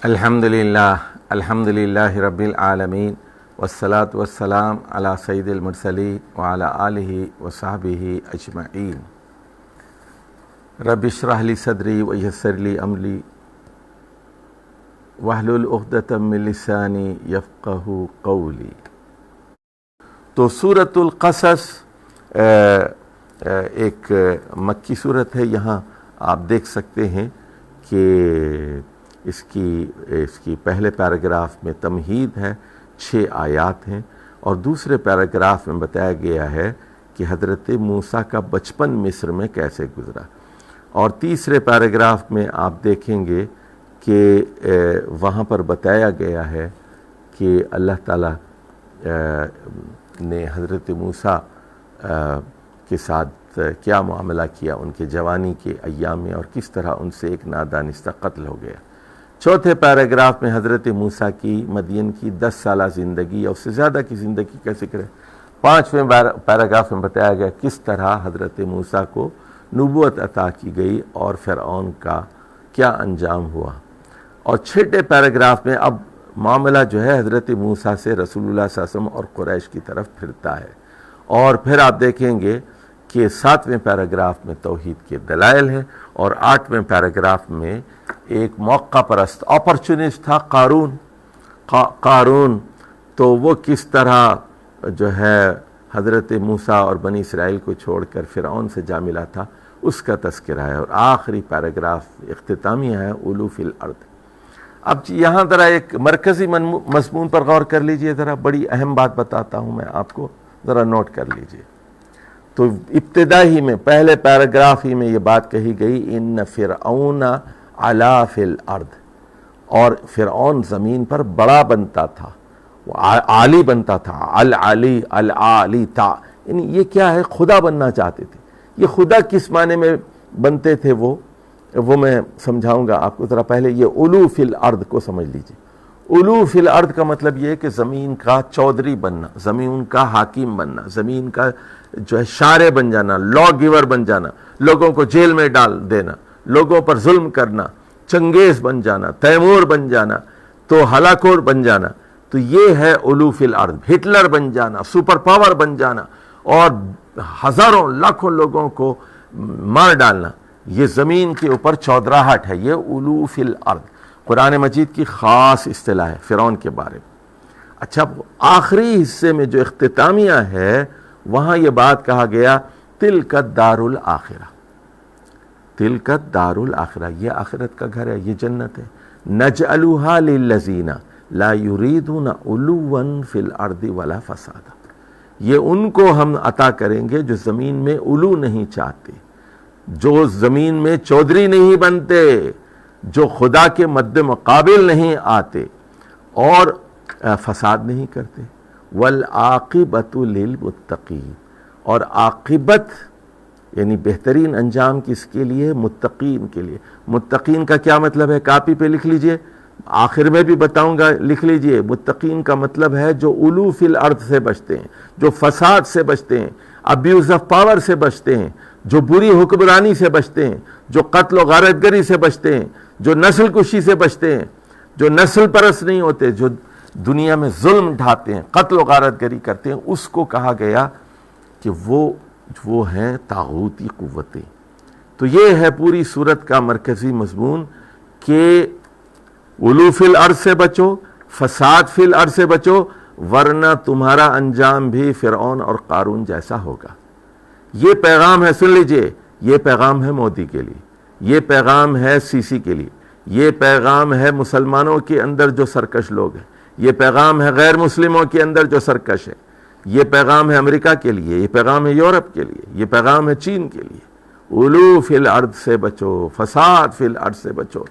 الحمدللہ رب العالمین والصلاة والسلام علی سید المرسلین وعلی آلہ وصحبہ اجمعین۔ رب اشرح لی صدری ویسر لی امری واحلل عقدۃ من لسانی یفقہوا قولی۔ تو سورۃ القصص ایک مکی صورت ہے۔ یہاں آپ دیکھ سکتے ہیں کہ اس کی پہلے پیراگراف میں تمہید ہے، 6 آیات ہیں، اور دوسرے پیراگراف میں بتایا گیا ہے کہ حضرت موسیٰ کا بچپن مصر میں کیسے گزرا، اور تیسرے پیراگراف میں آپ دیکھیں گے کہ وہاں پر بتایا گیا ہے کہ اللہ تعالیٰ نے حضرت موسیٰ کے ساتھ کیا معاملہ کیا ان کے جوانی کے ایام میں، اور کس طرح ان سے ایک نادانستہ قتل ہو گیا۔ چوتھے پیراگراف میں حضرت موسیٰ کی مدین کی 10 سالہ زندگی یا اس سے زیادہ کی زندگی کا ذکر ہے۔ 5ویں پیراگراف میں بتایا گیا کس طرح حضرت موسیٰ کو نبوت عطا کی گئی اور فرعون کا کیا انجام ہوا۔ اور 6ٹے پیراگراف میں اب معاملہ جو ہے حضرت موسیٰ سے رسول اللہ صلی اللہ علیہ وسلم اور قریش کی طرف پھرتا ہے، اور پھر آپ دیکھیں گے کہ 7ویں پیراگراف میں توحید کے دلائل ہیں، اور 8ویں پیراگراف میں ایک موقع پرست اپرچونسٹ تھا قارون، تو وہ کس طرح جو ہے حضرت موسیٰ اور بنی اسرائیل کو چھوڑ کر فرعون سے جا ملا تھا، اس کا تذکرہ ہے۔ اور آخری پیراگراف اختتامیہ ہے علو فی الارض۔ اب یہاں ذرا ایک مرکزی مضمون پر غور کر لیجئے، ذرا بڑی اہم بات بتاتا ہوں میں آپ کو، ذرا نوٹ کر لیجئے۔ تو ابتدا ہی میں پہلے پیراگراف ہی میں یہ بات کہی گئی، ان فرعون علا فی الارض، اور فرعون زمین پر بڑا بنتا تھا، عالی بنتا تھا، العالی تھا، یعنی یہ کیا ہے، خدا بننا چاہتے تھے۔ یہ خدا کس معنی میں بنتے تھے وہ میں سمجھاؤں گا آپ کو۔ ذرا پہلے یہ علو فی الارض کو سمجھ لیجیے۔ علو فی الارض کا مطلب یہ ہے کہ زمین کا چودھری بننا، زمین کا حاکم بننا، زمین کا جو ہے شارع بن جانا، لا گیور بن جانا، لوگوں کو جیل میں ڈال دینا، لوگوں پر ظلم کرنا، چنگیز بن جانا، تیمور بن جانا، تو ہلاکور بن جانا، تو یہ ہے علو فی الارض۔ ہٹلر بن جانا، سپر پاور بن جانا، اور ہزاروں لاکھوں لوگوں کو مار ڈالنا، یہ زمین کے اوپر چودراہٹ ہے، یہ علو فی الارض قرآن مجید کی خاص اصطلاح ہے فرعون کے بارے میں۔ اچھا، آخری حصے میں جو اختتامیہ ہے وہاں یہ بات کہا گیا، تلک الدار الآخرہ، تلک الدار الآخرہ، یہ آخرت کا گھر ہے، یہ جنت ہے، نجعلها للذین لا یریدون علوا فی الارض ولا فسادا، یہ ان کو ہم عطا کریں گے جو زمین میں علو نہیں چاہتے، جو زمین میں چودھری نہیں بنتے، جو خدا کے مد مقابل نہیں آتے اور فساد نہیں کرتے۔ والعاقبۃ للمتقین، اور عاقبت یعنی بہترین انجام کس کے لیے، متقین کے لیے۔ متقین کا کیا مطلب ہے، کاپی پہ لکھ لیجئے، آخر میں بھی بتاؤں گا، لکھ لیجئے۔ متقین کا مطلب ہے جو علو فی الارض سے بچتے ہیں، جو فساد سے بچتے ہیں، ابیوز آف پاور سے بچتے ہیں، جو بری حکمرانی سے بچتے ہیں، جو قتل و غارت گری سے بچتے ہیں، جو نسل کشی سے بچتے ہیں، جو نسل پرست نہیں ہوتے، جو دنیا میں ظلم ڈھاتے ہیں، قتل و غارت گری کرتے ہیں، اس کو کہا گیا کہ وہ ہیں طاغوتی قوتیں۔ تو یہ ہے پوری صورت کا مرکزی مضمون کہ علو فی الارض سے بچو، فساد فی الارض سے بچو، ورنہ تمہارا انجام بھی فرعون اور قارون جیسا ہوگا۔ یہ پیغام ہے، سن لیجئے، یہ پیغام ہے مودی کے لیے، یہ پیغام ہے سی سی کے لیے، یہ پیغام ہے مسلمانوں کے اندر جو سرکش لوگ ہیں، یہ پیغام ہے غیر مسلموں کے اندر جو سرکش ہے، یہ پیغام ہے امریکہ کے لیے، یہ پیغام ہے یورپ کے لیے، یہ پیغام ہے چین کے لیے۔ علو فی الارض سے بچو، فساد فی الارض سے بچو۔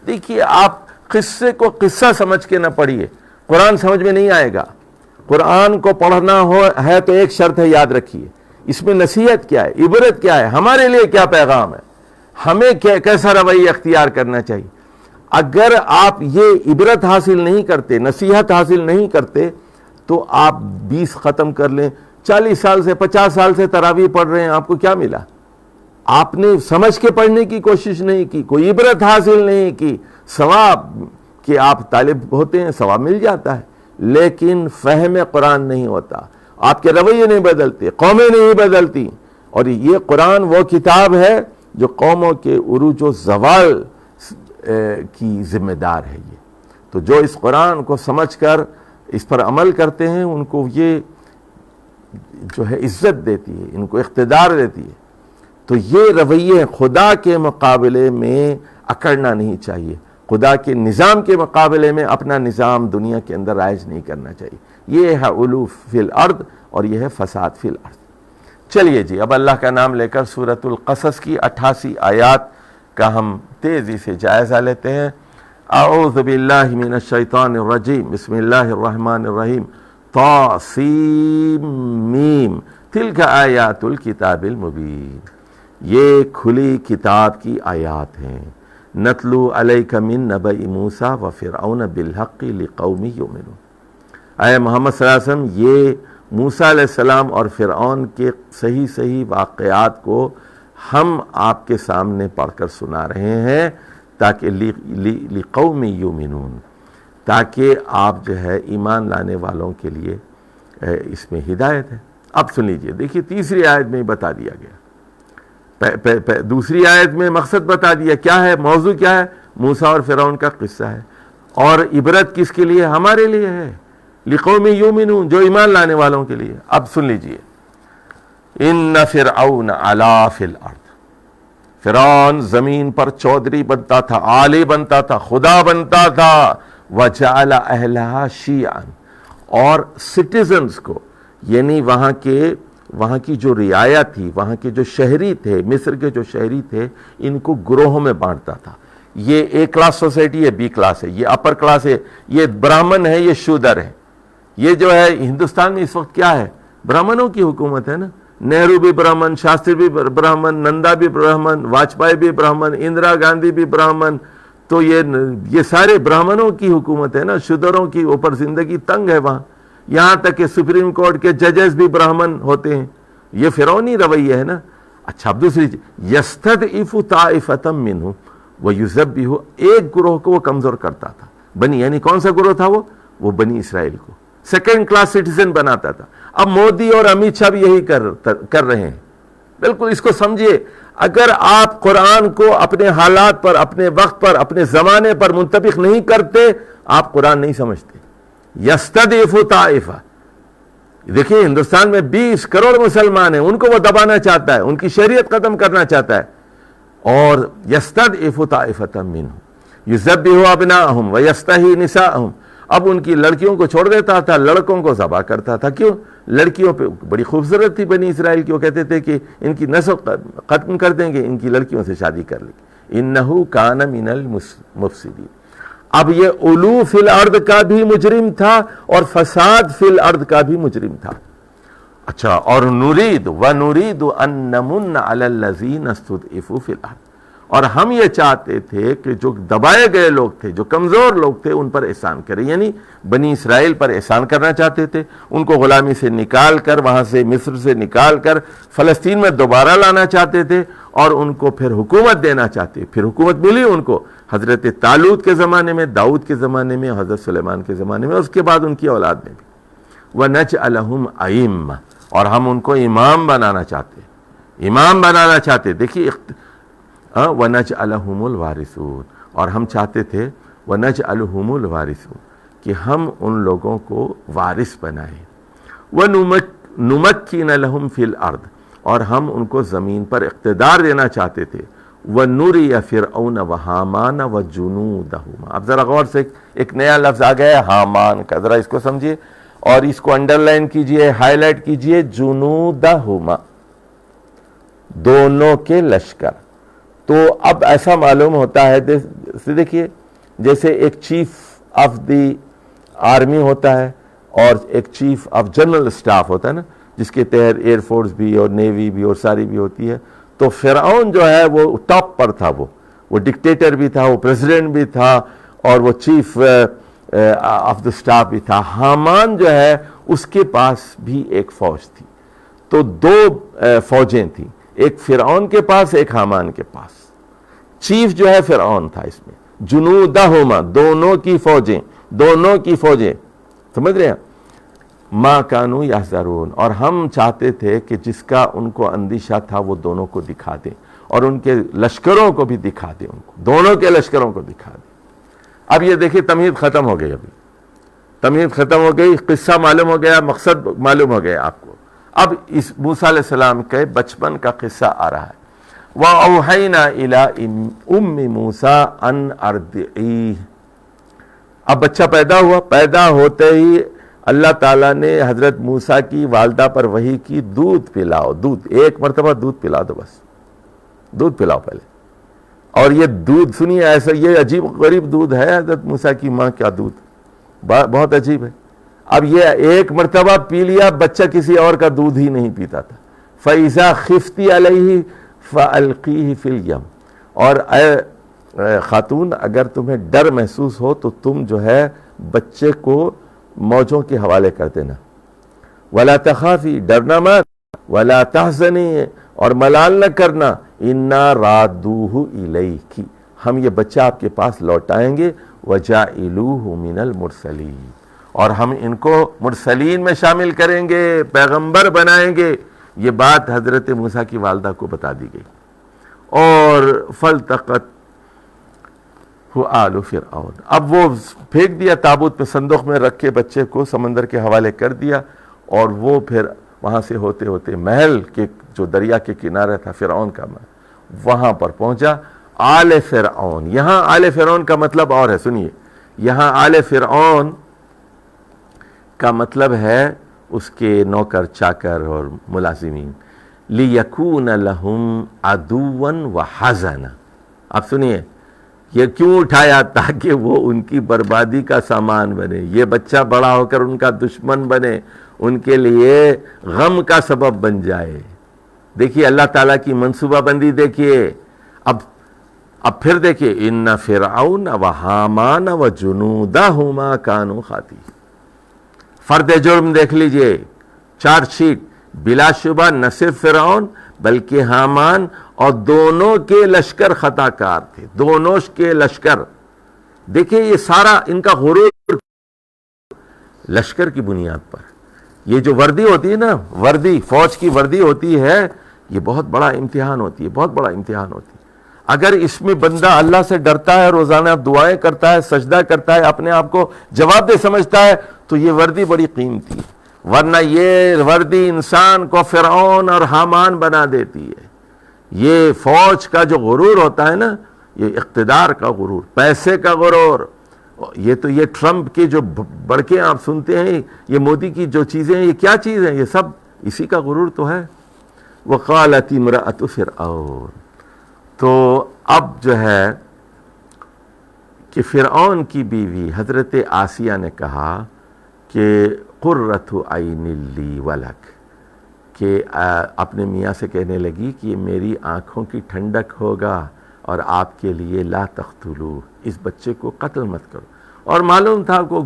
دیکھیے، آپ قصے کو قصہ سمجھ کے نہ پڑھیے، قرآن سمجھ میں نہیں آئے گا۔ قرآن کو پڑھنا ہے تو ایک شرط ہے، یاد رکھیے، اس میں نصیحت کیا ہے، عبرت کیا ہے، ہمارے لیے کیا پیغام ہے، ہمیں کیسا رویہ اختیار کرنا چاہیے۔ اگر آپ یہ عبرت حاصل نہیں کرتے، نصیحت حاصل نہیں کرتے، تو آپ 20 ختم کر لیں، 40 سال سے 50 سال سے تراویح پڑھ رہے ہیں، آپ کو کیا ملا؟ آپ نے سمجھ کے پڑھنے کی کوشش نہیں کی، کوئی عبرت حاصل نہیں کی، ثواب کہ آپ طالب ہوتے ہیں ثواب مل جاتا ہے، لیکن فہم قرآن نہیں ہوتا، آپ کے رویے نہیں بدلتے، قومیں نہیں بدلتی. اور یہ قرآن وہ کتاب ہے جو قوموں کے عروج و زوال کی ذمہ دار ہے. یہ تو جو اس قرآن کو سمجھ کر اس پر عمل کرتے ہیں ان کو یہ جو ہے عزت دیتی ہے، ان کو اقتدار دیتی ہے. تو یہ رویے خدا کے مقابلے میں اکڑنا نہیں چاہیے، خدا کے نظام کے مقابلے میں اپنا نظام دنیا کے اندر رائج نہیں کرنا چاہیے. یہ ہے علو فی الارض اور یہ ہے فساد فی الارض. چلیے جی، اب اللہ کا نام لے کر سورۃ القصص کی 88 آیات کا ہم تیزی سے جائزہ لیتے ہیں. اعوذ باللہ من الشیطان الرجیم، بسم اللہ الرحمن الرحیم. طاسیم میم تلک آیات الکتاب المبین. یہ کھلی کتاب کی آیات ہیں. نتلو علیک من نبأ موسیٰ وفرعون بالحق لقوم یؤمنون. اے محمد صلی اللہ علیہ وسلم، یہ موسیٰ علیہ السلام اور فرعون کے صحیح واقعات کو ہم آپ کے سامنے پڑھ کر سنا رہے ہیں تاکہ لقوم یؤمنون، تاکہ آپ جو ہے ایمان لانے والوں کے لیے اس میں ہدایت ہے. اب سن لیجئے، دیکھیے تیسری آیت میں بتا دیا گیا، دوسری آیت میں مقصد بتا دیا کیا ہے، موضوع کیا ہے، موسیٰ اور فرعون کا قصہ ہے. اور عبرت کس کے لیے؟ ہمارے لیے ہے، لقوم یؤمنون، جو ایمان لانے والوں کے لیے. اب سن لیجئے، ان فرعون علا فی الارض. فرعون زمین پر چودھری بنتا تھا، عالی بنتا تھا، خدا بنتا تھا. وجعل اہلہا شیعا، اور سٹیزنز کو یعنی وہاں کی جو رعایا تھی، وہاں کے جو شہری تھے، مصر کے جو شہری تھے، ان کو گروہوں میں بانٹتا تھا. یہ اے کلاس سوسائٹی ہے، بی کلاس ہے، یہ اپر کلاس ہے، یہ برہمن ہے، یہ شودر ہے. یہ جو ہے ہندوستان میں اس وقت کیا ہے، برہمنوں کی حکومت ہے نا. نہرو بھی برہمن، شاستری بھی برہمن، نندا بھی برہمن، واجپئی بھی برہمن، اندرا گاندھی بھی برہمن. تو یہ سارے برہمنوں کی حکومت ہے نا. شودروں کی اوپر زندگی تنگ ہے وہاں. یہاں تک کہ سپریم کورٹ کے ججز بھی برہمن ہوتے ہیں. یہ فرعونی رویہ ہے نا. اچھا، اب دوسری چیز، یستضعف طائفۃ منہم ویذبح، ایک گروہ کو وہ کمزور کرتا تھا. بنی یعنی کون سا گروہ تھا وہ بنی اسرائیل کو سیکنڈ کلاس سٹیزن بناتا تھا. اب مودی اور امیت شاہ بھی یہی کر رہے ہیں. بالکل اس کو سمجھیے. اگر آپ قرآن کو اپنے حالات پر، اپنے وقت پر، اپنے زمانے پر منطبق نہیں کرتے، آپ قرآن نہیں سمجھتے. یستضعف طائفہ، دیکھیں ہندوستان میں 20 کروڑ مسلمان ہیں، ان کو وہ دبانا چاہتا ہے، ان کی شریعت ختم کرنا چاہتا ہے. اور یستضعف طائفۃ منہم یذبح ابناءہم ویستحیی نساءہم. اب ان کی لڑکیوں کو چھوڑ دیتا تھا، لڑکوں کو ذبح کرتا تھا. کیوں؟ لڑکیوں پہ بڑی خوبصورت تھی بنی اسرائیل کی. وہ کہتے تھے کہ ان کی نسل ختم کر دیں گے، ان کی لڑکیوں سے شادی کر لیں گے. انہو کان من المفسدین. اب یہ علو فی الارض کا بھی مجرم تھا اور فساد فی الارض کا بھی مجرم تھا. اچھا، اور نرید ان نمن علی الذین استضعفوا فی الارض، اور ہم یہ چاہتے تھے کہ جو دبائے گئے لوگ تھے، جو کمزور لوگ تھے، ان پر احسان کریں. یعنی بنی اسرائیل پر احسان کرنا چاہتے تھے. ان کو غلامی سے نکال کر، وہاں سے مصر سے نکال کر فلسطین میں دوبارہ لانا چاہتے تھے اور ان کو پھر حکومت دینا چاہتے. پھر حکومت ملی ان کو حضرت طالوت کے زمانے میں، داؤد کے زمانے میں، حضرت سلیمان کے زمانے میں، اس کے بعد ان کی اولاد میں بھی. وَنَجْعَلَهُمْ أَئِمَّةً، اور ہم ان کو امام بنانا چاہتے. دیکھیے وَنَجْعَلَهُمُ الْوَارِثُونَ، اور ہم چاہتے تھے وَنَجْعَلُهُمُ الْوَارِثُونَ کہ ہم ان لوگوں کو وارث بنائیں. وَنُمَكِّنَ لَهُمْ فِي الْأَرْضِ، اور ہم ان کو زمین پر اقتدار دینا چاہتے تھے. وَنُرِيَ فِرْعَوْنَ وَحَامَانَ وَجُنُودَهُمَا. اب ذرا غور سے ایک نیا لفظ آ گیا ہے حامان کا، ذرا اس کو سمجھیے اور اس کو انڈر لائن کیجئے، ہائی لائٹ کیجئے. جنودہما، دونوں کے لشکر. تو اب ایسا معلوم ہوتا ہے، دیکھیے جیسے ایک چیف آف دی آرمی ہوتا ہے اور ایک چیف آف جنرل اسٹاف ہوتا ہے نا، جس کے تحت ایئر فورس بھی اور نیوی بھی اور ساری بھی ہوتی ہے. تو فرعون جو ہے وہ ٹاپ پر تھا، وہ ڈکٹیٹر بھی تھا، وہ پریزیڈنٹ بھی تھا اور وہ چیف آف دی اسٹاف بھی تھا. حامان جو ہے اس کے پاس بھی ایک فوج تھی. تو دو فوجیں تھیں، ایک فرعون کے پاس، ایک حامان کے پاس. چیف جو ہے فرعون تھا اس میں، جنودہما دونوں کی فوجیں سمجھ رہے ہیں، ما کانوا یحذرون، اور ہم چاہتے تھے کہ جس کا ان کو اندیشہ تھا وہ دونوں کو دکھا دیں اور ان کے لشکروں کو بھی دکھا دیں، ان کو دونوں کے لشکروں کو دکھا دیں۔ اب یہ دیکھیں تمہید ختم ہو گئی، ابھی تمہید ختم ہو گئی، قصہ معلوم ہو گیا، مقصد معلوم ہو گیا آپ کو۔ اب اس موسیٰ علیہ السلام کے بچپن کا قصہ آ رہا ہے۔ وَأَوْحَيْنَا إِلَىٰ أُمِّ مُوسَىٰ أَنْ أَرْضِعِيهِ، اب بچہ پیدا ہوا، پیدا ہوتے ہی اللہ تعالیٰ نے حضرت موسیٰ کی والدہ پر وحی کی، دودھ پلاؤ، دودھ ایک مرتبہ دودھ پلا دو، بس دودھ پلاؤ پہلے۔ اور یہ دودھ سنیے، ایسا یہ عجیب غریب دودھ ہے حضرت موسیٰ کی ماں کا دودھ، بہت عجیب ہے۔ اب یہ ایک مرتبہ پی لیا، بچہ کسی اور کا دودھ ہی نہیں پیتا تھا۔ فَإِذَا خِفْتِ عَلَيْهِ فَأَلْقِيهِ فِي الْيَمِّ، اور اے خاتون اگر تمہیں ڈر محسوس ہو تو تم جو ہے بچے کو موجوں کے حوالے کر دینا۔ وَلَا تَخَافِي، ڈرنا مت، وَلَا تَحْزَنِي، اور ملال نہ کرنا، إِنَّا رَادُّوهُ إِلَيْكِ، ہم یہ بچہ آپ کے پاس لوٹائیں گے، وَجَاعِلُوهُ مِنَ الْمُرْسَلِينَ، اور ہم ان کو مرسلین میں شامل کریں گے، پیغمبر بنائیں گے۔ یہ بات حضرت موسیٰ کی والدہ کو بتا دی گئی۔ اور فَالْتَقَتْهُ آلُ فِرْعَوْنَ، اب وہ پھینک دیا تابوت میں، صندوق میں رکھ کے بچے کو سمندر کے حوالے کر دیا، اور وہ پھر وہاں سے ہوتے ہوتے محل کے جو دریا کے کنارے تھا فرعون کا محل، وہاں پر پہنچا۔ آل فرعون، یہاں آل فرعون کا مطلب اور ہے، سنیے، یہاں آل فرعون کا مطلب ہے اس کے نوکر چاکر اور ملازمین۔ لِيَكُونَ لَهُمْ عَدُوًّا وَحَزَنًا، اب سنیے یہ کیوں اٹھایا؟ تاکہ وہ ان کی بربادی کا سامان بنے، یہ بچہ بڑا ہو کر ان کا دشمن بنے، ان کے لیے غم کا سبب بن جائے۔ دیکھیے اللہ تعالیٰ کی منصوبہ بندی دیکھیے۔ اب پھر دیکھیے، ان فرعون وحامان وجنودہما کانوا خاطئین، فرد جرم دیکھ لیجئے، چارج شیٹ، بلا شبہ نہ صرف فرعون بلکہ حامان اور دونوں کے لشکر خطا کار تھے، دونوں کے لشکر۔ دیکھیں یہ سارا ان کا غرور لشکر کی بنیاد پر، یہ جو وردی ہوتی ہے نا، وردی، فوج کی وردی ہوتی ہے، یہ بہت بڑا امتحان ہوتی ہے، بہت بڑا امتحان ہوتی ہے۔ اگر اس میں بندہ اللہ سے ڈرتا ہے، روزانہ دعائیں کرتا ہے، سجدہ کرتا ہے، اپنے آپ کو جواب دہ سمجھتا ہے، تو یہ وردی بڑی قیمتی ہے، ورنہ یہ وردی انسان کو فرعون اور حامان بنا دیتی ہے۔ یہ فوج کا جو غرور ہوتا ہے نا، یہ اقتدار کا غرور، پیسے کا غرور، یہ ٹرمپ کے جو بڑکے آپ سنتے ہیں، یہ مودی کی جو چیزیں ہیں، یہ کیا چیز ہیں؟ یہ سب اسی کا غرور تو ہے۔ وقالت امرأۃ فرعون، تو اب جو ہے کہ فرعون کی بیوی حضرت آسیہ نے کہا کہ قرۃ عین لی ولک، کہ اپنے میاں سے کہنے لگی کہ یہ میری آنکھوں کی ٹھنڈک ہوگا اور آپ کے لیے، لا تقتلوہ، اس بچے کو قتل مت کرو۔ اور معلوم تھا کہ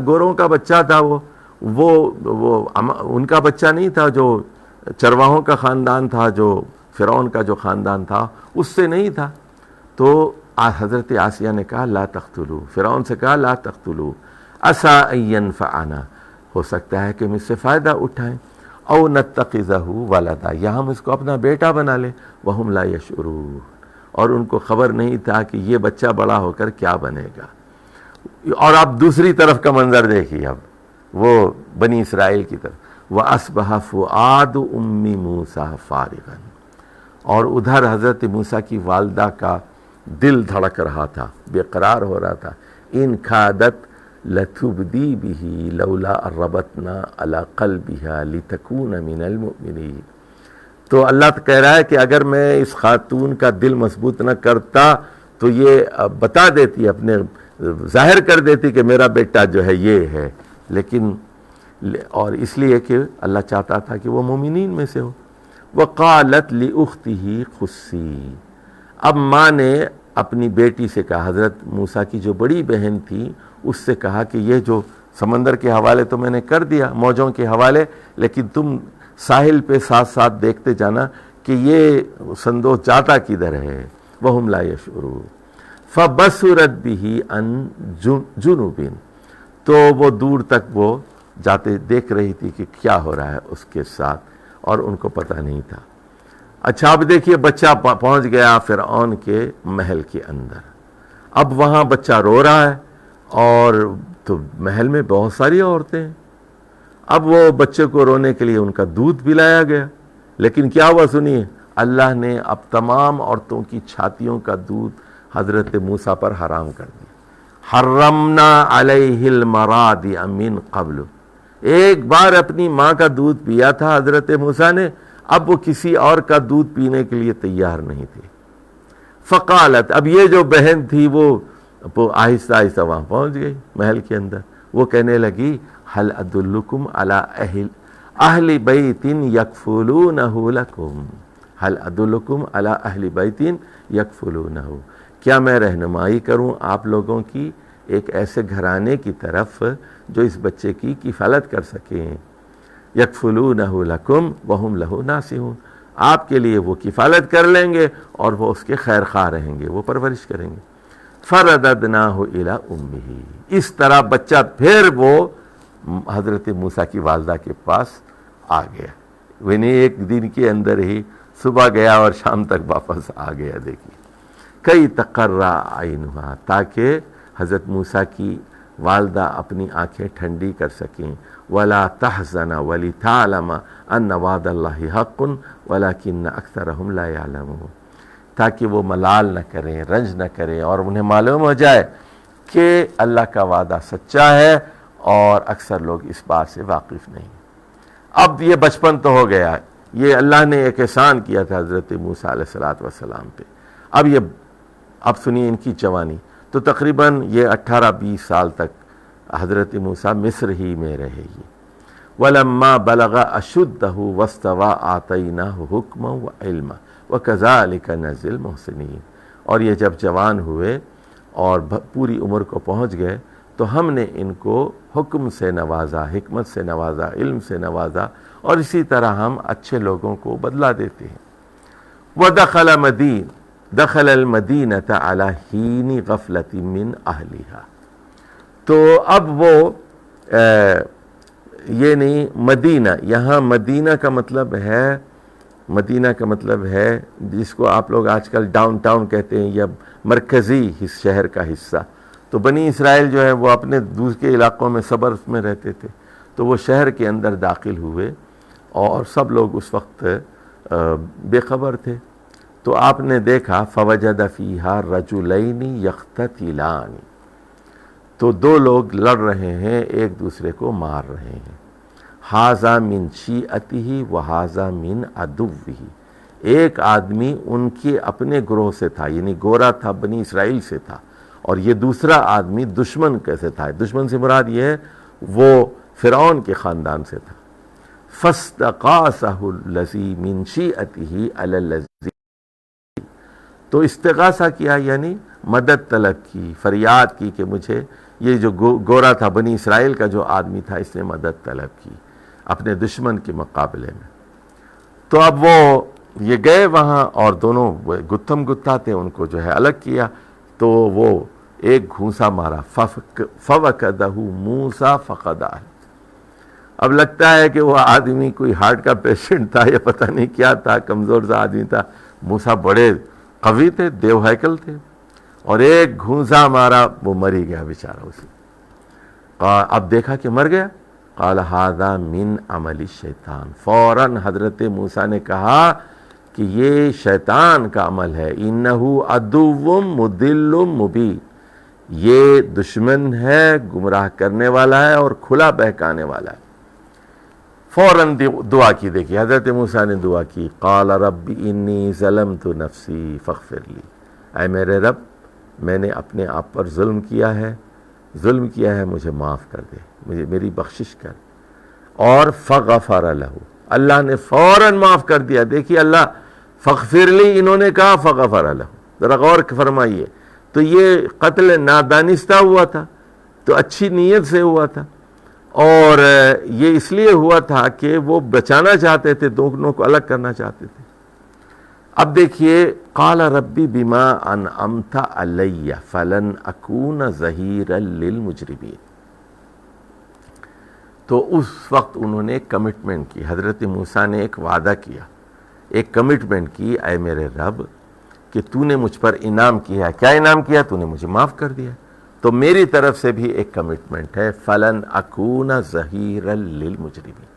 گوروں کا بچہ تھا، وہ ان کا بچہ نہیں تھا، جو چرواہوں کا خاندان تھا، جو فرعون کا جو خاندان تھا اس سے نہیں تھا۔ تو حضرت آسیہ نے کہا لا تقتلوہ، فرعون سے کہا لا تقتلوہ، عسیٰ ان ینفعنا، ہو سکتا ہے کہ ہم اس سے فائدہ اٹھائیں، او نتخذہ ولدا، یا ہم اس کو اپنا بیٹا بنا لیں، وہم لا یشعرون، اور ان کو خبر نہیں تھا کہ یہ بچہ بڑا ہو کر کیا بنے گا۔ اور اب دوسری طرف کا منظر دیکھیے، اب وہ بنی اسرائیل کی طرف، وَأَصْبَحَ فُؤَادُ أُمِّ مُوسَىٰ فَارِغًا، اور ادھر حضرت موسیٰ کی والدہ کا دل دھڑک رہا تھا، بے قرار ہو رہا تھا۔ إِنْ كَادَتْ لَتُبْدِي بِهِ لَوْلَا أَن رَبَطْنَا عَلَىٰ قَلْبِهَا لِتَكُونَ مِنَ الْمُؤْمِنِينَ، تو اللہ کہہ رہا ہے کہ اگر میں اس خاتون کا دل مضبوط نہ کرتا تو یہ بتا دیتی، اپنے ظاہر کر دیتی کہ میرا بیٹا جو ہے یہ ہے، لیکن اور اس لیے کہ اللہ چاہتا تھا کہ وہ مومنین میں سے ہو۔ وَقَالَتْ لِأُخْتِهِ قُصِّي، اب ماں نے اپنی بیٹی سے کہا، حضرت موسیٰ کی جو بڑی بہن تھی اس سے کہا کہ یہ جو سمندر کے حوالے تو میں نے کر دیا، موجوں کے حوالے، لیکن تم ساحل پہ ساتھ ساتھ دیکھتے جانا کہ یہ صندوق جاتا کدھر ہے۔ وَهُمْ لَا يَشْعُرُونَ فبصرت به عن جنوب، تو وہ دور تک وہ جاتے دیکھ رہی تھی کہ کیا ہو رہا ہے اس کے ساتھ، اور ان کو پتہ نہیں تھا۔ اچھا اب دیکھیے بچہ پہنچ گیا فرعون کے محل کے اندر، اب وہاں بچہ رو رہا ہے، اور تو محل میں بہت ساری عورتیں ہیں۔ اب وہ بچے کو رونے کے لیے ان کا دودھ پلایا گیا، لیکن کیا ہوا سنیے، اللہ نے اب تمام عورتوں کی چھاتیوں کا دودھ حضرت موسیٰ پر حرام کر دیا۔ حرمنا علیہ المراضع من قبل، ایک بار اپنی ماں کا دودھ پیا تھا حضرت موسیٰ نے، اب وہ کسی اور کا دودھ پینے کے لیے تیار نہیں تھے۔ فقالت، اب یہ جو بہن تھی وہ آہستہ آہستہ وہاں پہنچ گئی محل کے اندر، وہ کہنے لگی هل ادلکم علی اہل بیت یکفلونہ لکم، هل ادلکم علی اہل بیت یکفلونہ، کیا میں رہنمائی کروں آپ لوگوں کی ایک ایسے گھرانے کی طرف جو اس بچے کی کفالت کر سکیں، یکفلونہ لکم وہم لہ ناصحون، آپ کے لیے وہ کفالت کر لیں گے اور وہ اس کے خیر خواہ رہیں گے، وہ پرورش کریں گے۔ فرددناہ الی امہ، اس طرح بچہ پھر وہ حضرت موسیٰ کی والدہ کے پاس آ گیا، یعنی ایک دن کے اندر ہی صبح گیا اور شام تک واپس آ گیا۔ دیکھیے کئی تقرّ عینھا، تاکہ حضرت موسیٰ کی والدہ اپنی آنکھیں ٹھنڈی کر سکیں، ولا تحزن ولتعلم ان وعد اللہ حق ولکن اکثرهم لا یعلمون، تاکہ وہ ملال نہ کریں، رنج نہ کریں، اور انہیں معلوم ہو جائے کہ اللہ کا وعدہ سچا ہے اور اکثر لوگ اس بات سے واقف نہیں۔ اب یہ بچپن تو ہو گیا، یہ اللہ نے ایک احسان کیا تھا حضرت موسیٰ علیہ السلام پہ، اب سنیے ان کی جوانی، تو تقریباً یہ 18-20 سال تک حضرت موسیٰ مصر ہی میں رہے گی۔ وَلَمَّا بَلَغَ أَشُدَّهُ وَاسْتَوَىٰ آتَيْنَاهُ حُكْمًا وَعِلْمًا وَكَذَلِكَ نَجْزِي الْمُحْسِنِينَ، اور یہ جب جوان ہوئے اور پوری عمر کو پہنچ گئے تو ہم نے ان کو حکم سے نوازا، حکمت سے نوازا، علم سے نوازا، اور اسی طرح ہم اچھے لوگوں کو بدلہ دیتے ہیں۔ دخل المدینۃ علی حین غفلۃ من اہلہا، تو اب وہ یہ نہیں مدینہ، یہاں مدینہ کا مطلب ہے جس کو آپ لوگ آج کل ڈاؤن ٹاؤن کہتے ہیں، یا مرکزی شہر کا حصہ۔ تو بنی اسرائیل جو ہے وہ اپنے دوسرے علاقوں میں سبرز میں رہتے تھے، تو وہ شہر کے اندر داخل ہوئے اور سب لوگ اس وقت بے خبر تھے۔ تو آپ نے دیکھا فوجد فیہا رجلین یقتتلان، تو دو لوگ لڑ رہے ہیں، ایک دوسرے کو مار رہے ہیں۔ ھذا من شیعتہ وھذا من عدوہ، ایک آدمی ان کے اپنے گروہ سے تھا، یعنی گورا تھا، بنی اسرائیل سے تھا، اور یہ دوسرا آدمی دشمن کیسے تھا، دشمن سے مراد یہ ہے وہ فرعون کے خاندان سے تھا۔ فاستغاثہ الذی من شیعتہ علی الذی، تو استغاثہ کیا یعنی مدد طلب کی، فریاد کی کہ مجھے، یہ جو گورا تھا بنی اسرائیل کا جو آدمی تھا، اس نے مدد طلب کی اپنے دشمن کے مقابلے میں۔ تو اب وہ یہ گئے وہاں اور دونوں گتھم گتھا تھے، ان کو جو ہے الگ کیا، تو وہ ایک گھونسا مارا، فوقدہ موسیٰ فقدہ، اب لگتا ہے کہ وہ آدمی کوئی ہارٹ کا پیشنٹ تھا یا پتہ نہیں کیا تھا، کمزور سا آدمی تھا۔ موسیٰ بڑے قوی تھے، دیو ہیکل تھے، اور ایک گھونسا مارا، وہ مری گیا بیچارہ اسی۔ اب دیکھا کہ مر گیا، قال ھذا من عمل الشیطان، فوراً حضرت موسیٰ نے کہا کہ یہ شیطان کا عمل ہے، انہ عدو مضل مبین، یہ دشمن ہے، گمراہ کرنے والا ہے اور کھلا بہکانے والا ہے۔ فوراً دعا کی، دیکھیے حضرت موسیٰ نے دعا کی، قال رب انی ظلمت نفسی فاغفر لی، اے میرے رب میں نے اپنے آپ پر ظلم کیا ہے، مجھے معاف کر دے، مجھے میری بخشش کر، اور فغفر لہ، اللہ نے فوراً معاف کر دیا۔ دیکھیے اللہ فاغفر لی، انہوں نے کہا فغفر لہ، ذرا غور فرمائیے، تو یہ قتل نادانستہ ہوا تھا، تو اچھی نیت سے ہوا تھا، اور یہ اس لیے ہوا تھا کہ وہ بچانا چاہتے تھے، دونوں کو الگ کرنا چاہتے تھے۔ اب دیکھیے قال ربی بما انعمت علی فلن اکون ظہیرا للمجرمین. تو اس وقت انہوں نے کمٹمنٹ کی، حضرت موسیٰ نے ایک وعدہ کیا، ایک کمٹمنٹ کی، اے میرے رب کہ تو نے مجھ پر انعام کیا ہے. کیا انعام کیا؟ تو نے مجھے معاف کر دیا. تو میری طرف سے بھی ایک کمٹمنٹ ہے، فلن اکون ظہیرا للمجرمین.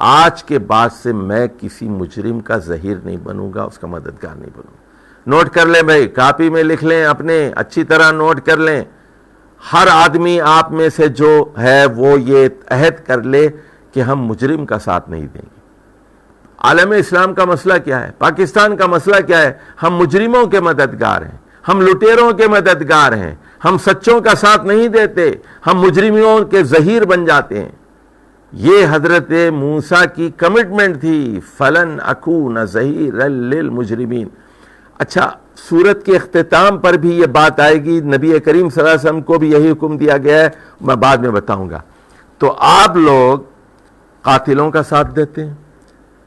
آج کے بعد سے میں کسی مجرم کا ظہیر نہیں بنوں گا، اس کا مددگار نہیں بنوں گا. نوٹ کر لیں بھائی، کاپی میں لکھ لیں، اپنے اچھی طرح نوٹ کر لیں. ہر آدمی آپ میں سے جو ہے وہ یہ عہد کر لے کہ ہم مجرم کا ساتھ نہیں دیں گے. عالم اسلام کا مسئلہ کیا ہے؟ پاکستان کا مسئلہ کیا ہے؟ ہم مجرموں کے مددگار ہیں، ہم لٹیروں کے مددگار ہیں، ہم سچوں کا ساتھ نہیں دیتے، ہم مجرموں کے ظہیر بن جاتے ہیں. یہ حضرت موسیٰ کی کمٹمنٹ تھی، فلن اکون ظہیرا للمجرمین. اچھا، سورت کے اختتام پر بھی یہ بات آئے گی، نبی کریم صلی اللہ علیہ وسلم کو بھی یہی حکم دیا گیا ہے، میں بعد میں بتاؤں گا. تو آپ لوگ قاتلوں کا ساتھ دیتے ہیں،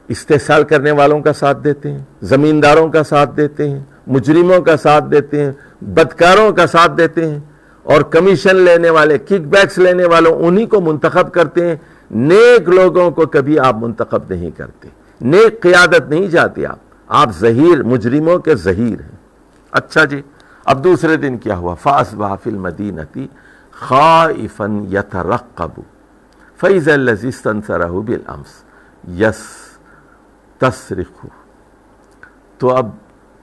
استحصال کرنے والوں کا ساتھ دیتے ہیں، زمینداروں کا ساتھ دیتے ہیں، مجرموں کا ساتھ دیتے ہیں، بدکاروں کا ساتھ دیتے ہیں، اور کمیشن لینے والے، کک بیکس لینے والوں انہی کو منتخب کرتے ہیں. نیک لوگوں کو کبھی آپ منتخب نہیں کرتے، نیک قیادت نہیں جاتے آپ ظہیر، مجرموں کے ظہیر ہیں. اچھا جی، اب دوسرے دن کیا ہوا؟ فَأَصْبَحَ فِي الْمَدِينَةِ خَائِفًا يَتَرَقَّبُ فَإِذَا الَّذِي اسْتَنصَرَهُ بِالْأَمْسِ يَسْتَصْرِخُ.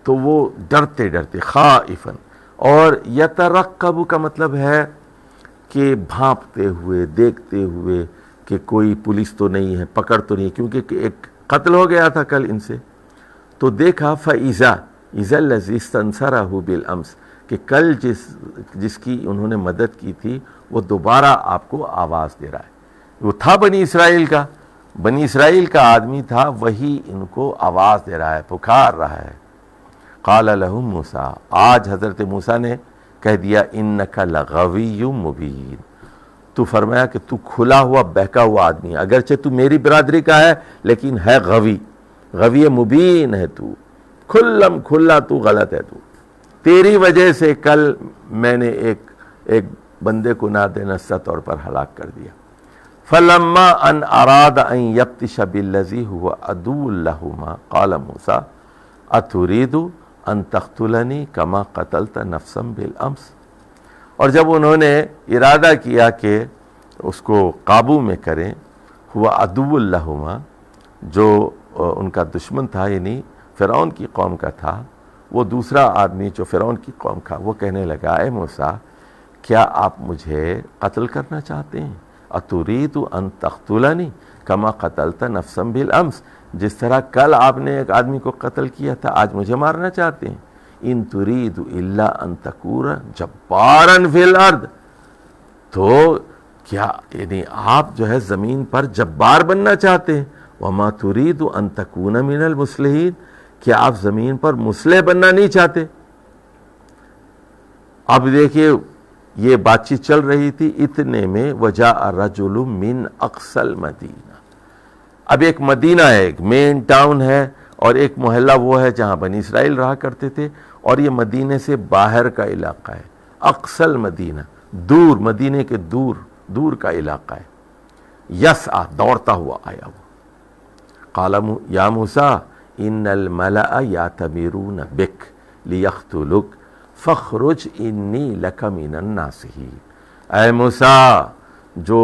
تو وہ ڈرتے ڈرتے، خائفاً، اور یترقب کا مطلب ہے کہ بھانپتے ہوئے، دیکھتے ہوئے کہ کوئی پولیس تو نہیں ہے، پکڑ تو نہیں ہے، کیونکہ ایک قتل ہو گیا تھا کل ان سے. تو دیکھا فَإِذَا الَّذِي اسْتَنصَرَهُ بِالْأَمْسِ کہ کل جس کی انہوں نے مدد کی تھی وہ دوبارہ آپ کو آواز دے رہا ہے. وہ تھا بنی اسرائیل کا آدمی تھا، وہی ان کو آواز دے رہا ہے، پکار رہا ہے. قال لهم موسیٰ، آج حضرت موسیٰ نے کہہ دیا انک لغوی مبین. تو فرمایا کہ تو کھلا ہوا بہکا ہوا آدمی ہے، اگرچہ تو میری برادری کا ہے لیکن ہے غوی مبین ہے. تو کھلم کھلا تو غلط ہے. تو تیری وجہ سے کل میں نے ایک بندے کو نادانستہ طور پر ہلاک کر دیا. فلما ان اراد ان یبطش بالذی هو عدو لہما قال موسیٰ اترید ان تقتلنی کما قتلت نفسا بالامس. اور جب انہوں نے ارادہ کیا کہ اس کو قابو میں کریں، ہوا عدو لہما، جو ان کا دشمن تھا، یعنی فرعون کی قوم کا تھا، وہ دوسرا آدمی جو فرعون کی قوم کا، وہ کہنے لگا اے موسیٰ کیا آپ مجھے قتل کرنا چاہتے ہیں؟ اترید ان تقتلنی کما قتلت نفسا بالامس، جس طرح کل آپ نے ایک آدمی کو قتل کیا تھا آج مجھے مارنا چاہتے ہیں. ان ترید الا ان تکون جبارا فی الارض. تو کیا یعنی آپ جو ہے زمین پر جبار بننا چاہتے ہیں؟ وما ترید ان تکون من المصلحین، کیا آپ زمین پر مصلح بننا نہیں چاہتے؟ اب دیکھیے یہ بات چیت چل رہی تھی، اتنے میں وجاء رجل من اقصى المدینہ. اب ایک مدینہ ہے، ایک مین ٹاؤن ہے، اور ایک محلہ وہ ہے جہاں بنی اسرائیل رہا کرتے تھے، اور یہ مدینے سے باہر کا علاقہ ہے. اقصى المدینہ، دور، مدینے کے دور کا علاقہ ہے. یسعی، دوڑتا ہوا آیا وہ. قال یا موسیٰ ان الملأ یعتمرون بک لیقتلوک فاخرج انی لک من الناصحین. اے موسیٰ، جو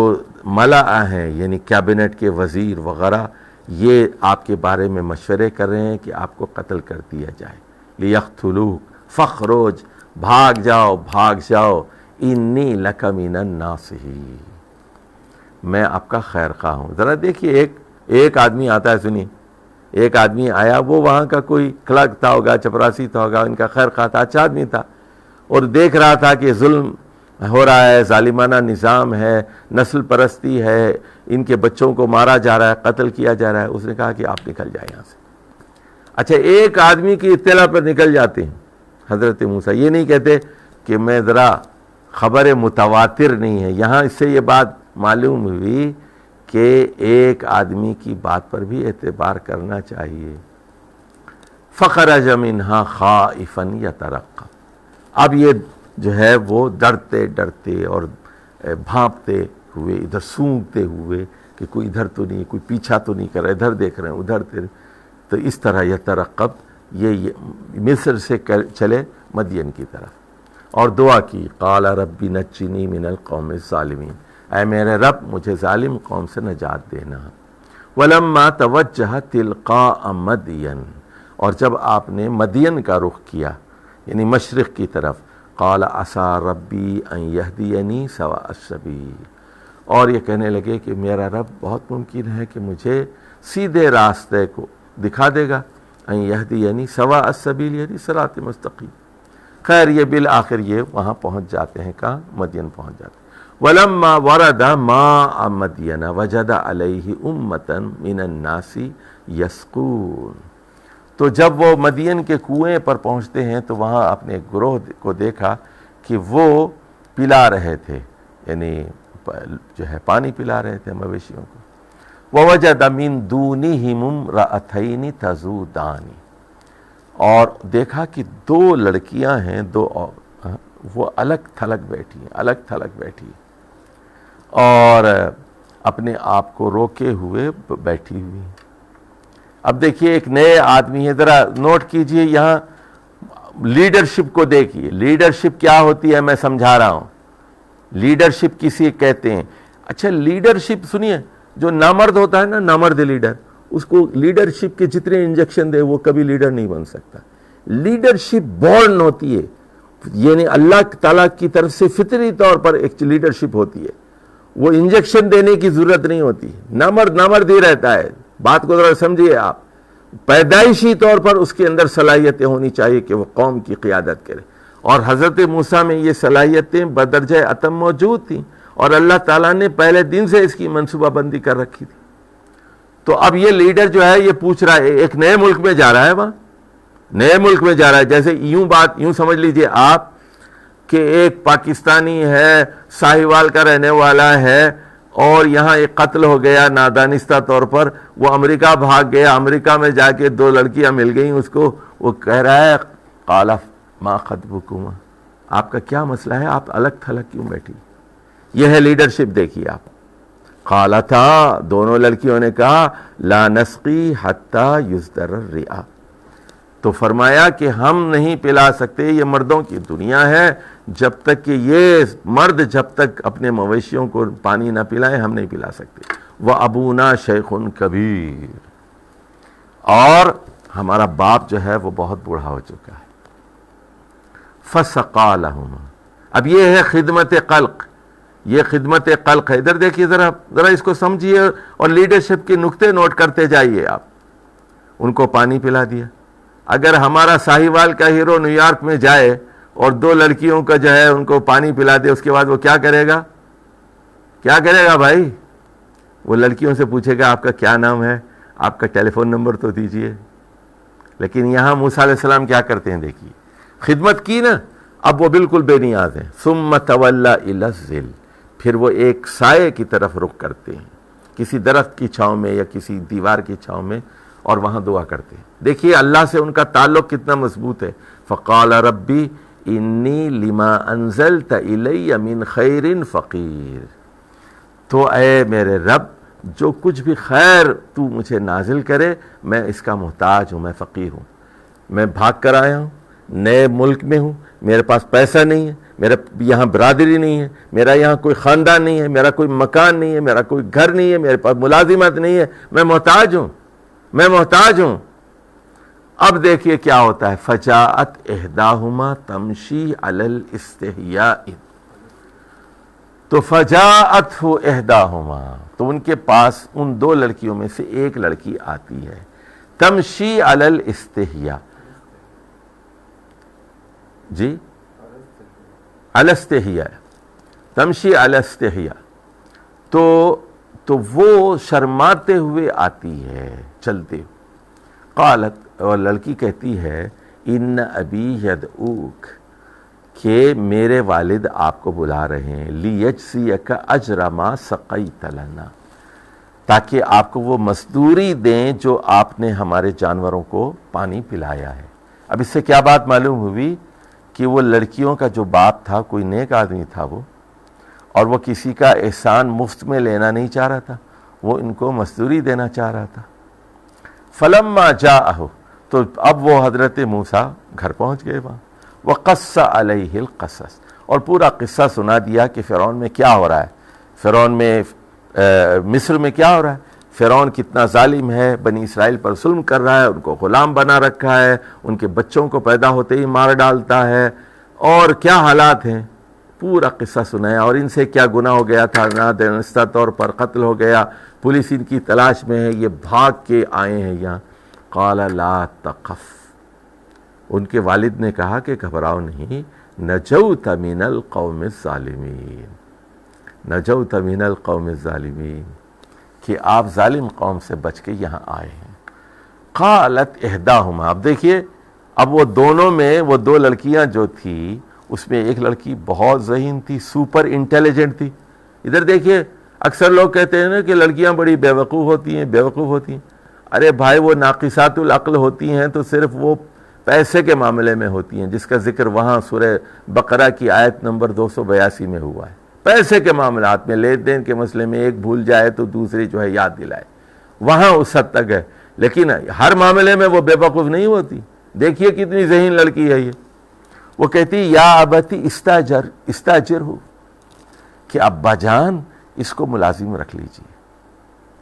ملأ ہیں یعنی کیبنٹ کے وزیر وغیرہ، یہ آپ کے بارے میں مشورے کر رہے ہیں کہ آپ کو قتل کر دیا جائے. لیقتلوک فاخرج، بھاگ جاؤ، انی لک من الناصحین، میں آپ کا خیر خواہ ہوں. ذرا دیکھیے، ایک آدمی آتا ہے، سنیے، ایک آدمی آیا، وہ وہاں کا کوئی کلرک تھا ہوگا، چپراسی تھا ہوگا، ان کا خیر خواہ تھا، اچھا آدمی تھا، اور دیکھ رہا تھا کہ ظلم ہو رہا ہے، ظالمانہ نظام ہے، نسل پرستی ہے، ان کے بچوں کو مارا جا رہا ہے، قتل کیا جا رہا ہے. اس نے کہا کہ آپ نکل جائیں یہاں سے. اچھا، ایک آدمی کی اطلاع پر نکل جاتے ہیں حضرت موسیٰ. یہ نہیں کہتے کہ میں ذرا خبر متواتر نہیں ہے. یہاں اس سے یہ بات معلوم ہوئی کہ ایک آدمی کی بات پر بھی اعتبار کرنا چاہیے. فخرج منها خائفا یترقب، اب یہ جو ہے وہ ڈرتے ڈرتے اور بھانپتے ہوئے، ادھر سونگتے ہوئے کہ کوئی ادھر تو نہیں، کوئی پیچھا تو نہیں کر رہا، ادھر دیکھ رہے ہیں ادھر تو اس طرح یترقب، یہ مصر سے چلے مدین کی طرف، اور دعا کی قال رب نجنی من القوم الظالمین، اے میرے رب مجھے ظالم قوم سے نجات دینا۔ ولما توجہ تلقاء مدین، اور جب آپ نے مدین کا رخ کیا یعنی مشرق کی طرف، قال عسى ربی ان یہدینی سواء السبیل، اور یہ کہنے لگے کہ میرا رب بہت ممکن ہے کہ مجھے سیدھے راستے کو دکھا دے گا، ان یہدینی سواء السبیل یعنی صراط مستقیم۔ خیر یہ بالآخر یہ وہاں پہنچ جاتے ہیں، کہاں؟ مدین پہنچ جاتے ہیں۔ وَلَمَّا وَرَدَ مَاءَ مَدْيَنَ وَجَدَ عَلَيْهِ أُمَّةً مِّنَ النَّاسِ يَسْقُونَ، تو جب وہ مدین کے کنویں پر پہنچتے ہیں تو وہاں اپنے گروہ کو دیکھا کہ وہ پلا رہے تھے، یعنی جو ہے پانی پلا رہے تھے مویشیوں کو۔ وَوَجَدَ مِن دُونِهِمُ امْرَأَتَيْنِ تَذُودَانِ، اور دیکھا کہ دو لڑکیاں ہیں، وہ الگ تھلگ بیٹھی اور اپنے آپ کو روکے ہوئے بیٹھی ہوئی۔ اب دیکھیے ایک نئے آدمی ہے، ذرا نوٹ کیجئے یہاں لیڈرشپ کو دیکھیے، لیڈرشپ کیا ہوتی ہے میں سمجھا رہا ہوں۔ لیڈرشپ کسی کہتے ہیں؟ اچھا لیڈرشپ سنیے، جو نامرد ہوتا ہے نا، نامرد لیڈر، اس کو لیڈرشپ کے جتنے انجیکشن دے وہ کبھی لیڈر نہیں بن سکتا۔ لیڈرشپ بورن ہوتی ہے، یعنی اللہ تعالیٰ کی طرف سے فطری طور پر ایک لیڈرشپ ہوتی ہے، وہ انجیکشن دینے کی ضرورت نہیں ہوتی، نامرد ہی رہتا ہے۔ بات کو ذرا سمجھیے آپ، پیدائشی طور پر اس کے اندر صلاحیتیں ہونی چاہیے کہ وہ قوم کی قیادت کرے، اور حضرت موسیٰ میں یہ صلاحیتیں بدرجہ اتم موجود تھیں، اور اللہ تعالیٰ نے پہلے دن سے اس کی منصوبہ بندی کر رکھی تھی۔ تو اب یہ لیڈر جو ہے یہ پوچھ رہا ہے، ایک نئے ملک میں جا رہا ہے، وہاں نئے ملک میں جا رہا ہے، جیسے یوں سمجھ لیجئے آپ کہ ایک پاکستانی ہے، ساہیوال کا رہنے والا ہے، اور یہاں ایک قتل ہو گیا نادانستہ طور پر، وہ امریکہ بھاگ گیا، امریکہ میں جا کے دو لڑکیاں مل گئیں اس کو، وہ کہہ رہا ہے قال ما خطبکما، آپ کا کیا مسئلہ ہے، آپ الگ تھلگ کیوں بیٹھی؟ یہ ہے لیڈرشپ، دیکھیے آپ۔ قالتا، دونوں لڑکیوں نے کہا لا نسقی حتی یصدر الرعاء، تو فرمایا کہ ہم نہیں پلا سکتے، یہ مردوں کی دنیا ہے، جب تک کہ یہ مرد جب تک اپنے مویشیوں کو پانی نہ پلائیں ہم نہیں پلا سکتے۔ وَأَبُونَا شَيْخٌ کبیر، اور ہمارا باپ جو ہے وہ بہت بوڑھا ہو چکا ہے۔ فَسَقَىٰ لَهُمَا، اب یہ ہے خدمت قلق، یہ خدمت قلق ہے۔ ادھر دیکھیے ذرا اس کو سمجھیے اور لیڈرشپ کے نقطے نوٹ کرتے جائیے آپ۔ ان کو پانی پلا دیا۔ اگر ہمارا ساہیوال کا ہیرو نیو یارک میں جائے اور دو لڑکیوں کا جو ہے ان کو پانی پلا دے، اس کے بعد وہ کیا کرے گا؟ کیا کرے گا بھائی؟ وہ لڑکیوں سے پوچھے گا آپ کا کیا نام ہے، آپ کا ٹیلی فون نمبر تو دیجئے۔ لیکن یہاں موسیٰ علیہ السلام کیا کرتے ہیں دیکھیے، خدمت کی نا، اب وہ بالکل بے نیاز ہیں۔ ثم تولی الی الظل، پھر وہ ایک سائے کی طرف رخ کرتے ہیں، کسی درخت کی چھاؤں میں یا کسی دیوار کی چھاؤں میں، اور وہاں دعا کرتے ہیں۔ دیکھیے اللہ سے ان کا تعلق کتنا مضبوط ہے۔ فقال ربی انی لما انزلت الی من خیر فقیر، تو اے میرے رب جو کچھ بھی خیر تو مجھے نازل کرے میں اس کا محتاج ہوں، میں فقیر ہوں، میں بھاگ کر آیا ہوں، نئے ملک میں ہوں، میرے پاس پیسہ نہیں ہے، میرا یہاں برادری نہیں ہے، میرا یہاں کوئی خاندان نہیں ہے، میرا کوئی مکان نہیں ہے، میرا کوئی گھر نہیں ہے، میرے پاس ملازمت نہیں ہے، میں محتاج ہوں۔ اب دیکھیے کیا ہوتا ہے، فجاءت احداہما تمشی علی الاستحیاء، تو فجاءت احداہما، تو ان کے پاس ان دو لڑکیوں میں سے ایک لڑکی آتی ہے، تمشی علی الاستحیاء، جی الاستحیاء، تمشی علی الاستحیاء، تو وہ شرماتے ہوئے آتی ہے، چلتے ہوئے۔ قالت، اور لڑکی کہتی ہے ان ابی یدعوک، کہ میرے والد آپ کو بلا رہے ہیں، لیجزیک اجر ما سقیت لنا، تاکہ آپ کو وہ مزدوری دیں جو آپ نے ہمارے جانوروں کو پانی پلایا ہے۔ اب اس سے کیا بات معلوم ہوئی کہ وہ لڑکیوں کا جو باپ تھا کوئی نیک آدمی تھا وہ، اور وہ کسی کا احسان مفت میں لینا نہیں چاہ رہا تھا، وہ ان کو مزدوری دینا چاہ رہا تھا۔ فلما جاءہ، تو اب وہ حضرت موسیٰ گھر پہنچ گئے وہاں، وقص علیہ القصص، اور پورا قصہ سنا دیا کہ فرعون میں کیا ہو رہا ہے، فرعون میں مصر میں کیا ہو رہا ہے، فرعون کتنا ظالم ہے، بنی اسرائیل پر ظلم کر رہا ہے، ان کو غلام بنا رکھا ہے، ان کے بچوں کو پیدا ہوتے ہی مار ڈالتا ہے، اور کیا حالات ہیں، پورا قصہ سنایا، اور ان سے کیا گناہ ہو گیا تھا، نادانستہ طور پر قتل ہو گیا، پولیس ان کی تلاش میں ہے، یہ بھاگ کے آئے ہیں یہاں۔ قال لا تخف، ان کے والد نے کہا کہ گھبراؤ نہیں، نجوت من القوم الظالمین، نجوت من القوم الظالمین، کہ آپ ظالم قوم سے بچ کے یہاں آئے ہیں۔ قالت احداہما، اب دیکھیے اب وہ دونوں میں، وہ دو لڑکیاں جو تھی اس میں ایک لڑکی بہت ذہین تھی، سپر انٹیلیجنٹ تھی۔ ادھر دیکھیے اکثر لوگ کہتے ہیں نا کہ لڑکیاں بڑی بیوقوف ہوتی ہیں، بیوقوف ہوتی ہیں، ارے بھائی وہ ناقصات العقل ہوتی ہیں تو صرف وہ پیسے کے معاملے میں ہوتی ہیں، جس کا ذکر وہاں سورہ بقرہ کی آیت نمبر 282 میں ہوا ہے۔ پیسے کے معاملات میں، لین دین کے مسئلے میں ایک بھول جائے تو دوسری جو ہے یاد دلائے، وہاں اس حد تک ہے، لیکن ہر معاملے میں وہ بے وقوف نہیں ہوتی۔ دیکھیے کتنی ذہین لڑکی ہے یہ، وہ کہتی یا ابتی استاجر ہو، کہ ابا جان اس کو ملازم رکھ لیجیے۔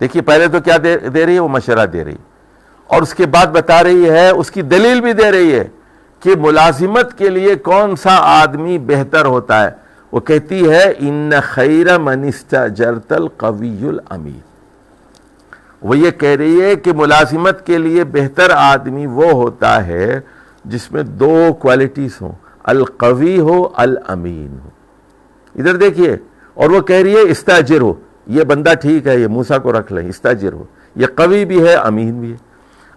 دیکھیے پہلے تو کیا دے رہی ہے، وہ مشورہ دے رہی ہے، اور اس کے بعد بتا رہی ہے، اس کی دلیل بھی دے رہی ہے کہ ملازمت کے لیے کون سا آدمی بہتر ہوتا ہے۔ وہ کہتی ہے ان خیر من استاجرت القوی الامین، وہ یہ کہہ رہی ہے کہ ملازمت کے لیے بہتر آدمی وہ ہوتا ہے جس میں دو کوالٹیز ہوں، القوی ہو، الامین ہو۔ ادھر دیکھیے، اور وہ کہہ رہی ہے استاجر ہو، یہ بندہ ٹھیک ہے، یہ موسیٰ کو رکھ لیں، استاجر ہو، یہ قوی بھی ہے، امین بھی ہے۔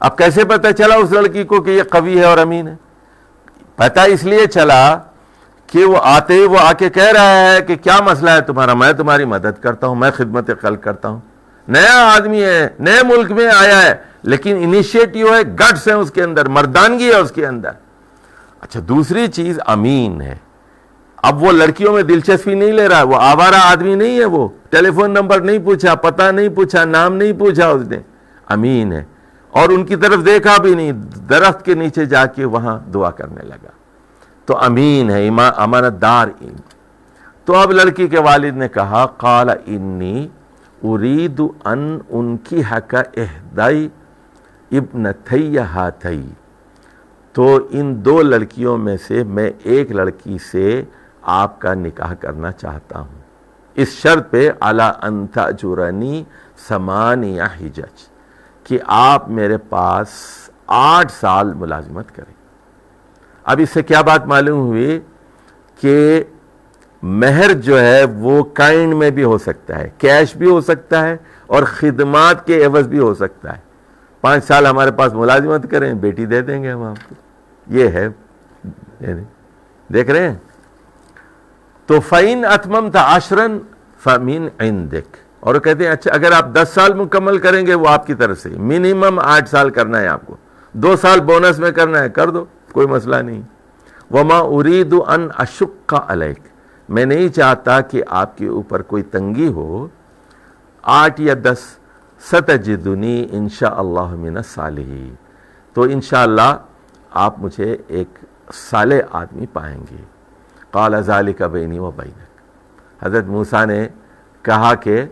اب کیسے پتہ چلا اس لڑکی کو کہ یہ قوی ہے اور امین ہے؟ پتہ اس لیے چلا کہ وہ آتے ہی وہ آ کے کہہ رہا ہے کہ کیا مسئلہ ہے تمہارا، میں تمہاری مدد کرتا ہوں، میں خدمت خلق کرتا ہوں۔ نیا آدمی ہے، نئے ملک میں آیا ہے، لیکن انیشیٹیو ہے، گٹس ہیں اس کے اندر، مردانگی ہے اس کے اندر۔ اچھا دوسری چیز امین ہے۔ اب وہ لڑکیوں میں دلچسپی نہیں لے رہا، وہ آوارہ آدمی نہیں ہے، وہ ٹیلی فون نمبر نہیں پوچھا، پتہ نہیں پوچھا، نام نہیں پوچھا اس نے، امین ہے، اور ان کی طرف دیکھا بھی نہیں، درخت کے نیچے جا کے وہاں دعا کرنے لگا، تو امین ہے، امانت دار۔ تو اب لڑکی کے والد نے کہا قال انی ارید ان انکحک احدی ابنتی ہاتھی، تو ان دو لڑکیوں میں سے میں ایک لڑکی سے آپ کا نکاح کرنا چاہتا ہوں، اس شرط پہ علی ان تأجرنی 8 حجج، کہ آپ میرے پاس 8 سال ملازمت کریں۔ اب اس سے کیا بات معلوم ہوئی کہ مہر جو ہے وہ کائنڈ میں بھی ہو سکتا ہے، کیش بھی ہو سکتا ہے، اور خدمات کے عوض بھی ہو سکتا ہے۔ 5 سال ہمارے پاس ملازمت کریں، بیٹی دے دیں گے ہم آپ کو، یہ ہے، دیکھ رہے ہیں۔ تو فَإِنْ أَتْمَمْتَ عَشْرًا فَمِنْ عِنْدِكَ، اور وہ کہتے ہیں اچھا اگر آپ 10 سال مکمل کریں گے وہ آپ کی طرف سے، منیمم 8 سال کرنا ہے آپ کو، 2 سال بونس میں کرنا ہے، کر دو، کوئی مسئلہ نہیں۔ وَمَا أُرِيدُ أَنْ أَشُقَّ عَلَيْكَ، میں نہیں چاہتا کہ آپ کے اوپر کوئی تنگی ہو، 8 یا 10، سَتَجِدُنِي إِنْ شَاءَ اللَّهُ مِنَ الصَّالِحِينَ، تو انشاءاللہ آپ مجھے ایک صالح آدمی پائیں گے۔ قال ذلك بینی و بینک، حضرت موسیٰ نے کہا کہ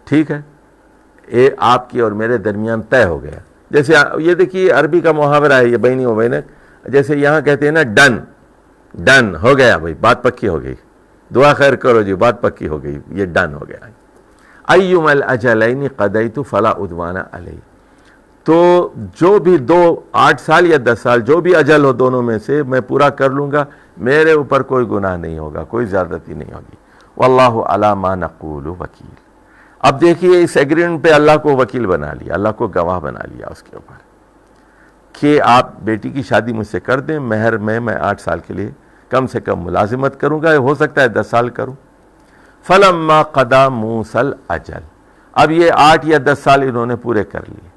ٹھیک ہے، آپ کی اور میرے درمیان طے ہو گیا۔ جیسے یہ دیکھیے عربی کا محاورہ ہے یہ بینی و بینک، جیسے یہاں کہتے ہیں نا ڈن، ڈن ہو گیا بھائی، بات پکی ہو گئی، دعا خیر کرو جی، بات پکی ہو گئی، یہ ڈن ہو گیا۔ ایما الاجلین قضیت فلا عدوان علی، تو جو بھی 8 سال یا 10 سال جو بھی اجل ہو دونوں میں سے میں پورا کر لوں گا، میرے اوپر کوئی گناہ نہیں ہوگا، کوئی زیادتی نہیں ہوگی۔ واللہ علی ما نقول وکیل، اب دیکھیے اس ایگریمنٹ پہ اللہ کو وکیل بنا لیا، اللہ کو گواہ بنا لیا اس کے اوپر کہ آپ بیٹی کی شادی مجھ سے کر دیں، مہر میں 8 سال کے لیے کم سے کم ملازمت کروں گا، ہو سکتا ہے 10 سال کروں۔ فلما قضى موسى الاجل، اب یہ 8 یا 10 سال انہوں نے پورے کر لیے.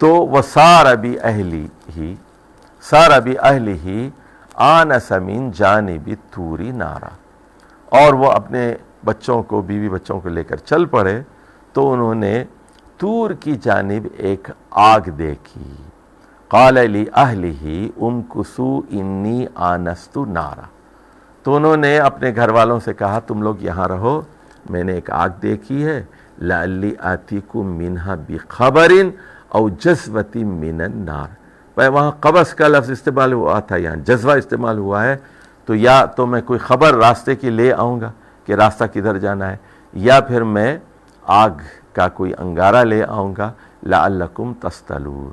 تو وَسَارَ بِأَهْلِهِ آنَسَ مِن جَانِبِ الطُّورِ نَارًا، اور وہ اپنے بچوں کو، بیوی بچوں کو لے کر چل پڑے تو انہوں نے طور کی جانب ایک آگ دیکھی. قَالَ لِأَهْلِهِ امْكُثُوا إِنِّي آنَسْتُ نَارًا، تو انہوں نے اپنے گھر والوں سے کہا تم لوگ یہاں رہو، میں نے ایک آگ دیکھی ہے. لَعَلِّي آتِيكُم مِّنْهَا بِخَبَرٍ أَوْ جَذْوَةٍ مِّنَ النَّارِ، بھائی وہاں قبض کا لفظ استعمال ہوا تھا، یہاں جذبہ استعمال ہوا ہے، تو یا تو میں کوئی خبر راستے کی لے آؤں گا کہ راستہ کدھر جانا ہے، یا پھر میں آگ کا کوئی انگارہ لے آؤں گا. لَعَلَّكُمْ تَصْطَلُونَ،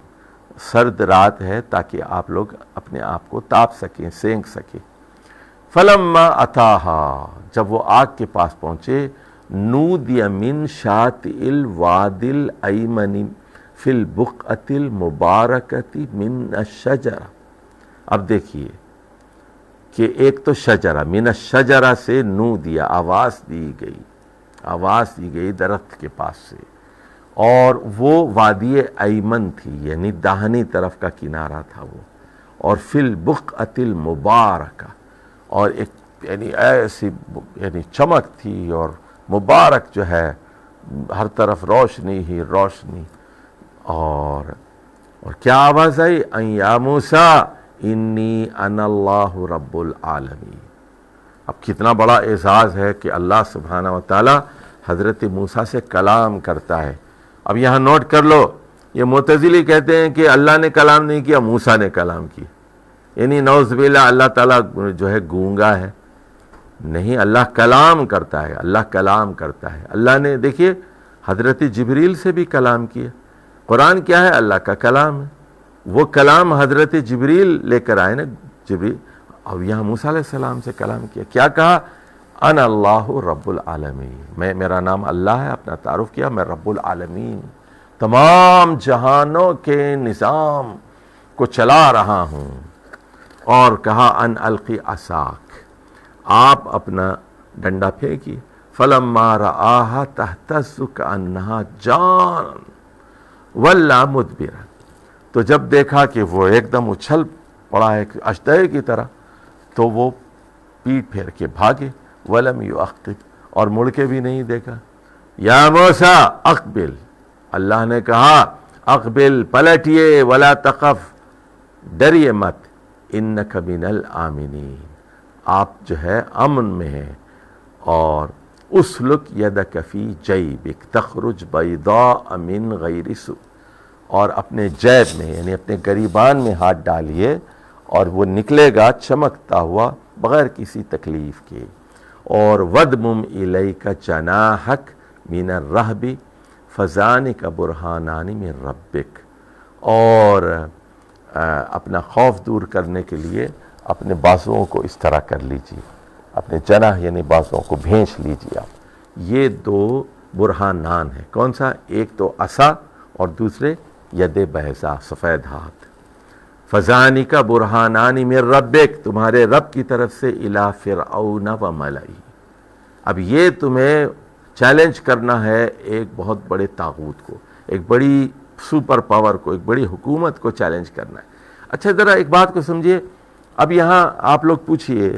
سرد رات ہے تاکہ آپ لوگ اپنے آپ کو تاپ سکیں، سینک سکیں. فَلَمَّا أَتَاهَا، جب وہ آگ کے پاس پہنچے، نُودِيَ مِن شَاطِئِ الْوَادِ الْأَيْمَنِ فِي الْبُقْعَةِ الْمُبَارَكَةِ مِنَ الشَّجَرَةِ. اب دیکھیے کہ ایک تو شجرہ، من الشجرہ سے نودیا، آواز دی گئی درخت کے پاس سے، اور وہ وادی ایمن تھی، یعنی داہنی طرف کا کنارہ تھا وہ، اور فی البقعۃ المبارکہ، اور ایک یعنی ایسی یعنی چمک تھی اور مبارک جو ہے، ہر طرف روشنی ہی روشنی. اور کیا آواز آئی؟ ان یا موسیٰ انی انا اللہ رب العالمین. اب کتنا بڑا اعزاز ہے کہ اللہ سبحانہ و تعالی حضرت موسیٰ سے کلام کرتا ہے. اب یہاں نوٹ کر لو، یہ معتزلی کہتے ہیں کہ اللہ نے کلام نہیں کیا، موسیٰ نے کلام کیا، یعنی نعوذ باللہ اللہ تعالیٰ جو ہے گونگا ہے. نہیں، اللہ کلام کرتا ہے، اللہ کلام کرتا ہے. اللہ نے دیکھیے حضرت جبریل سے بھی کلام کیا. قرآن کیا ہے؟ اللہ کا کلام ہے. وہ کلام حضرت جبریل لے کر آئے نا، جبریل. اب یہاں موسیٰ علیہ السلام سے کلام کیا، کیا کہا؟ انا اللہ رب العالمین، میرا نام اللہ ہے، اپنا تعارف کیا، میں رب العالمین، تمام جہانوں کے نظام کو چلا رہا ہوں. اور کہا ان القی عصاک، آپ اپنا ڈنڈا پھینکی. فلما رآہا تہتز کأنہا جان ولا مدبرا، تو جب دیکھا کہ وہ ایک دم اچھل پڑا ہے اشتہے کی طرح، تو وہ پیٹ پھیر کے بھاگے. ولم یعقب، اور مڑ کے بھی نہیں دیکھا. یا موسیٰ اقبل، اللہ نے کہا اقبل، پلٹیے، ولا تخف، ڈریے مت، انک من الآمنین، آپ جو ہے امن میں ہیں. اور اسلک یدک فی جیبک تخرج بیضاء من غیر سوء، اور اپنے جیب میں یعنی اپنے گریبان میں ہاتھ ڈالیے اور وہ نکلے گا چمکتا ہوا بغیر کسی تکلیف کے. اور وَدْمُمْ إِلَيْكَ جَنَاحَكَ مِنَ الرَّهْبِ فَذَانِكَ بُرْهَانَانِ مِن رَبِّكَ، اور اپنا خوف دور کرنے کے لیے اپنے بازوؤں کو اس طرح کر لیجیے، اپنے جناح یعنی بازوؤں کو بھینچ لیجیے آپ. یہ دو برہانان ہیں. کون سا؟ ایک تو عصا اور دوسرے ید بیضاء، سفید ہاتھ. فَذَانِكَ بُرْهَانَانِ مِن رَبِّكَ، تمہارے رب کی طرف سے، اِلَى فِرْعَوْنَ وَمَلَئِهِ. اب یہ تمہیں چیلنج کرنا ہے ایک بہت بڑے طاغوت کو، ایک بڑی سپر پاور کو، ایک بڑی حکومت کو چیلنج کرنا ہے. اچھا ذرا ایک بات کو سمجھیے. اب یہاں آپ لوگ پوچھئے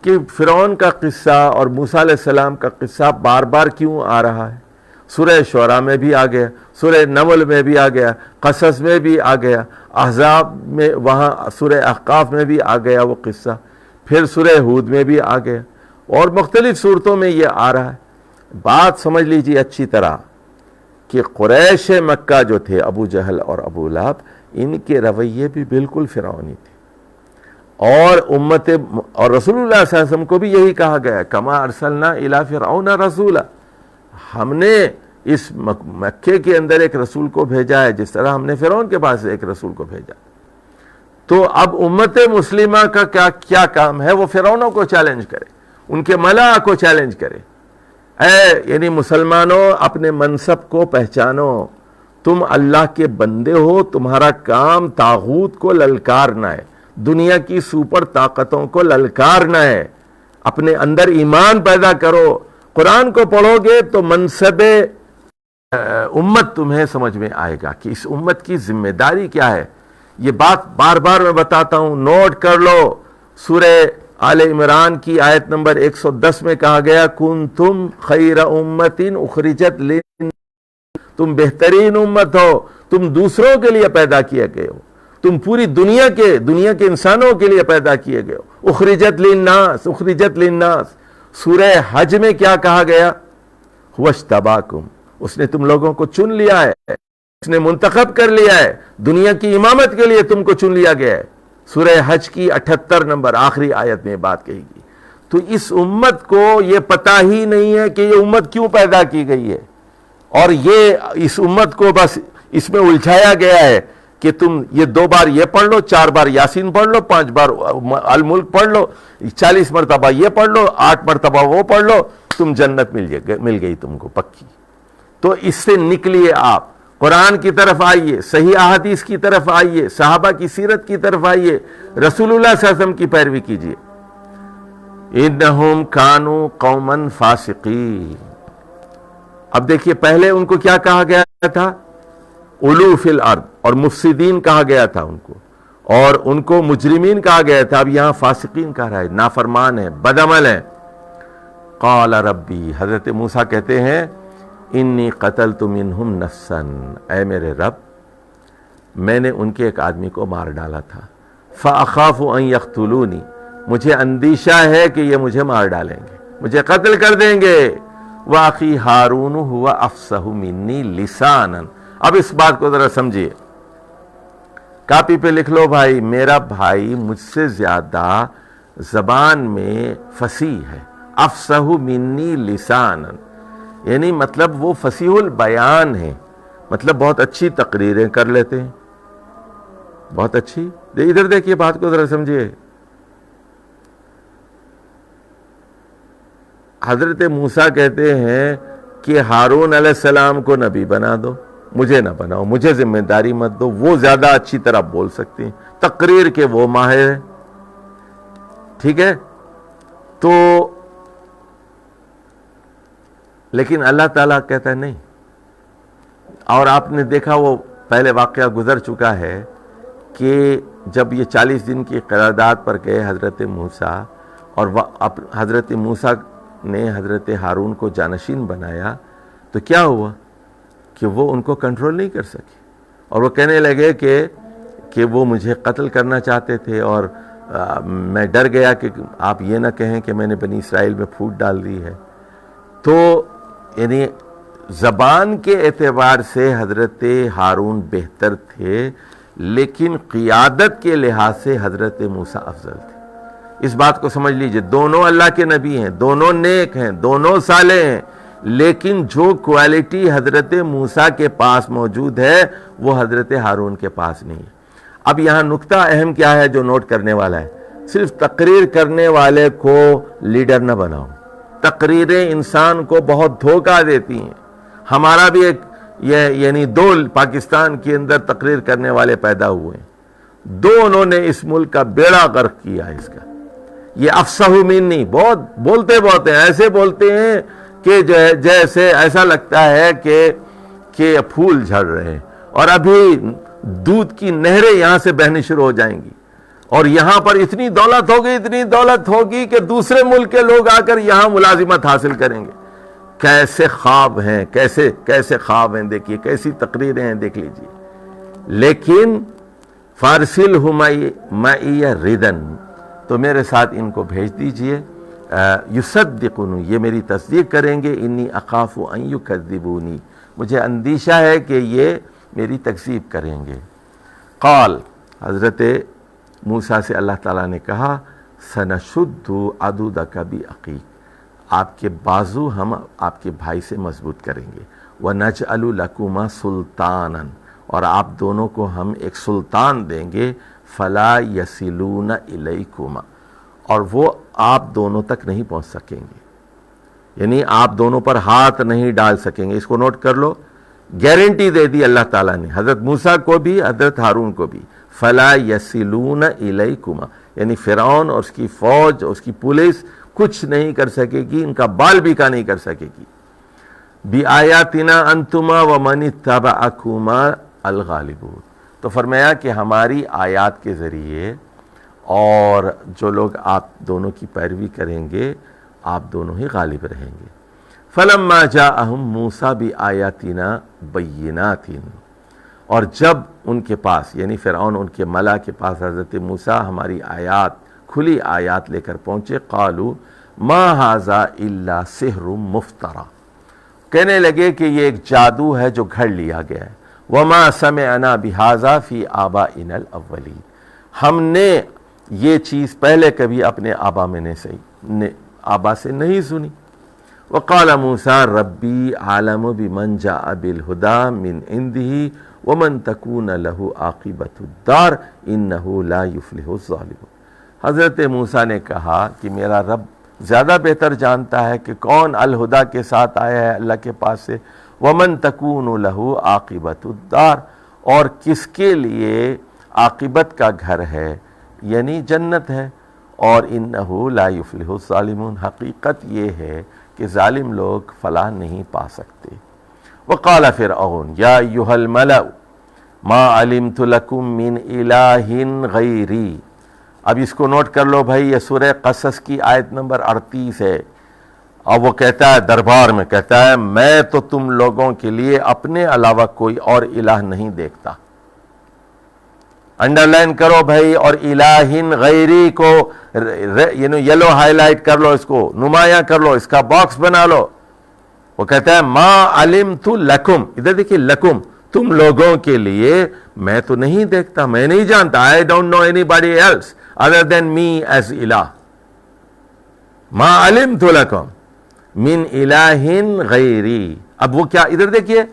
کہ فرعون کا قصہ اور موسیٰ علیہ السلام کا قصہ بار بار کیوں آ رہا ہے؟ سورہ شعراء میں بھی آ گیا، سورہ نمل میں بھی آ گیا، قصص میں بھی آ گیا، احزاب میں، وہاں سورہ احقاف میں بھی آ گیا وہ قصہ، پھر سورہ ہود میں بھی آ گیا، اور مختلف صورتوں میں یہ آ رہا ہے. بات سمجھ لیجیے اچھی طرح کہ قریش مکہ جو تھے، ابو جہل اور ابو لہب، ان کے رویے بھی بالکل فرعونی تھے. اور اور رسول اللہ صلی اللہ علیہ وسلم کو بھی یہی کہا گیا، کما ارسلنا الی فرعون رسولا، ہم نے اس مکے کے اندر ایک رسول کو بھیجا ہے جس طرح ہم نے فرعون کے پاس ایک رسول کو بھیجا. تو اب امت مسلمہ کا کیا کام ہے؟ وہ فرعونوں کو چیلنج کرے، ان کے ملا کو چیلنج کرے. یعنی مسلمانوں، اپنے منصب کو پہچانو، تم اللہ کے بندے ہو، تمہارا کام طاغوت کو للکارنا ہے، دنیا کی سپر طاقتوں کو للکارنا ہے. اپنے اندر ایمان پیدا کرو. قرآن کو پڑھو گے تو منصب امت تمہیں سمجھ میں آئے گا کہ اس امت کی ذمہ داری کیا ہے. یہ بات بار بار میں بتاتا ہوں، نوٹ کر لو. سورہ آل عمران کی آیت نمبر 110 میں کہا گیا کنتم خیر امت اخرجت للناس، تم بہترین امت ہو، تم دوسروں کے لیے پیدا کیے گئے ہو، تم پوری دنیا کے انسانوں کے لیے پیدا کیے گئے ہو. اخرجت للناس، اخرجت للناس. سورہ حج میں کیا کہا گیا؟ وَاجْتَبَاكُمْ، اس نے تم لوگوں کو چن لیا ہے، اس نے منتخب کر لیا ہے، دنیا کی امامت کے لیے تم کو چن لیا گیا ہے. سورہ حج کی 78 نمبر آخری آیت میں بات کہی گئی. تو اس امت کو یہ پتہ ہی نہیں ہے کہ یہ امت کیوں پیدا کی گئی ہے، اور یہ اس امت کو بس اس میں الجھایا گیا ہے کہ تم یہ 2 بار یہ پڑھ لو، 4 بار یاسین پڑھ لو، 5 بار الملک پڑھ لو، 40 مرتبہ یہ پڑھ لو، 8 مرتبہ وہ پڑھ لو، تم جنت مل گئی تم کو پکی. تو اس سے نکلیے، آپ قرآن کی طرف آئیے، صحیح احادیث کی طرف آئیے، صحابہ کی سیرت کی طرف آئیے، رسول اللہ صلی اللہ علیہ وسلم کی پیروی کیجیے. انہم کانوا قوما فاسقین. اب دیکھیے، پہلے ان کو کیا کہا گیا تھا؟ علو فی الارض، اور مفسدین کہا گیا تھا ان کو، اور ان کو مجرمین کہا گیا تھا. اب یہاں فاسقین کہا رہا ہے، نافرمان ہے، بدعمل ہے. قال ربی، حضرت موسیٰ کہتے ہیں انی قتلت منہم نفسا، اے میرے رب میں نے ان کے ایک آدمی کو مار ڈالا تھا. فاخاف ان یقتلونی، مجھے اندیشہ ہے کہ یہ مجھے مار ڈالیں گے، مجھے قتل کر دیں گے. واخی ہارون هو افصح منی لسانا. اب اس بات کو ذرا سمجھیے، کاپی پہ لکھ لو بھائی، میرا بھائی مجھ سے زیادہ زبان میں فصیح ہے. افصح منی لسانا یعنی مطلب وہ فصیح البیان ہے، مطلب بہت اچھی تقریریں کر لیتے ہیں، بہت اچھی. ادھر دیکھیے، بات کو ذرا سمجھیے. حضرت موسیٰ کہتے ہیں کہ ہارون علیہ السلام کو نبی بنا دو، مجھے نہ بناؤ، مجھے ذمہ داری مت دو. وہ زیادہ اچھی طرح بول سکتے ہیں، تقریر کے وہ ماہر ہیں. ٹھیک ہے، تو لیکن اللہ تعالیٰ کہتا ہے نہیں. اور آپ نے دیکھا، وہ پہلے واقعہ گزر چکا ہے کہ جب یہ 40 دن کی قرارداد پر گئے حضرت موسیٰ، اور حضرت موسیٰ نے حضرت ہارون کو جانشین بنایا، تو کیا ہوا کہ وہ ان کو کنٹرول نہیں کر سکے، اور وہ کہنے لگے کہ وہ مجھے قتل کرنا چاہتے تھے، اور میں ڈر گیا کہ آپ یہ نہ کہیں کہ میں نے بنی اسرائیل میں پھوٹ ڈال دی ہے. تو یعنی زبان کے اعتبار سے حضرت ہارون بہتر تھے، لیکن قیادت کے لحاظ سے حضرت موسیٰ افضل تھے. اس بات کو سمجھ لیجئے، دونوں اللہ کے نبی ہیں، دونوں نیک ہیں، دونوں صالح ہیں، لیکن جو کوالٹی حضرت موسیٰ کے پاس موجود ہے وہ حضرت ہارون کے پاس نہیں ہے. اب یہاں نقطہ اہم کیا ہے جو نوٹ کرنے والا ہے؟ صرف تقریر کرنے والے کو لیڈر نہ بناؤ. تقریریں انسان کو بہت دھوکہ دیتی ہیں. ہمارا بھی ایک یعنی 2 پاکستان کے اندر تقریر کرنے والے پیدا ہوئے ہیں، دونوں نے اس ملک کا بیڑا غرق کیا ہے. اس کا یہ افصح منی، بہت بولتے ہیں، ایسے بولتے ہیں کہ جیسے ایسا لگتا ہے کہ پھول جھڑ رہے ہیں، اور ابھی دودھ کی نہریں یہاں سے بہنی شروع ہو جائیں گی، اور یہاں پر اتنی دولت ہوگی کہ دوسرے ملک کے لوگ آ کر یہاں ملازمت حاصل کریں گے. کیسے خواب ہیں، کیسے خواب ہیں، دیکھیے کیسی تقریریں ہیں، دیکھ لیجئے. لیکن فارسلہ معی ردن، تو میرے ساتھ ان کو بھیج دیجئے. یصدقون، یہ میری تصدیق کریں گے. انی اخاف ان یکذبونی، مجھے اندیشہ ہے کہ یہ میری تکذیب کریں گے. قال، حضرت موسیٰ سے اللہ تعالیٰ نے کہا سنشد عضدک باخیک، آپ کے بازو ہم آپ کے بھائی سے مضبوط کریں گے. ونجعل لکما سلطانا، اور آپ دونوں کو ہم ایک سلطان دیں گے. فلا یصلون الیکما، اور وہ آپ دونوں تک نہیں پہنچ سکیں گے، یعنی آپ دونوں پر ہاتھ نہیں ڈال سکیں گے. اس کو نوٹ کر لو، گارنٹی دے دی اللہ تعالیٰ نے حضرت موسیٰ کو بھی، حضرت ہارون کو بھی. فلا یصلون الیکما، یعنی فرعون اور اس کی فوج اور اس کی پولیس کچھ نہیں کر سکے گی، ان کا بال بیکا نہیں کر سکے گی. بِآیاتنا انتما ومن اتبعکما الغالبون. تو فرمایا کہ ہماری آیات کے ذریعے اور جو لوگ آپ دونوں کی پیروی کریں گے آپ دونوں ہی غالب رہیں گے. فَلَمَّا جَاءَهُم مُوسَىٰ بِآیَاتِنَا بَيِّنَاتٍ. اور جب ان کے پاس یعنی فرعون ان کے ملا کے پاس حضرت موسیٰ ہماری آیات کھلی آیات لے کر پہنچے، قالوا ما ھذا الا سحر مفترى. کہنے لگے کہ یہ ایک جادو ہے جو گھڑ لیا گیا ہے. وما سمعنا بھذا فی آبائنا الاولین. ہم نے یہ چیز پہلے کبھی اپنے آبا سے نہیں سنی. وقال موسیٰ ربی عالم بمن جاء بالہدی من عنده ومن تکون له عاقبۃ الدار انہ لا یفلح الظالمون. حضرت موسیٰ نے کہا کہ میرا رب زیادہ بہتر جانتا ہے کہ کون الہدا کے ساتھ آیا ہے اللہ کے پاس سے، ومن تکون له عاقبۃ الدار، اور کس کے لیے عاقبت کا گھر ہے یعنی جنت ہے، اور انہ لا یفلح الظالمون، حقیقت یہ ہے کہ ظالم لوگ فلاح نہیں پا سکتے. وقال فرعون یا ایھا الملأ ما علمت لکم من الہ غیری. اب اس کو نوٹ کر لو بھائی، یہ سورہ قصص کی آیت نمبر 38 ہے. اب وہ کہتا ہے دربار میں، کہتا ہے میں تو تم لوگوں کے لیے اپنے علاوہ کوئی اور الہ نہیں دیکھتا. انڈرلائن کرو بھائی، اور الہ غیری کو یلو ہائی لائٹ کر لو، اس کو نمایاں کر لو، اس کا باکس بنا لو. وہ کہتا ہے ما علمت لکم، ادھر دیکھیے لکم، تم لوگوں کے لیے میں تو نہیں دیکھتا، میں نہیں جانتا. I don't know anybody else other than me as الہ. ما علمت لکم من الہ غیری. اب وہ کیا، ادھر دیکھیے،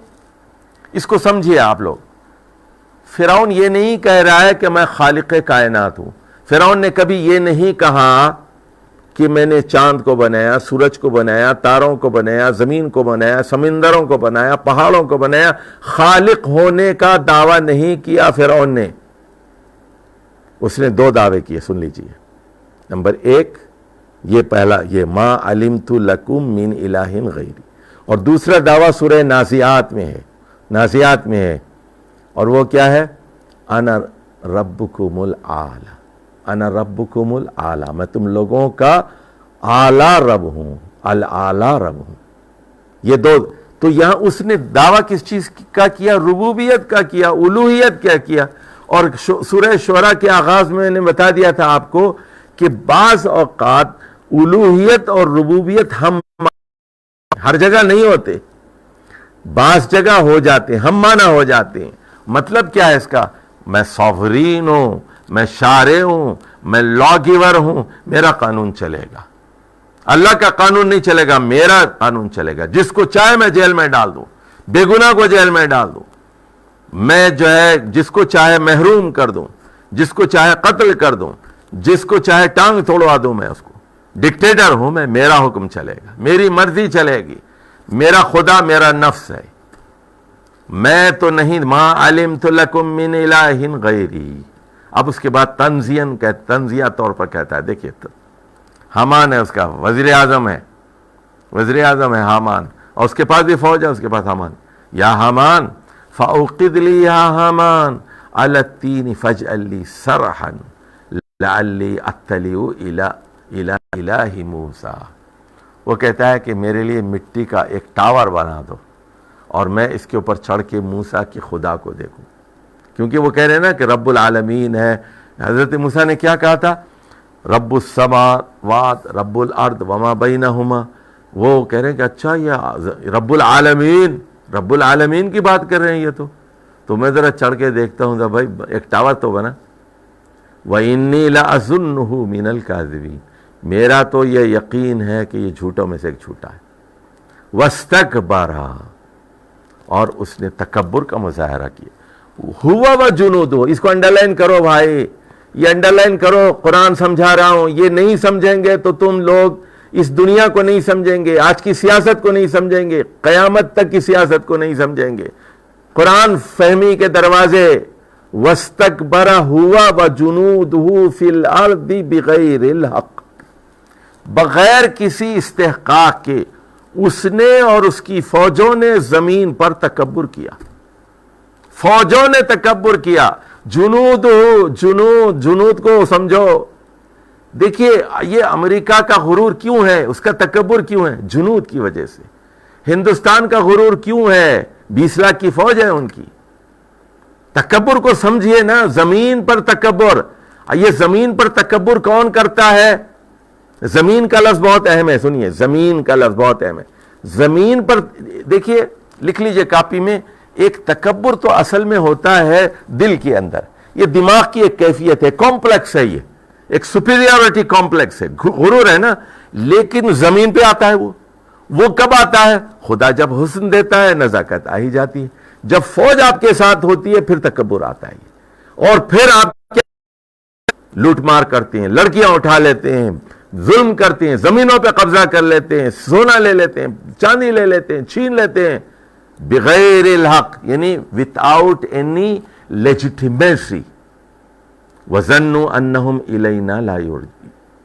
اس کو سمجھیے آپ لوگ. فرعون یہ نہیں کہہ رہا ہے کہ میں خالق کائنات ہوں. فرعون نے کبھی یہ نہیں کہا کہ میں نے چاند کو بنایا، سورج کو بنایا، تاروں کو بنایا، زمین کو بنایا، سمندروں کو بنایا، پہاڑوں کو بنایا. خالق ہونے کا دعویٰ نہیں کیا فرعون نے. اس نے دو دعوے کیے، سن لیجئے. نمبر ایک، یہ پہلا، یہ ما علمت لکم من الہ غیری، اور دوسرا دعویٰ سورہ نازعات میں ہے، نازعات میں ہے، اور وہ کیا ہے؟ انا ربکم الاعلی، انا ربکم الاعلی، میں تم لوگوں کا اعلیٰ رب ہوں، الاعلیٰ رب ہوں. یہ دو. تو یہاں اس نے دعویٰ کس چیز کا کیا؟ ربوبیت کا کیا، الوہیت کا کیا. اور سورہ شعراء کے آغاز میں نے بتا دیا تھا آپ کو کہ بعض اوقات الوہیت اور ربوبیت ہم ہر جگہ نہیں ہوتے، بعض جگہ ہو جاتے ہیں، ہم معنی ہو جاتے ہیں. مطلب کیا ہے اس کا؟ میں سوورین ہوں، میں شارع ہوں، میں لا گیور ہوں، میرا قانون چلے گا. اللہ کا قانون نہیں چلے گا، میرا قانون چلے گا. جس کو چاہے میں جیل میں ڈال دوں، بے گناہ کو جیل میں ڈال دوں، میں جو ہے جس کو چاہے محروم کر دوں، جس کو چاہے قتل کر دوں، جس کو چاہے ٹانگ توڑوا دوں، میں اس کو ڈکٹیٹر ہوں میں، میرا حکم چلے گا، میری مرضی چلے گی. میرا خدا میرا نفس ہے. میں تو نہیں، ما علمت لکم من الہ غیری. اب اس کے بعد تنزیہ طور پر کہتا ہے. دیکھیے حامان ہے اس کا، وزیر اعظم ہے، وزیر اعظم ہے حامان، اور اس کے پاس بھی فوج ہے، اس کے پاس حامان. یا حامان فاوقد لی یا حامان علی التین فاجعل لی صرحا لعلی اطلع الی الہ موسیٰ. وہ کہتا ہے کہ میرے لیے مٹی کا ایک ٹاور بنا دو اور میں اس کے اوپر چڑھ کے موسیٰ کی خدا کو دیکھوں. کیونکہ وہ کہہ رہے ہیں نا کہ رب العالمین ہے. حضرت موسیٰ نے کیا کہا تھا؟ رب السماوات رب الارض وما بینہما. وہ کہہ رہے ہیں کہ اچھا یہ رب العالمین، رب العالمین کی بات کر رہے ہیں یہ تو میں ذرا چڑھ کے دیکھتا ہوں بھائی، ایک ٹاور تو بنا. وَإِنِّي لَأَظُنُّهُ مِنَ الْكَاذِبِينَ. میرا تو یہ یقین ہے کہ یہ جھوٹوں میں سے ایک جھوٹا ہے. وَاسْتَكْبَرَ، اور اس نے تکبر کا مظاہرہ کیا. ہوا وَجُنُودُهُ، اس کو انڈرلائن کرو بھائی، یہ انڈرلائن کرو. قرآن سمجھا رہا ہوں، یہ نہیں سمجھیں گے تو تم لوگ اس دنیا کو نہیں سمجھیں گے، آج کی سیاست کو نہیں سمجھیں گے، قیامت تک کی سیاست کو نہیں سمجھیں گے. قرآن فہمی کے دروازے. وَاسْتَكْبَرَ هُوَ وَجُنُودُهُ فِي الْأَرْضِ بِغَيْرِ الْحَقِّ، بغیر کسی استحقاق کے اس نے اور اس کی فوجوں نے زمین پر تکبر کیا، فوجوں نے تکبر کیا. جنود کو سمجھو. دیکھیے یہ امریکہ کا غرور کیوں ہے، اس کا تکبر کیوں ہے؟ جنود کی وجہ سے. ہندوستان کا غرور کیوں ہے؟ 20 لاکھ کی فوج ہے ان کی. تکبر کو سمجھیے نا، زمین پر تکبر. یہ زمین پر تکبر کون کرتا ہے؟ زمین کا لفظ بہت اہم ہے، سنیے، زمین کا لفظ بہت اہم ہے. زمین پر دیکھیے، لکھ لیجئے کاپی میں، ایک تکبر تو اصل میں ہوتا ہے دل کے اندر. یہ دماغ کی ایک کیفیت ہے، کمپلیکس ہے، یہ ایک سپیریورٹی کمپلیکس ہے، غرور ہے نا. لیکن زمین پہ آتا ہے وہ کب آتا ہے؟ خدا جب حسن دیتا ہے نزاکت آ ہی جاتی ہے. جب فوج آپ کے ساتھ ہوتی ہے پھر تکبر آتا ہے. اور پھر آپ کیا لوٹ مار کرتے ہیں، لڑکیاں اٹھا لیتے ہیں، ظلم کرتے ہیں، زمینوں پہ قبضہ کر لیتے ہیں، سونا لے لیتے ہیں، چاندی لے لیتے ہیں، چھین لیتے ہیں بغیر الحق، یعنی without any legitimacy. وَظَنُّوا أَنَّهُمْ إِلَيْنَا لَا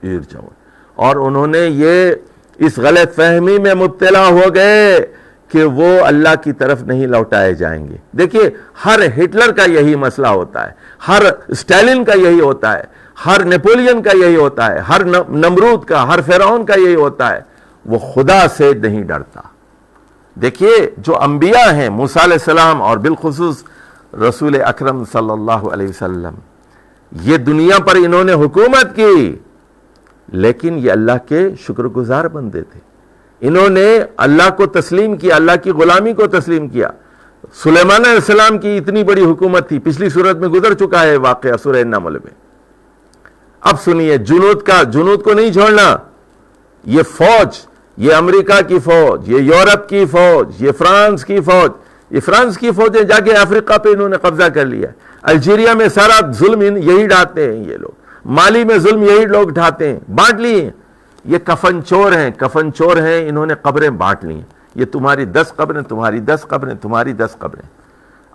يُرْجَعُونَ. اور انہوں نے یہ اس غلط فہمی میں مبتلا ہو گئے کہ وہ اللہ کی طرف نہیں لوٹائے جائیں گے. دیکھیے ہر ہٹلر کا یہی مسئلہ ہوتا ہے، ہر اسٹالن کا یہی ہوتا ہے، ہر نیپولین کا یہی ہوتا ہے، ہر نمرود کا، ہر فرعون کا یہی ہوتا ہے. وہ خدا سے نہیں ڈرتا. دیکھیے جو انبیاء ہیں، موسیٰ علیہ السلام اور بالخصوص رسول اکرم صلی اللہ علیہ وسلم، یہ دنیا پر انہوں نے حکومت کی، لیکن یہ اللہ کے شکر گزار بندے تھے. انہوں نے اللہ کو تسلیم کیا، اللہ کی غلامی کو تسلیم کیا. سلیمان علیہ السلام کی اتنی بڑی حکومت تھی، پچھلی صورت میں گزر چکا ہے واقعہ سورہ النمل میں. اب سنیے، جنود کو نہیں چھوڑنا. یہ فوج، یہ امریکہ کی فوج، یہ یورپ کی فوج، یہ فرانس کی فوج، یہ فرانس کی فوجیں جا کے افریقہ پہ انہوں نے قبضہ کر لیا. الجیریا میں سارا ظلم یہی ڈھاتے ہیں یہ لوگ، مالی میں ظلم یہی لوگ ڈھاتے ہیں، بانٹ لیے. یہ کفن چور ہیں، انہوں نے قبریں بانٹ لی ہیں. یہ تمہاری 10 قبریں، تمہاری 10 قبریں، تمہاری 10 قبریں.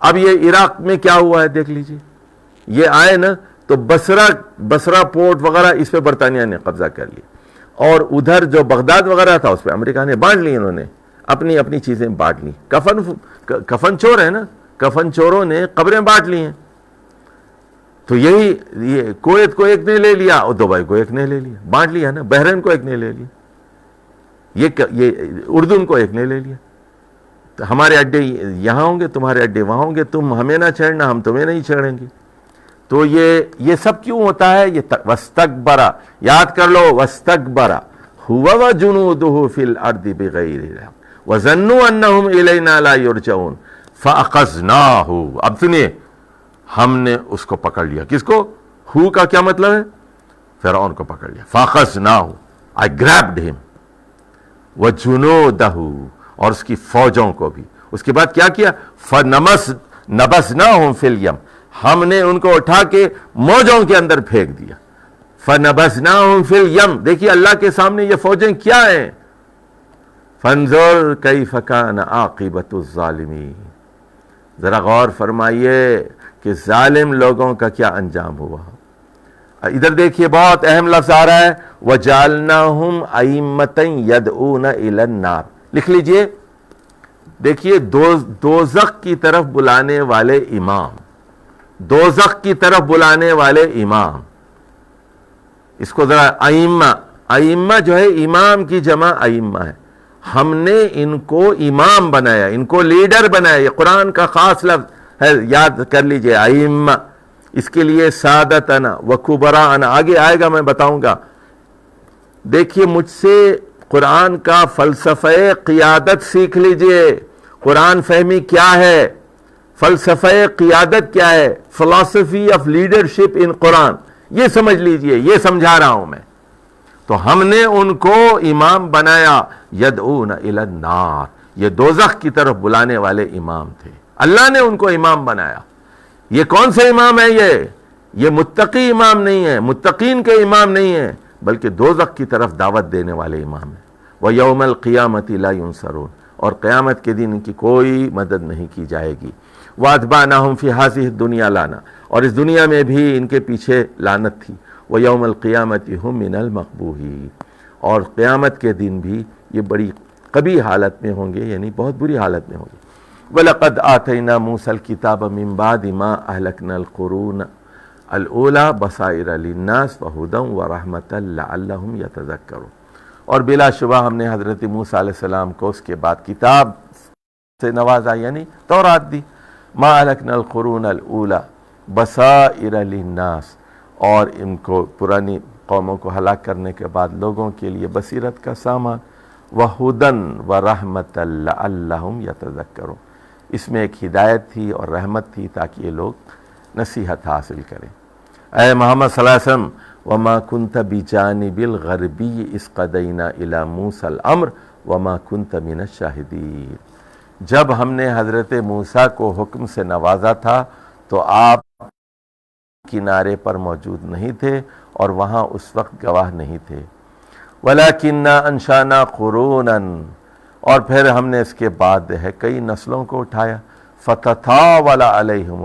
اب یہ عراق میں کیا ہوا ہے دیکھ لیجئے. یہ آئے نا تو بصرہ پورٹ وغیرہ اس پہ برطانیہ نے قبضہ کر لیا، اور ادھر جو بغداد وغیرہ تھا اس پہ امریکہ نے بانٹ لی. انہوں نے اپنی چیزیں بانٹ لی. کفن چور ہے نا، کفن چوروں نے قبریں بانٹ لی ہیں. تو یہ کویت کو ایک نے لے لیا اور دبئی کو ایک نے لے لیا، بانٹ لیا نا. بحرین کو ایک نے لے لیا، یہ اردن کو ایک نے لے لیا. تو ہمارے اڈے یہاں ہوں گے، تمہارے اڈے وہاں ہوں گے، تم ہمیں نہ چھیڑنا، ہم تمہیں نہیں چھیڑیں گے. تو یہ سب کیوں ہوتا ہے؟ یہ وَاسْتَكْبَرَ، یاد کر لو، وَاسْتَكْبَرَ هُوَ وَجُنُودُهُ فِي الْأَرْضِ بِغَيْرِ الْحَقِّ وَظَنُّوا أَنَّهُمْ إِلَيْنَا لَا يُرْجَعُونَ فَأَخَذْنَاهُ. اب سنیے، ہم نے اس کو پکڑ لیا. کس کو؟ ہو کا کیا مطلب ہے؟ فرعون کو پکڑ لیا. فَأَخَذْنَاهُ I grabbed him وَجُنُودَهُ، اور اس کی فوجوں کو بھی. اس کے بعد کیا کیا؟ فَنَبَذْنَاهُمْ فِي الْيَمِّ، ہم نے ان کو اٹھا کے موجوں کے اندر پھینک دیا. فَنَبَذْنَاهُمْ فِي الْيَمِّ. دیکھیے اللہ کے سامنے یہ فوجیں کیا ہیں. فَانظُرْ كَيْفَ كَانَ عَاقِبَةُ الظَّالِمِينَ. ذرا غور فرمائیے کہ ظالم لوگوں کا کیا انجام ہوا. ادھر دیکھیے بہت اہم لفظ آ رہا ہے، وَجَعَلْنَاهُمْ أَئِمَّةً يَدْعُونَ إِلَى النَّارِ. لکھ لیجئے، دیکھیے دوزخ کی طرف بلانے والے امام، دوزخ کی طرف بلانے والے امام. اس کو ذرا ائمہ جو ہے امام کی جمع ائمہ ہے. ہم نے ان کو امام بنایا، ان کو لیڈر بنایا. یہ قرآن کا خاص لفظ ہے، یاد کر لیجئے، ائمہ. اس کے لیے سادتنا و کبراءنا آگے آئے گا، میں بتاؤں گا. دیکھیے مجھ سے قرآن کا فلسفہ قیادت سیکھ لیجئے. قرآن فہمی کیا ہے، فلسفہ قیادت کیا ہے، فلسفی آف لیڈرشپ ان قرآن، یہ سمجھ لیجئے، یہ سمجھا رہا ہوں میں. تو ہم نے ان کو امام بنایا، یدعون الی النار، یہ دوزخ کی طرف بلانے والے امام تھے. اللہ نے ان کو امام بنایا. یہ کون سے امام ہیں؟ یہ متقی امام نہیں ہے، متقین کے امام نہیں ہیں، بلکہ دوزخ کی طرف دعوت دینے والے امام ہیں. وَيَوْمَ الْقِيَامَةِ لَا يُنصَرُونَ، اور قیامت کے دن ان کی کوئی مدد نہیں کی جائے گی. وَأَتْبَعْنَاهُمْ فِي هَذِهِ الدُّنْيَا لَعْنَةً، اور اس دنیا میں بھی ان کے پیچھے لعنت تھی. وَيَوْمَ الْقِيَامَةِ هُمْ مِنَ الْمَقْبُوحِينَ، اور قیامت کے دن بھی یہ بڑی کبھی حالت میں ہوں گے، یعنی بہت بری حالت میں ہوں گے۔ وَلَقَدْ آتَيْنَا مُوسَى الْكِتَابَ مِن بَعْدِ مَا أَهْلَكْنَا الْقُرُونَ الْأُولَى بَصَائِرَ لِلنَّاسِ وَهُدًى وَرَحْمَةً لَعَلَّهُمْ يَتَذَكَّرُونَ، اور بلا شبہ ہم نے حضرت موسیٰ علیہ السلام کو اس کے بعد کتاب سے نوازا، یعنی تورات دی۔ مَا أَهْلَكْنَا الْقُرُونَ الْأُولَى بَصَائِرَ لِلنَّاسِ، اور ان کو پرانی قوموں کو ہلاک کرنے کے بعد لوگوں کے لیے بصیرت کا سامان، وَهُدًى وَرَحْمَةً لَعَلَّهُمْ يَتَذَكَّرُونَ، اس میں ایک ہدایت تھی اور رحمت تھی تاکہ یہ لوگ نصیحت حاصل کریں۔ اے محمد صلی اللہ علیہ وسلم، وَمَا كُنْتَ بِجَانِبِ الْغَرْبِيِّ إِذْ قَضَيْنَا إِلَى مُوسَى الْأَمْرَ وَمَا كُنْتَ مِنَ الشَّاهِدِينَ، جب ہم نے حضرت موسیٰ کو حکم سے نوازا تھا تو آپ کنارے پر موجود نہیں تھے اور وہاں اس وقت گواہ نہیں تھے۔ وَلَكِنَّا أَنشَأْنَا قُرُونًا، اور پھر ہم نے اس کے بعد ہے کئی نسلوں کو اٹھایا، فَتَطَاوَلَ عَلَيْهِمُ،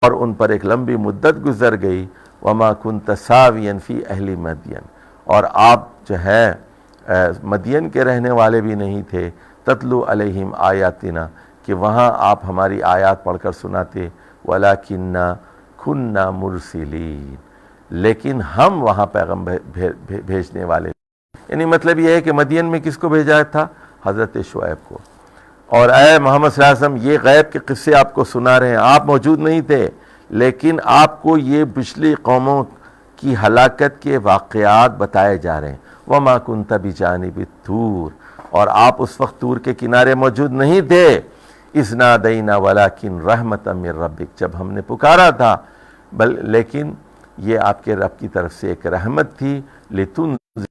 اور ان پر ایک لمبی مدت گزر گئی، وَمَا كُنْتَ سَاوِيًا فِي أَهْلِ مَدْيَنَ، اور آپ جو ہے مدین کے رہنے والے بھی نہیں تھے، تتلو علیہم آیاتنا، کہ وہاں آپ ہماری آیات پڑھ کر سناتے، وَلَكِنَّا كُنَّا مُرْسِلِينَ، لیکن ہم وہاں پیغام بھیجنے والے، یعنی مطلب یہ ہے کہ مدین میں کس کو بھیجا تھا؟ حضرت شعیب کو۔ اور اے محمد صلی اللہ علیہ وسلم، یہ غیب کے قصے آپ کو سنا رہے ہیں، آپ موجود نہیں تھے، لیکن آپ کو یہ پچھلی قوموں کی ہلاکت کے واقعات بتائے جا رہے ہیں۔ وَمَا كُنْتَ بِجَانِبِ الطُّورِ، اور آپ اس وقت طور کے کنارے موجود نہیں تھے، اِذْ نَادَيْنَا وَلَكِنْ رَحْمَةً مِّن رَّبِّكَ، جب ہم نے پکارا تھا، لیکن یہ آپ کے رب کی طرف سے ایک رحمت تھی، لِتُنذِرَ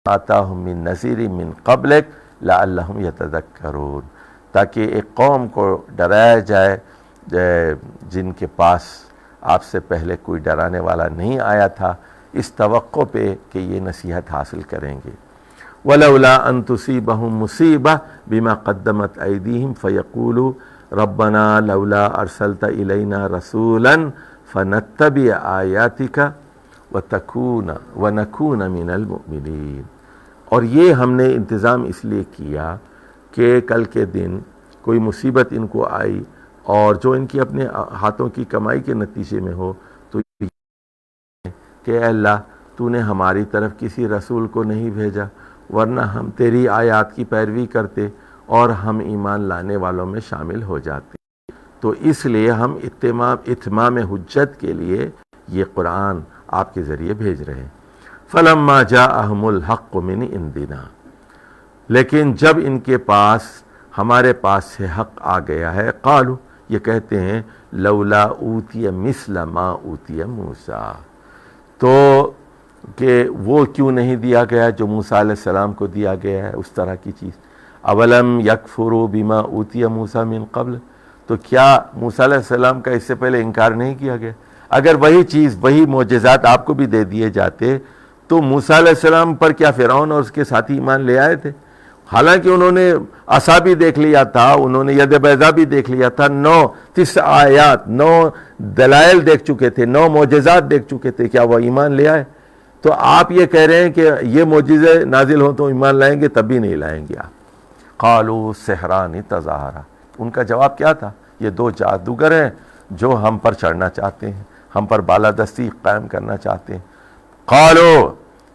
آتاہم من نذیر من قبلک لعلہم یتذکرون، تاکہ ایک قوم کو ڈرایا جائے جن کے پاس آپ سے پہلے کوئی ڈرانے والا نہیں آیا تھا، اس توقع پہ کہ یہ نصیحت حاصل کریں گے۔ وَلَوْلَا أَن تُصِيبَهُم مُّصِيبَةٌ بِمَا قَدَّمَتْ أَيْدِيهِمْ فَيَقُولُوا رَبَّنَا لَوْلَا أَرْسَلْتَ إِلَيْنَا رَسُولًا فَنَتَّبِعَ آيَاتِكَ وَنَكُونَ مِنَ الْمُؤْمِنِينَ، اور یہ ہم نے انتظام اس لیے کیا کہ کل کے دن کوئی مصیبت ان کو آئی اور جو ان کی اپنے ہاتھوں کی کمائی کے نتیجے میں ہو، تو کہ اے اللہ تو نے ہماری طرف کسی رسول کو نہیں بھیجا، ورنہ ہم تیری آیات کی پیروی کرتے اور ہم ایمان لانے والوں میں شامل ہو جاتے، تو اس لیے ہم اتمام حجت کے لیے یہ قرآن آپ کے ذریعے بھیج رہے ہیں۔ فَلَمَّا جَاءَهُمُ الْحَقُّ مِنْ عِنْدِنَا، لیکن جب ان کے پاس ہمارے پاس سے حق آ گیا ہے، قالوا، یہ کہتے ہیں، لولا اوتی مثل ما اوتی موسیٰ، تو کہ وہ کیوں نہیں دیا گیا جو موسیٰ علیہ السلام کو دیا گیا ہے، اس طرح کی چیز۔ اولم یکفروا بما اوتی موسیٰ من قبل، تو کیا موسیٰ علیہ السلام کا اس سے پہلے انکار نہیں کیا گیا؟ اگر وہی چیز، وہی معجزات آپ کو بھی دے دیے جاتے تو موسیٰ علیہ السلام پر کیا فرعون اور اس کے ساتھی ایمان لے آئے تھے؟ حالانکہ انہوں نے عصا بھی دیکھ لیا تھا، انہوں نے ید بیضا بھی دیکھ لیا تھا، 9 آیات، 9 دلائل دیکھ چکے تھے، 9 معجزات دیکھ چکے تھے، کیا وہ ایمان لے آئے؟ تو آپ یہ کہہ رہے ہیں کہ یہ معجزے نازل ہوں تو ایمان لائیں گے، تب بھی نہیں لائیں گے آپ۔ قالوا سحران تظاہرا، ان کا جواب کیا تھا؟ یہ 2 جادوگر ہیں جو ہم پر چڑھنا چاہتے ہیں، ہم پر بالادستی قائم کرنا چاہتے ہیں۔ قالوا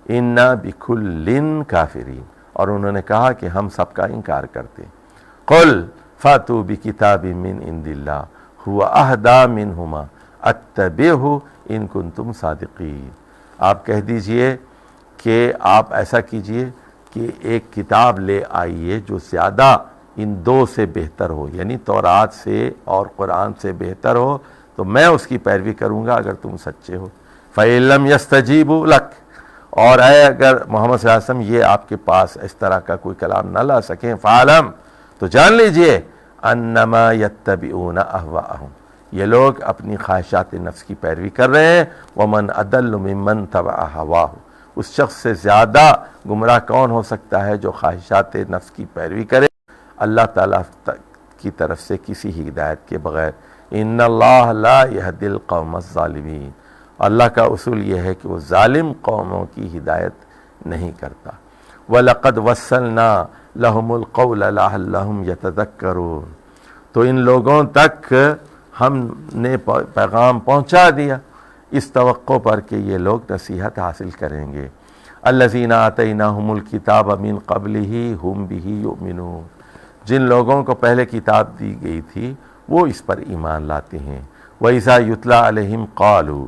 انا بکل کافرین، اور انہوں نے کہا کہ ہم سب کا انکار کرتے ہیں۔ قل فاتوا بکتاب من عند اللہ هو اہدی منہما اتبعہ ان کنتم صادقین، آپ کہہ دیجئے کہ آپ ایسا کیجئے کہ ایک کتاب لے آئیے جو زیادہ ان 2 سے بہتر ہو، یعنی تورات سے اور قرآن سے بہتر ہو، تو میں اس کی پیروی کروں گا اگر تم سچے ہو۔ فَإِن لَمْ يَسْتَجِيبُوا لَكَ، اور اے اگر محمد صلی اللہ علیہ وسلم یہ آپ کے پاس اس طرح کا کوئی کلام نہ لا سکیں، فَعَلَمْ، تو جان لیجئے، أَنَّمَا يَتَّبِعُونَ أَهْوَاءَهُمْ، یہ لوگ اپنی خواہشات نفس کی پیروی کر رہے ہیں۔ وَمَنْ أَضَلُّ مِمَّنْ تَبَعَ هَوَاهُ، اس شخص سے زیادہ گمراہ کون ہو سکتا ہے جو خواہشات نفس کی پیروی کرے اللہ تعالیٰ کی طرف سے کسی ہدایت کے بغیر۔ إِنَّ اللَّهَ لَا يَهْدِي الْقَوْمَ الظَّالِمِينَ، اللہ کا اصول یہ ہے کہ وہ ظالم قوموں کی ہدایت نہیں کرتا۔ وَلَقَدْ وَصَّلْنَا لَهُمُ الْقَوْلَ لَعَلَّهُمْ يَتَذَكَّرُونَ، تو ان لوگوں تک ہم نے پیغام پہنچا دیا اس توقع پر کہ یہ لوگ نصیحت حاصل کریں گے۔ الَّذِينَ آتَيْنَاهُمُ الْكِتَابَ مِنْ قَبْلِهِ هُمْ بِهِ يُؤْمِنُونَ، جن لوگوں کو پہلے کتاب دی گئی تھی وہ اس پر ایمان لاتے ہیں۔ وَإِذَا يُتْلَى عَلَيْهِمْ قَالُوا،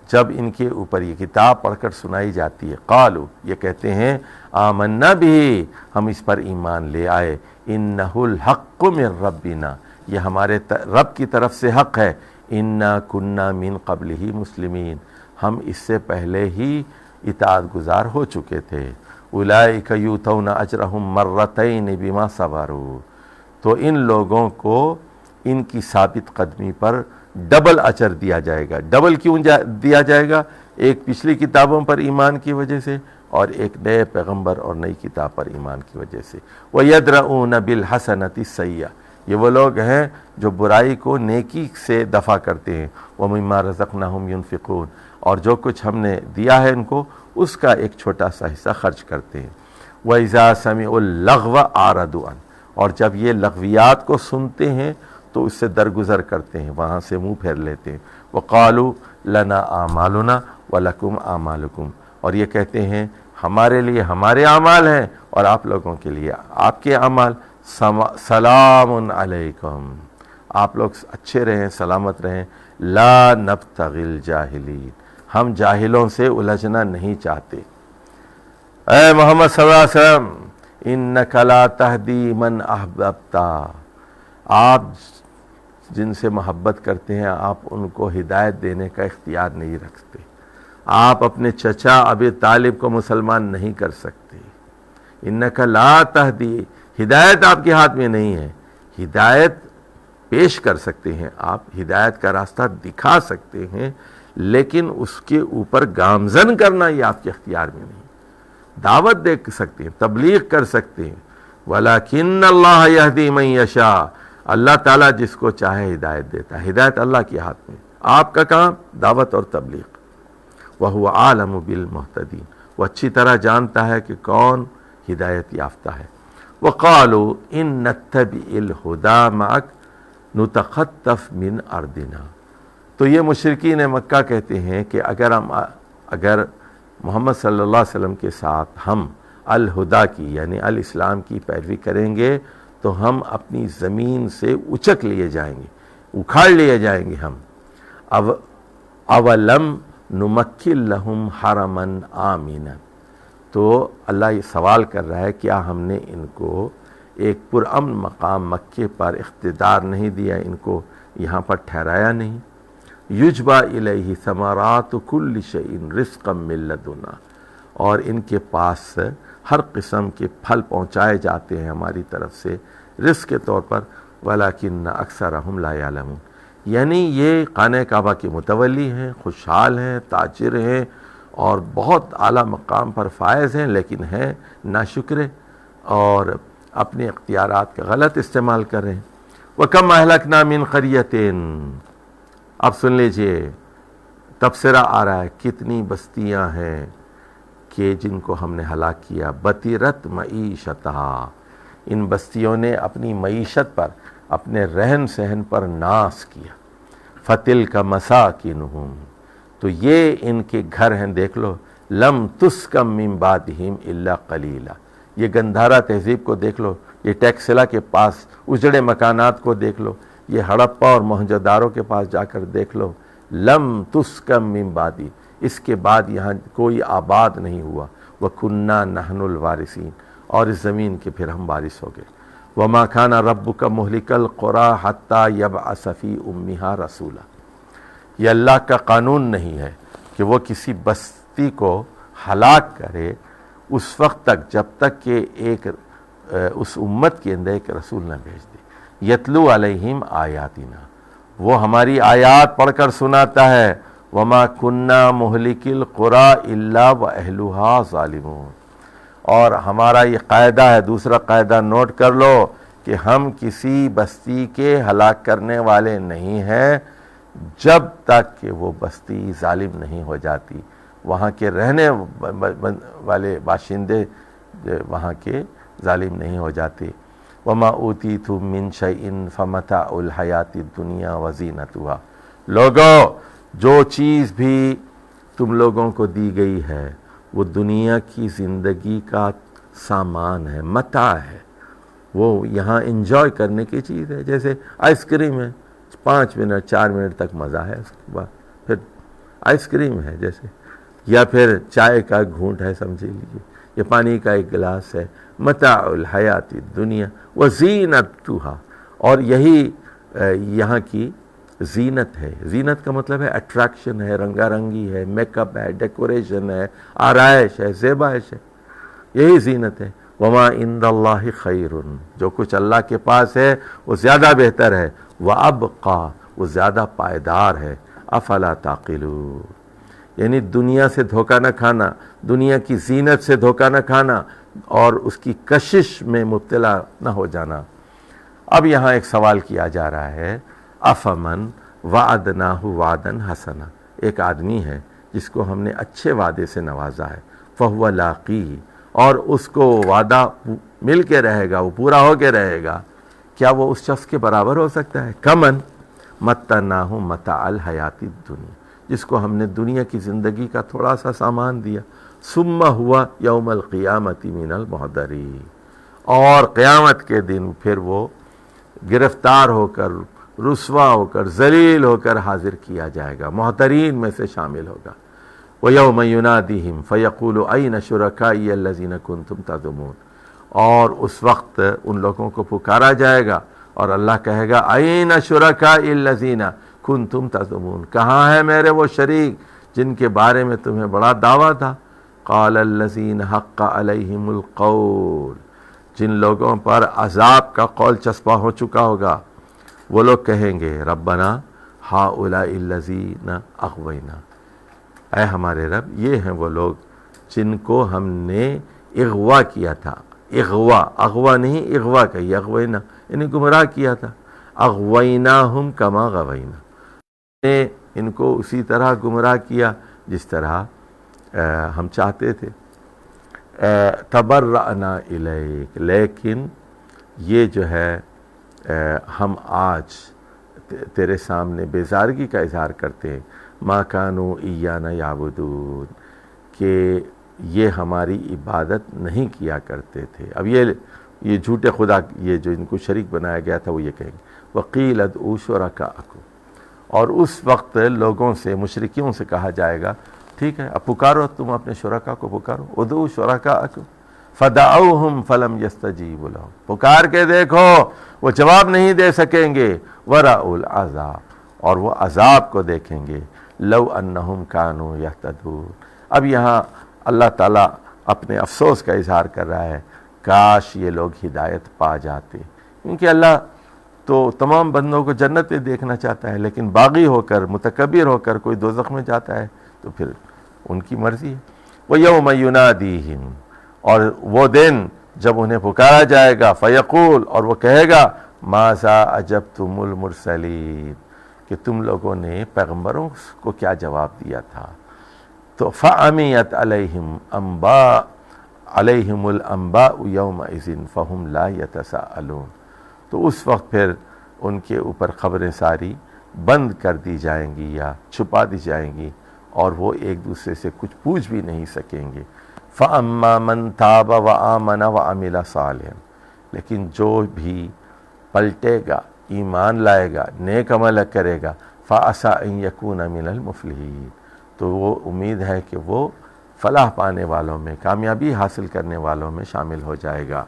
جب ان کے اوپر یہ کتاب پڑھ کر سنائی جاتی ہے، قالوا یہ کہتے ہیں، آمنا بھی، ہم اس پر ایمان لے آئے، انہ الحق من ربنا، یہ ہمارے رب کی طرف سے حق ہے، انا کننا من قبلہ مسلمین، ہم اس سے پہلے ہی اطاعت گزار ہو چکے تھے۔ اولئک یؤتون اجرہم مرتین بما صبروا، تو ان لوگوں کو ان کی ثابت قدمی پر ڈبل اجر دیا جائے گا۔ ڈبل کیوں دیا جائے گا؟ ایک پچھلی کتابوں پر ایمان کی وجہ سے اور ایک نئے پیغمبر اور نئی کتاب پر ایمان کی وجہ سے۔ وَيَدْرَؤُونَ بِالْحَسَنَةِ السَّيِّئَةَ، یہ وہ لوگ ہیں جو برائی کو نیکی سے دفع کرتے ہیں۔ وَمِمَّا رَزَقْنَاهُمْ يُنْفِقُونَ، اور جو کچھ ہم نے دیا ہے ان کو اس کا ایک چھوٹا سا حصہ خرچ کرتے ہیں۔ وَإِذَا سَمِعُوا اللَّغْوَ أَعْرَضُوا عَنْهُ، اور جب یہ لغویات کو سنتے ہیں تو اس سے درگزر کرتے ہیں، وہاں سے منہ پھیر لیتے ہیں۔ وَقَالُوا لَنَا أَعْمَالُنَا وَلَكُمْ أَعْمَالُكُمْ، اور یہ کہتے ہیں ہمارے لیے ہمارے اعمال ہیں اور آپ لوگوں کے لیے آپ کے اعمال۔ سلام علیکم، آپ لوگ اچھے رہیں، سلامت رہیں۔ لا نبتغی الجاہلین، ہم جاہلوں سے الجھنا نہیں چاہتے۔ اے محمد صلی اللہ علیہ وسلم، انک لا تہدی من احببت، آپ جن سے محبت کرتے ہیں آپ ان کو ہدایت دینے کا اختیار نہیں رکھتے۔ آپ اپنے چچا ابی طالب کو مسلمان نہیں کر سکتے۔ انک لا تہدی، ہدایت آپ کے ہاتھ میں نہیں ہے۔ ہدایت پیش کر سکتے ہیں آپ، ہدایت کا راستہ دکھا سکتے ہیں، لیکن اس کے اوپر گامزن کرنا یہ آپ کے اختیار میں نہیں۔ دعوت دے سکتے ہیں، تبلیغ کر سکتے ہیں، وَلَكِنَّ اللَّهَ يَهْدِي مَن يَشَاءُ، اللہ تعالیٰ جس کو چاہے ہدایت دیتا ہے، ہدایت اللہ کے ہاتھ میں۔ آپ کا کام دعوت اور تبلیغ۔ وَهُوَ عَالَمُ بِالْمُهْتَدِينَ، وہ اچھی طرح جانتا ہے کہ کون ہدایت یافتہ ہے۔ وَقَالُوا إِن نَتَّبِعِ الْهُدَىٰ مَعَكَ نُتَخَطَّفْ مِنْ أَرْضِنَا، تو یہ مشرکین مکہ کہتے ہیں کہ اگر محمد صلی اللہ علیہ وسلم کے ساتھ ہم الہدا کی یعنی الاسلام کی پیروی کریں گے تو ہم اپنی زمین سے اچک لیے جائیں گے، اکھاڑ لیے جائیں گے ہم۔ اولم نمکن لہم حرما آمنا، تو اللہ یہ سوال کر رہا ہے کیا ہم نے ان کو ایک پرامن مقام مکے پر اقتدار نہیں دیا، ان کو یہاں پر ٹھہرایا نہیں؟ یجبا الیہ ثمرات کل شیء رزقا من لدنا، اور ان کے پاس ہر قسم کے پھل پہنچائے جاتے ہیں ہماری طرف سے رزق کے طور پر، ولیکن اکثرہم لا یعلمون، یعنی یہ خانہ کعبہ کے متولی ہیں، خوشحال ہیں، تاجر ہیں اور بہت اعلیٰ مقام پر فائز ہیں، لیکن ہیں ناشکرے اور اپنے اختیارات کا غلط استعمال کر رہے ہیں۔ وَكَمْ أَهْلَكْنَا مِنْ قَرْيَةٍ، اب سن لیجئے تبصرہ آ رہا ہے، کتنی بستیاں ہیں کہ جن کو ہم نے ہلاک کیا، بطرت معیشتہا، ان بستیوں نے اپنی معیشت پر، اپنے رہن سہن پر ناس کیا۔ فَتِلْكَ مَسَاكِنُهُمْ، تو یہ ان کے گھر ہیں، دیکھ لو، لم تسکم من بعدہم الا قلیلا، یہ گندھارا تہذیب کو دیکھ لو، یہ ٹیکسلا کے پاس اجڑے مکانات کو دیکھ لو، یہ ہڑپا اور موہنجودارو کے پاس جا کر دیکھ لو، لم تسکم من بعدی، اس کے بعد یہاں کوئی آباد نہیں ہوا، وَكُنَّا نَحْنُ الْوَارِثِينَ، اور اس زمین کے پھر ہم وارث ہو گئے۔ وَمَا كَانَ رَبُّكَ مُهْلِكَ الْقُرَىٰ حَتَّىٰ يَبْعَثَ فِي أُمِّهَا رَسُولًا، یہ اللہ کا قانون نہیں ہے کہ وہ کسی بستی کو ہلاک کرے اس وقت تک جب تک کہ ایک اس امت کے اندر ایک رسول نہ بھیج دے۔ یتلو علیہم آیاتنا، وہ ہماری آیات پڑھ کر سناتا ہے۔ وما کننا مہلک القری الا واہلها ظالمون، اور ہمارا یہ قاعدہ ہے، دوسرا قاعدہ نوٹ کر لو کہ ہم کسی بستی کے ہلاک کرنے والے نہیں ہیں جب تک کہ وہ بستی ظالم نہیں ہو جاتی، وہاں کے رہنے والے باشندے وہاں کے ظالم نہیں ہو جاتے۔ وما اوتیتم من شیء فمتاع الحیات الدنیا وزینتها، لوگو جو چیز بھی تم لوگوں کو دی گئی ہے وہ دنیا کی زندگی کا سامان ہے، متاع ہے، وہ یہاں انجوائے کرنے کی چیز ہے۔ جیسے آئس کریم ہے، 5 منٹ 4 منٹ تک مزہ ہے، اس کے بعد پھر آئس کریم ہے جیسے، یا پھر چائے کا گھونٹ ہے سمجھ لیجیے، یا پانی کا ایک گلاس ہے۔ متاع الحیات الدنیا وزینتها، اور یہی یہاں کی زینت ہے۔ زینت کا مطلب ہے اٹریکشن ہے، رنگا رنگی ہے، میک اپ ہے، ڈیکوریشن ہے، آرائش ہے، زیبائش ہے، یہی زینت ہے۔ وما عند اللہ خیر، جو کچھ اللہ کے پاس ہے وہ زیادہ بہتر ہے، وابقا، وہ زیادہ پائیدار ہے۔ افلا تعقلون، یعنی دنیا سے دھوکہ نہ کھانا، دنیا کی زینت سے دھوکہ نہ کھانا اور اس کی کشش میں مبتلا نہ ہو جانا۔ اب یہاں ایک سوال کیا جا رہا ہے، افمن وعدناہ وعدا حسنا، ایک آدمی ہے جس کو ہم نے اچھے وعدے سے نوازا ہے، فہو لاقیہ، اور اس کو وعدہ مل کے رہے گا، وہ پورا ہو کے رہے گا، کیا وہ اس شخص کے برابر ہو سکتا ہے؟ کمن متعناہ متاع الحیات الدنیا، جس کو ہم نے دنیا کی زندگی کا تھوڑا سا سامان دیا، ثم ہوا یوم القیامت من المحضرین، اور قیامت کے دن پھر وہ گرفتار ہو کر، رسوا ہو کر، ذلیل ہو کر حاضر کیا جائے گا، محضرین میں سے شامل ہوگا۔ وَيَوْمَ يُنَادِهِمْ فَيَقُولُ أَيْنَ شُرَكَائِيَ الَّذِينَ كُنْتُمْ تَزْعُمُونَ، اور اس وقت ان لوگوں کو پکارا جائے گا اور اللہ کہے گا أَيْنَ شُرَكَائِيَ الَّذِينَ كُنْتُمْ تَزْعُمُونَ، کہاں ہیں میرے وہ شریک جن کے بارے میں تمہیں بڑا دعویٰ تھا؟ قَالَ الَّذِينَ حَقَّ عَلَيْهِمُ الْقَوْلُ، جن لوگوں پر عذاب کا قول چسپاں ہو چکا ہوگا، وہ لوگ کہیں گے ربنا ہؤلاء الذین اغوینا، اے ہمارے رب یہ ہیں وہ لوگ جن کو ہم نے اغوا کیا تھا۔ اغوا نہیں، اغوا کہی، اغوینا یعنی گمراہ کیا تھا۔ اغویناہم کما غوینا، نے ان کو اسی طرح گمراہ کیا جس طرح ہم چاہتے تھے۔ تبرأنا الیک، لیکن یہ جو ہے ہم آج تیرے سامنے بیزارگی کا اظہار کرتے ہیں، ما کانوا ایانا یعبدون، کہ یہ ہماری عبادت نہیں کیا کرتے تھے۔ اب یہ جھوٹے خدا، یہ جو ان کو شریک بنایا گیا تھا، وہ یہ کہیں گے وقیل ادعوا شرکاءکم، اور اس وقت لوگوں سے، مشرکیوں سے کہا جائے گا ٹھیک ہے اب پکارو، تم اپنے شرکاء کو پکارو، ادعوا شرکاءکم فدعوہم فلم یستجیبوا لہم، پکار کے دیکھو وہ جواب نہیں دے سکیں گے، ورأوا العذاب، اور وہ عذاب کو دیکھیں گے، لو انہم کانوا یہتدون۔ اب یہاں اللہ تعالیٰ اپنے افسوس کا اظہار کر رہا ہے، کاش یہ لوگ ہدایت پا جاتے، کیونکہ اللہ تو تمام بندوں کو جنت میں دیکھنا چاہتا ہے، لیکن باغی ہو کر، متکبر ہو کر کوئی دوزخ میں جاتا ہے تو پھر ان کی مرضی ہے۔ وَيَوْمَ يُنَادِيهِمْ، اور وہ دن جب انہیں پکارا جائے گا، فیقول، اور وہ کہے گا ماذا اجبتم المرسلین، کہ تم لوگوں نے پیغمبروں کو کیا جواب دیا تھا۔ تو فعمیت علیہم الانباء یومئذ فہم لا یتساءلون، تو اس وقت پھر ان کے اوپر خبریں ساری بند کر دی جائیں گی یا چھپا دی جائیں گی، اور وہ ایک دوسرے سے کچھ پوچھ بھی نہیں سکیں گے۔ فَأَمَّا مَنْ تَابَ وَآمَنَ وَعَمِلَ صَالِحًا، لیکن جو بھی پلٹے گا، ایمان لائے گا، نیک عمل کرے گا، فَعَسَىٰ أَن يَكُونَ مِنَ الْمُفْلِحِينَ، تو وہ امید ہے کہ وہ فلاح پانے والوں میں، کامیابی حاصل کرنے والوں میں شامل ہو جائے گا۔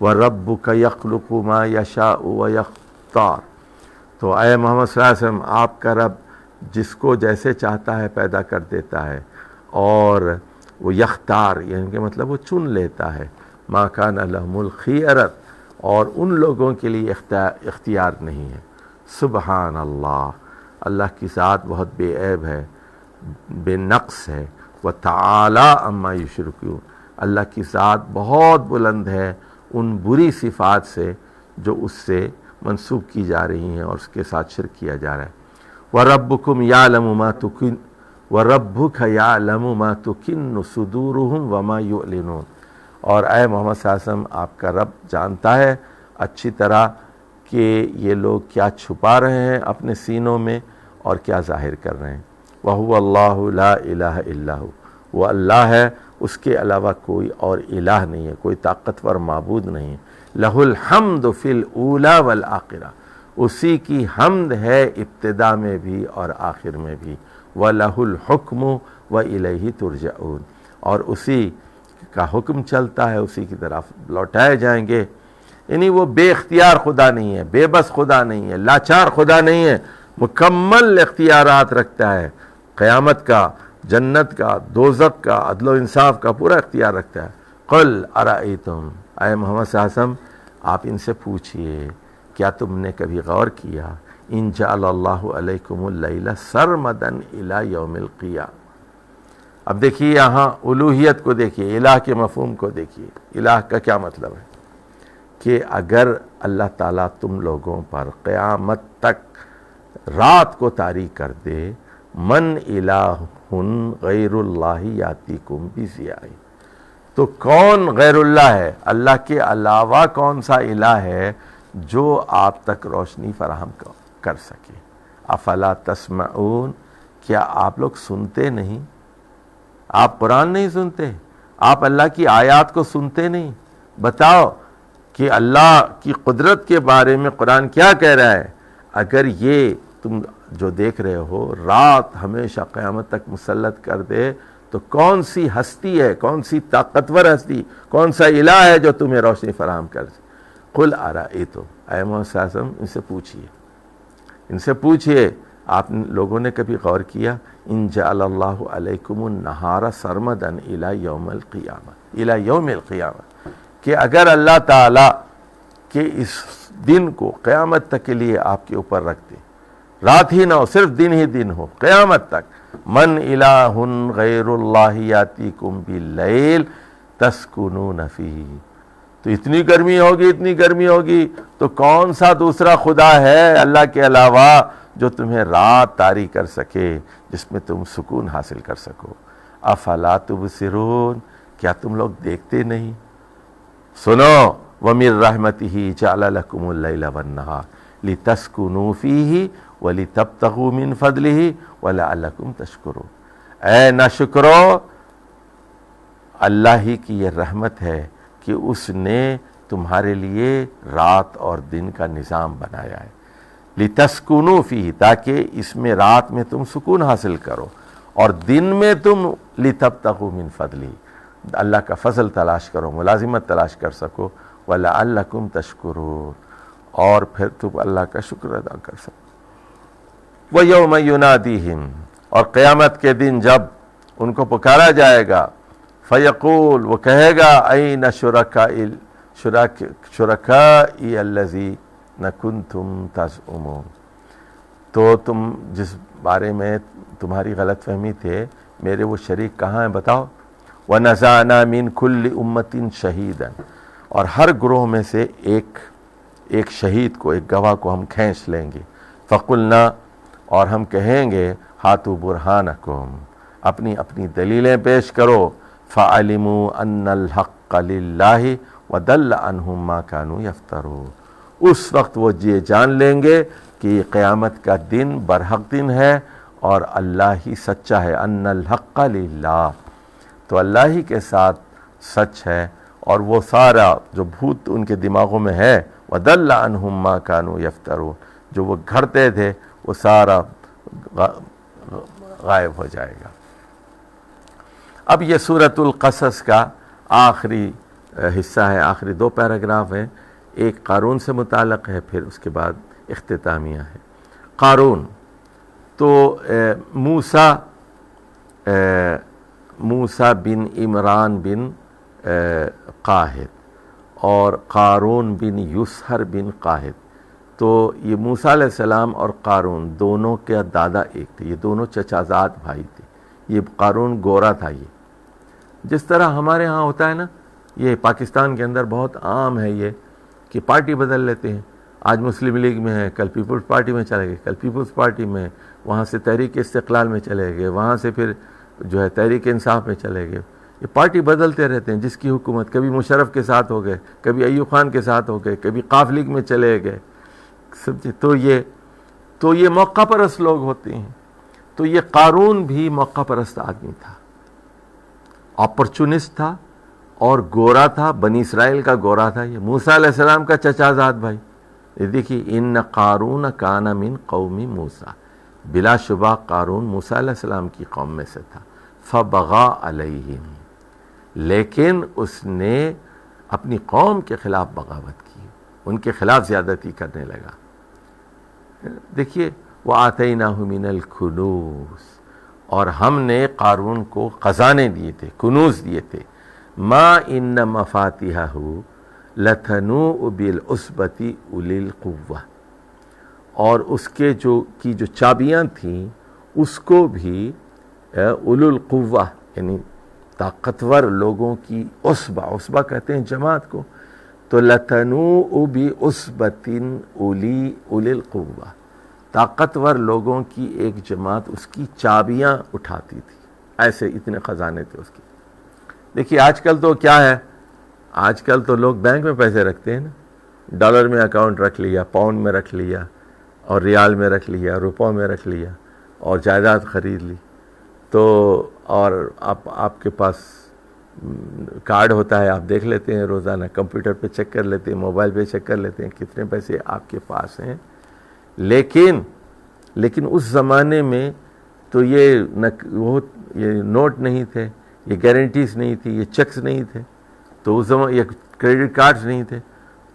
وَرَبُّكَ يَخْلُقُ مَا يَشَاءُ وَيَخْتَارُ، تو اے محمد صلی اللہ علیہ وسلم، آپ کا رب جس کو جیسے چاہتا ہے پیدا کر دیتا ہے، اور وہ یختار یعنی کہ مطلب وہ چن لیتا ہے، ما کان لہم الخیرۃ، اور ان لوگوں کے لیے اختیار نہیں ہے۔ سبحان اللہ، اللہ کی ذات بہت بے عیب ہے، بے نقص ہے، وتعالی عما یشرکون، اللہ کی ذات بہت بلند ہے ان بری صفات سے جو اس سے منسوب کی جا رہی ہیں اور اس کے ساتھ شرک کیا جا رہا ہے۔ وَرَبُّكُمْ يَعْلَمُ مَا تُكِنُّ وَرَبُّكَ يَعْلَمُ مَا تُكِنُّ صُدُورُهُمْ وَمَا يُعْلِنُونَ، اور اے محمد صلی اللہ علیہ وسلم آپ کا رب جانتا ہے اچھی طرح کہ یہ لوگ کیا چھپا رہے ہیں اپنے سینوں میں اور کیا ظاہر کر رہے ہیں۔ وَهُوَ اللَّهُ لَا إِلَهَ إِلَّا هُوَ، وہ اللہ ہے، اس کے علاوہ کوئی اور الہ نہیں ہے، کوئی طاقتور معبود نہیں ہے۔ لَهُ الْحَمْدُ فِي الْأُولَى وَالْآخِرَةِ، اسی کی حمد ہے ابتدا میں بھی اور آخر میں بھی۔ وَلَهُ الْحُكْمُ وَإِلَيْهِ تُرْجَعُونَ، اور اسی کا حکم چلتا ہے، اسی کی طرف لوٹائے جائیں گے۔ یعنی وہ بے اختیار خدا نہیں ہے، بے بس خدا نہیں ہے، لاچار خدا نہیں ہے، مکمل اختیارات رکھتا ہے، قیامت کا، جنت کا، دوزخ کا، عدل و انصاف کا پورا اختیار رکھتا ہے۔ قل ارأیتم، اے محمد صلی اللہ علیہ وسلم آپ ان سے پوچھئے کیا تم نے کبھی غور کیا، ان جعل اللہ علیکم اللیل سرمدا الی یوم القیامہ۔ اب دیکھیے یہاں الوہیت کو دیکھیے، الہ کے مفہوم کو دیکھیے، الہ کا کیا مطلب ہے کہ اگر اللہ تعالیٰ تم لوگوں پر قیامت تک رات کو طاری کر دے، من الہ غیر اللہ یاتیکم بضیاء، تو کون غیر اللہ ہے، اللہ کے علاوہ کون سا الہ ہے جو آپ تک روشنی فراہم کر سکے۔ افلا تسمعون، کیا آپ لوگ سنتے نہیں؟ آپ قرآن نہیں سنتے؟ آپ اللہ کی آیات کو سنتے نہیں؟ بتاؤ کہ اللہ کی قدرت کے بارے میں قرآن کیا کہہ رہا ہے۔ اگر یہ تم جو دیکھ رہے ہو رات ہمیشہ قیامت تک مسلط کر دے تو کون سی ہستی ہے، کون سی طاقتور ہستی، کون سا الہ ہے جو تمہیں روشنی فراہم کر سکے۔ قل ارأیتم، اے محمد صلی اللہ علیہ وسلم ان سے پوچھئے آپ لوگوں نے کبھی غور کیا، ان جعل اللہ علیکم النہار سرمدا الی یوم القیامہ، کہ اگر اللہ تعالیٰ کے اس دن کو قیامت تک کے لیے آپ کے اوپر رکھ دے، رات ہی نہ ہو، صرف دن ہی دن ہو قیامت تک، من الہ غیر اللہ یاتیکم باللیل تسکنون فیہ، تو اتنی گرمی ہوگی تو کون سا دوسرا خدا ہے اللہ کے علاوہ جو تمہیں رات طاری کر سکے، جس میں تم سکون حاصل کر سکو۔ افلا تبصرون، کیا تم لوگ دیکھتے نہیں؟ سنو، وَمِن رَحْمَتِهِ جَعَلَ لَكُمُ اللَّيْلَ وَالنَّهَارَ لِتَسْكُنُوا فِيهِ وَلِتَبْتَغُوا مِن فَضْلِهِ وَلَعَلَّكُمْ تَشْكُرُونَ۔ اے ناشکرو، اللہ ہی کی یہ رحمت ہے کہ اس نے تمہارے لیے رات اور دن کا نظام بنایا ہے، لِتَسْكُنُوا فِيهِ، تاکہ اس میں رات میں تم سکون حاصل کرو اور دن میں تم لِتَبْتَغُوا مِن فَضْلِهِ، اللہ کا فضل تلاش کرو، ملازمت تلاش کر سکو، وَلَعَلَّكُمْ تَشْكُرُونَ، اور پھر تم اللہ کا شکر ادا کر سکو۔ وَيَوْمَ يُنَادِيهِمْ، اور قیامت کے دن جب ان کو پکارا جائے گا، فَيَقُول، وہ کہے گا، أَيْنَ شُرَكَائِيَ الَّذِينَ كُنْتُمْ تَزْعُمُونَ، تو تم جس بارے میں تمہاری غلط فہمی تھے، میرے وہ شریک کہاں ہیں بتاؤ۔ وَنَزَعْنَا مِن كُلِّ أُمَّةٍ شَهِيدًا، اور ہر گروہ میں سے ایک شہید کو، ایک گواہ کو ہم کھینچ لیں گے۔ فَقُلْنَا، اور ہم کہیں گے، ہاتوا برہانکم، اپنی دلیلیں پیش کرو۔ فَعَلِمُوا أَنَّ الْحَقَّ لِلَّهِ وَضَلَّ عَنْهُمْ مَا كَانُوا يَفْتَرُونَ، اس وقت وہ یہ جان لیں گے کہ قیامت کا دن برحق دن ہے اور اللہ ہی سچا ہے۔ أَنَّ الْحَقَّ لِلَّهِ، تو اللہ ہی کے ساتھ سچ ہے، اور وہ سارا جو بھوت ان کے دماغوں میں ہے، وَضَلَّ عَنْهُمْ مَا كَانُوا يَفْتَرُونَ، جو وہ گھڑتے تھے وہ سارا غائب ہو جائے گا۔ اب یہ سورۃ القصص کا آخری حصہ ہے، آخری 2 پیراگراف ہیں، ایک قارون سے متعلق ہے، پھر اس کے بعد اختتامیہ ہے۔ قارون تو موسیٰ بن عمران بن قاہد اور قارون بن یسہر بن قاہد، تو یہ موسیٰ علیہ السلام اور قارون دونوں کے دادا ایک تھے، یہ دونوں چچازاد بھائی تھے۔ یہ قارون گورا تھا، یہ جس طرح ہمارے ہاں ہوتا ہے نا، یہ پاکستان کے اندر بہت عام ہے یہ کہ پارٹی بدل لیتے ہیں، آج مسلم لیگ میں ہے، کل پیپلز پارٹی میں چلے گئے، کل پیپلز پارٹی میں، وہاں سے تحریک استقلال میں چلے گئے، وہاں سے پھر جو ہے تحریک انصاف میں چلے گئے، یہ پارٹی بدلتے رہتے ہیں، جس کی حکومت کبھی مشرف کے ساتھ ہو گئے، کبھی ایوب خان کے ساتھ ہو گئے، کبھی قاف لیگ میں چلے گئے، سمجھے؟ تو یہ موقع پرست لوگ ہوتے ہیں. تو یہ قارون بھی موقع پرست آدمی تھا، اپرچونسٹ تھا اور گورا تھا، بنی اسرائیل کا گورا تھا. یہ موسیٰ علیہ السلام کا چچا زاد بھائی. یہ دیکھیے، ان قارون کان من قوم موسیٰ، بلا شبہ قارون موسیٰ علیہ السلام کی قوم میں سے تھا. فبغى علیہم، لیکن اس نے اپنی قوم کے خلاف بغاوت کی، ان کے خلاف زیادتی کرنے لگا. دیکھیے، وَآتَيْنَاهُ مِنَ الْكُنُوزِ، اور ہم نے قارون کو خزانے دیے تھے، کنوز دیے تھے. مَا إِنَّ مَفَاتِحَهُ لَتَنُوءُ بِالْعُصْبَةِ أُولِي الْقُوَّةِ، اور اس کے جو چابیاں تھیں اس کو بھی اولو القوہ یعنی طاقتور لوگوں کی عصبہ کہتے ہیں جماعت کو، تو لَتَنُوءُ بِعُصْبَةٍ أُولِي الْقُوَّةِ، طاقتور لوگوں کی ایک جماعت اس کی چابیاں اٹھاتی تھی. ایسے اتنے خزانے تھے اس کی. دیکھیے آج کل تو کیا ہے، آج کل تو لوگ بینک میں پیسے رکھتے ہیں نا، ڈالر میں اکاؤنٹ رکھ لیا، پاؤنڈ میں رکھ لیا، اور ریال میں رکھ لیا، روپوں میں رکھ لیا، اور جائیداد خرید لی. تو اور آپ کے پاس کارڈ ہوتا ہے، آپ دیکھ لیتے ہیں روزانہ، کمپیوٹر پہ چیک کر لیتے ہیں، موبائل پہ چیک کر لیتے ہیں کتنے پیسے آپ کے پاس ہیں. لیکن اس زمانے میں تو یہ نوٹ نہیں تھے، یہ گارنٹیز نہیں تھی، یہ چیکس نہیں تھے، تو اس زمانے یہ کریڈٹ کارڈز نہیں تھے.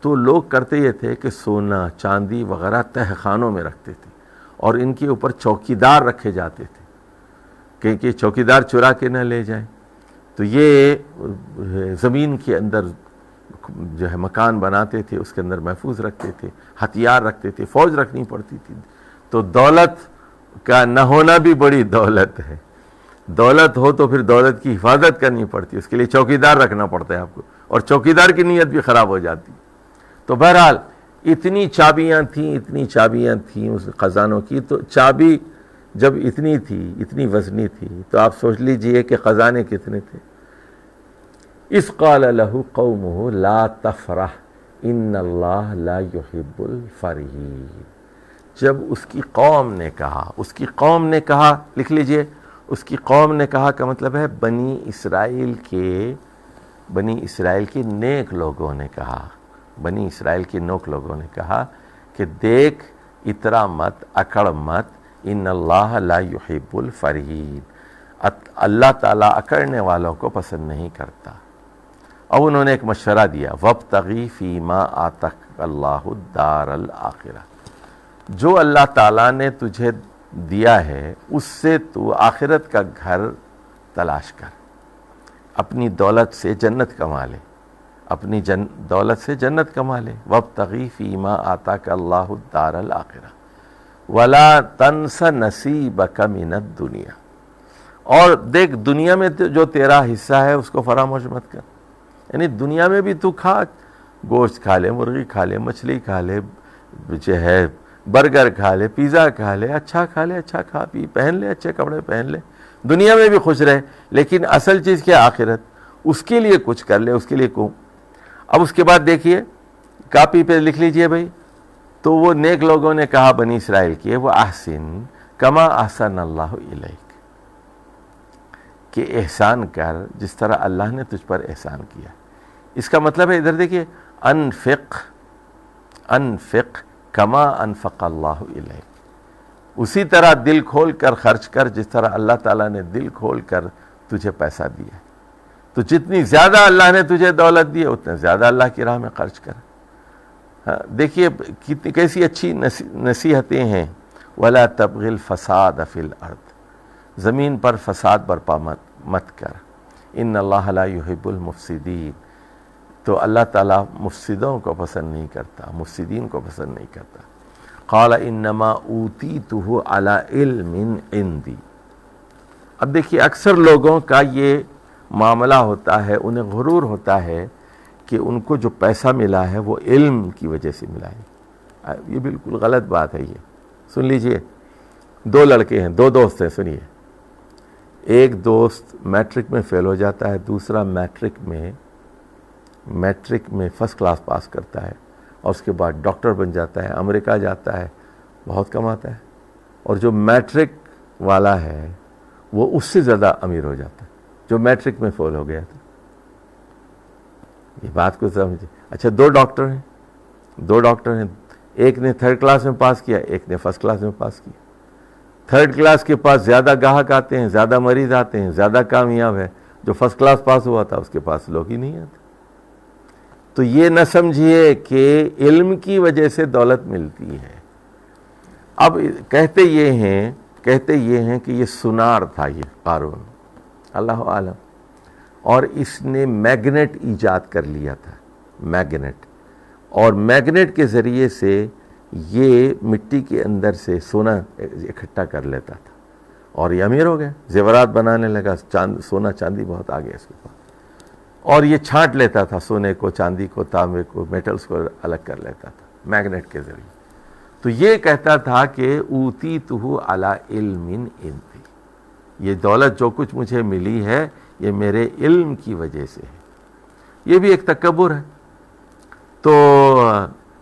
تو لوگ کرتے یہ تھے کہ سونا چاندی وغیرہ تہہ خانوں میں رکھتے تھے، اور ان کے اوپر چوکیدار رکھے جاتے تھے کہ چوکیدار چرا کے نہ لے جائیں. تو یہ زمین کے اندر جو ہے مکان بناتے تھے، اس کے اندر محفوظ رکھتے تھے، ہتھیار رکھتے تھے، فوج رکھنی پڑتی تھی. تو دولت کا نہ ہونا بھی بڑی دولت ہے. دولت ہو تو پھر دولت کی حفاظت کرنی پڑتی ہے، اس کے لیے چوکیدار رکھنا پڑتا ہے آپ کو، اور چوکیدار کی نیت بھی خراب ہو جاتی. تو بہرحال اتنی چابیاں تھیں اس خزانوں کی. تو چابی جب اتنی تھی، اتنی وزنی تھی، تو آپ سوچ لیجئے کہ خزانے کتنے تھے. اِذْ قَالَ لَهُ قَوْمُهُ لَا تَفْرَحْ إِنَّ اللَّهَ لَا يُحِبُّ الْفَرِحِينَ، جب اس کی قوم نے کہا، لکھ لیجئے، اس کی قوم نے کہا کا مطلب ہے بنی اسرائیل کے نیک لوگوں نے کہا، بنی اسرائیل کے نیک لوگوں نے کہا کہ دیکھ، اترا مت، اکڑ مت، ان اللہ لا یحب الفرحین، اللہ تعالیٰ اکڑنے والوں کو پسند نہیں کرتا. اب انہوں نے ایک مشورہ دیا، وَابْتَغِي فِي مَا آتَاكَ اللَّهُ الدَّارَ الْآخِرَةَ، جو اللہ تعالیٰ نے تجھے دیا ہے اس سے تو آخرت کا گھر تلاش کر، اپنی دولت سے جنت کما لے، اپنی دولت سے جنت کما لے. وَابْتَغِي فِي مَا آتَاكَ اللَّهُ الدَّارَ الْآخِرَةَ وَلَا تَنْسَ نَصِيبَكَ مِنَ الدُّنْيَا، اور دیکھ دنیا میں جو تیرا حصہ ہے اس کو فراموش مت کر. یعنی دنیا میں بھی تو کھا، گوشت کھا لے، مرغی کھا لے، مچھلی کھا لے، جو ہے برگر کھا لے، پیزا کھا لے، اچھا کھا پی، پہن لے، اچھے کپڑے پہن لے، دنیا میں بھی خوش رہے. لیکن اصل چیز کیا؟ آخرت. اس کے لیے کچھ کر لے، اس کے لیے کو. اب اس کے بعد دیکھیے، کاپی پہ لکھ لیجئے بھائی. تو وہ نیک لوگوں نے کہا بنی اسرائیل کے، وہ احسن کما احسن اللہ الیک، کہ احسان کر جس طرح اللہ نے تجھ پر احسان کیا. اس کا مطلب ہے، ادھر دیکھیے، انفق کما انفق اللہ الیک، اسی طرح دل کھول کر خرچ کر جس طرح اللہ تعالیٰ نے دل کھول کر تجھے پیسہ دیا. تو جتنی زیادہ اللہ نے تجھے دولت دی اتنا زیادہ اللہ کی راہ میں خرچ کر. دیکھیے کتنی کیسی اچھی نصیحتیں ہیں. وَلَا تَبْغِ الْفَسَادَ فِي الْأَرْضِ، زمین پر فساد برپا مت کر. ان اللہ لا يحب المفسدین، تو اللہ تعالیٰ مفسدوں کو پسند نہیں کرتا، مفسدین کو پسند نہیں کرتا. قال انما اوتیتہ علی علم عندی. اب دیکھیے اکثر لوگوں کا یہ معاملہ ہوتا ہے، انہیں غرور ہوتا ہے کہ ان کو جو پیسہ ملا ہے وہ علم کی وجہ سے ملا ہے. یہ بالکل غلط بات ہے. یہ سن لیجئے، دو لڑکے ہیں، دو دوست ہیں، سنیے. ایک دوست میٹرک میں فیل ہو جاتا ہے، دوسرا میٹرک میں فرسٹ کلاس پاس کرتا ہے اور اس کے بعد ڈاکٹر بن جاتا ہے، امریکہ جاتا ہے، بہت کماتا ہے، اور جو میٹرک والا ہے وہ اس سے زیادہ امیر ہو جاتا ہے جو میٹرک میں فیل ہو گیا تھا۔ یہ بات کو سمجھے۔ اچھا، دو ڈاکٹر ہیں، ایک نے 3rd کلاس میں پاس کیا، ایک نے فرسٹ کلاس میں پاس کیا۔ 3rd کلاس کے پاس زیادہ گاہک آتے ہیں، زیادہ مریض آتے ہیں، زیادہ کامیاب ہے، جو فرسٹ کلاس پاس ہوا تھا اس کے پاس لوگ ہی نہیں آتے۔ تو یہ نہ سمجھیے کہ علم کی وجہ سے دولت ملتی ہے۔ اب کہتے یہ ہیں کہ یہ سنار تھا، یہ قارون، اللہ عالم، اور اس نے میگنیٹ ایجاد کر لیا تھا، میگنیٹ، اور میگنیٹ کے ذریعے سے یہ مٹی کے اندر سے سونا اکٹھا کر لیتا تھا اور یہ امیر ہو گیا، زیورات بنانے لگا، سونا چاندی بہت آ گیا اس کے پاس، اور یہ چھانٹ لیتا تھا سونے کو، چاندی کو، تانبے کو، میٹلز کو الگ کر لیتا تھا میگنیٹ کے ذریعے۔ تو یہ کہتا تھا کہ اوتیتہ علی علم عندی، یہ دولت جو کچھ مجھے ملی ہے یہ میرے علم کی وجہ سے ہے۔ یہ بھی ایک تکبر ہے۔ تو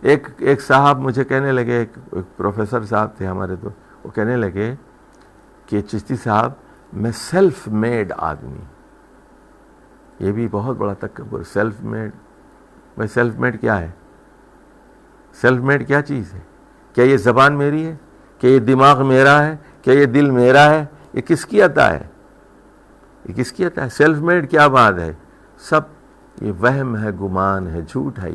ایک صاحب مجھے کہنے لگے، ایک پروفیسر صاحب تھے ہمارے دوست، وہ کہنے لگے کہ چشتی صاحب میں سیلف میڈ آدمی، یہ بھی بہت بڑا تکبر، سیلف میڈ۔ بھائی سیلف میڈ کیا ہے؟ سیلف میڈ کیا چیز ہے؟ کیا یہ زبان میری ہے؟ کیا یہ دماغ میرا ہے؟ کیا یہ دل میرا ہے؟ یہ کس کی عطا ہے؟ یہ کس کی عطا ہے؟ سیلف میڈ کیا بات ہے؟ سب یہ وہم ہے، گمان ہے، جھوٹ ہے،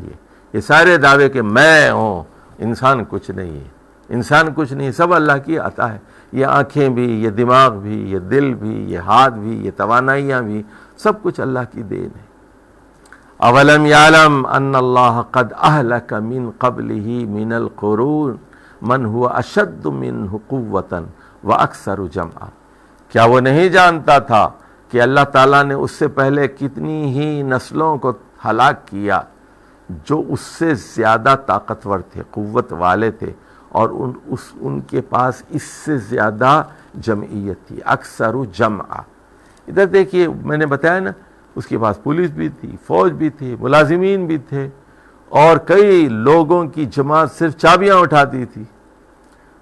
یہ سارے دعوے کہ میں ہوں، انسان کچھ نہیں ہے، انسان کچھ نہیں ہے، سب اللہ کی عطا ہے۔ یہ آنکھیں بھی، یہ دماغ بھی، یہ دل بھی، یہ ہاتھ بھی، یہ توانائیاں بھی، سب کچھ اللہ کی دین ہے۔ اولم یعلم ان اللہ قد اہلک من قبلہ من القرون من هو اشد منہ قوۃ واکثر جمعا، کیا وہ نہیں جانتا تھا کہ اللہ تعالیٰ نے اس سے پہلے کتنی ہی نسلوں کو ہلاک کیا جو اس سے زیادہ طاقتور تھے، قوت والے تھے، اور ان کے پاس اس سے زیادہ جمعیت تھی، اکثر جمعا۔ ادھر دیکھیے، میں نے بتایا نا، اس کے پاس پولیس بھی تھی، فوج بھی تھی، ملازمین بھی تھے، اور کئی لوگوں کی جماعت صرف چابیاں اٹھاتی تھی۔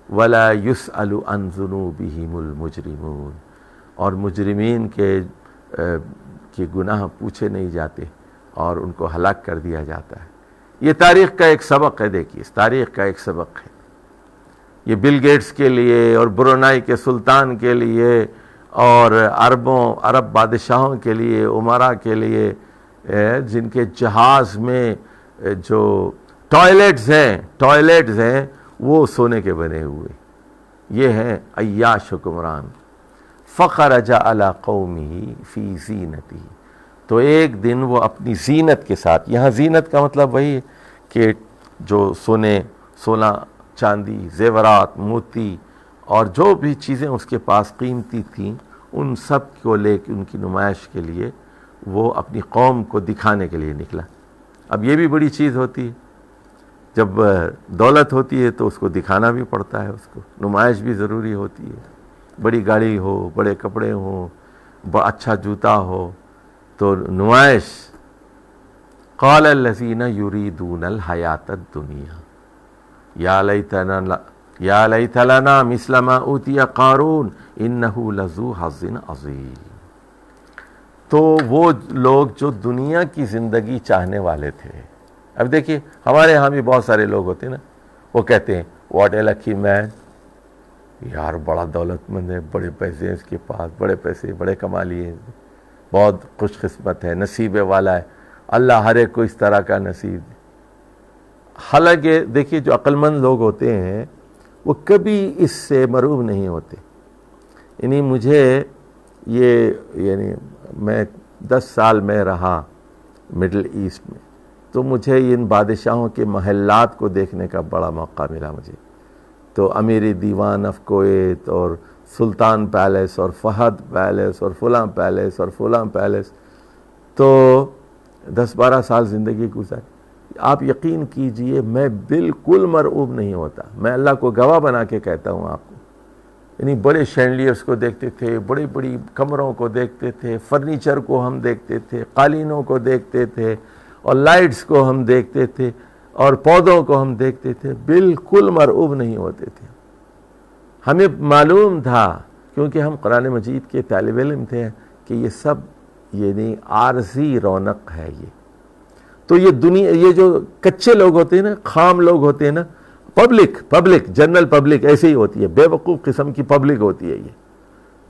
وَلَا يُسْأَلُ عَنْ ذُنُوبِهِمُ الْمُجْرِمُونَ، اور مجرمین کے گناہ پوچھے نہیں جاتے اور ان کو ہلاک کر دیا جاتا ہے۔ یہ تاریخ کا ایک سبق ہے، دیکھیے اس تاریخ کا ایک سبق ہے۔ یہ بل گیٹس کے لیے اور برونائی کے سلطان کے لیے اور عرب بادشاہوں کے لیے، عمرا کے لیے، جن کے جہاز میں جو ٹوائلٹس ہیں وہ سونے کے بنے ہوئے، یہ ہیں عیاش حکمران۔ فخرج علی قومہ فی زینتہ، تو ایک دن وہ اپنی زینت کے ساتھ، یہاں زینت کا مطلب وہی ہے کہ جو سونا چاندی، زیورات، موتی اور جو بھی چیزیں اس کے پاس قیمتی تھیں، ان سب کو لے کے ان کی نمائش کے لیے وہ اپنی قوم کو دکھانے کے لیے نکلا۔ اب یہ بھی بڑی چیز ہوتی ہے، جب دولت ہوتی ہے تو اس کو دکھانا بھی پڑتا ہے، اس کو نمائش بھی ضروری ہوتی ہے۔ بڑی گاڑی ہو، بڑے کپڑے ہوں، اچھا جوتا ہو تو نمائش۔ قال الذین یریدون الحیاۃ الدنیا یا لیت لنا مثل ما اوتی قارون انہ لذو حظ عظیم، تو وہ لوگ جو دنیا کی زندگی چاہنے والے تھے، اب دیکھیے ہمارے ہاں بھی بہت سارے لوگ ہوتے ہیں نا، وہ کہتے ہیں واٹ اے لکی مین، یار بڑا دولت مند ہے، بڑے پیسے ہیں اس کے پاس، بڑے پیسے، بڑے کما لیے، بہت خوش قسمت ہے، نصیب والا ہے، اللہ ہر ایک کو اس طرح کا نصیب دے۔ حالانکہ دیکھیے جو عقل مند لوگ ہوتے ہیں وہ کبھی اس سے محروم نہیں ہوتے۔ یعنی مجھے میں 10 سال میں رہا مڈل ایسٹ میں، تو مجھے ان بادشاہوں کے محلات کو دیکھنے کا بڑا موقع ملا مجھے۔ تو امیری دیوان آف کویت اور سلطان پیلس اور فہد پیلس اور فلاں پیلس اور فلاں پیلس، تو 10-12 سال زندگی گزاری۔ آپ یقین کیجئے میں بالکل مرعوب نہیں ہوتا، میں اللہ کو گواہ بنا کے کہتا ہوں آپ کو، یعنی بڑے شینڈلیئرس کو دیکھتے تھے، بڑی بڑی کمروں کو دیکھتے تھے، فرنیچر کو ہم دیکھتے تھے، قالینوں کو دیکھتے تھے، اور لائٹس کو ہم دیکھتے تھے، اور پودوں کو ہم دیکھتے تھے، بالکل مرعوب نہیں ہوتے تھے۔ ہمیں معلوم تھا، کیونکہ ہم قرآن مجید کے طالب علم تھے، کہ یہ سب یعنی عارضی رونق ہے۔ یہ تو یہ دنیا، یہ جو کچے لوگ ہوتے ہیں نا، خام لوگ ہوتے ہیں نا، پبلک جنرل پبلک ایسے ہی ہوتی ہے، بے وقوف قسم کی پبلک ہوتی ہے۔ یہ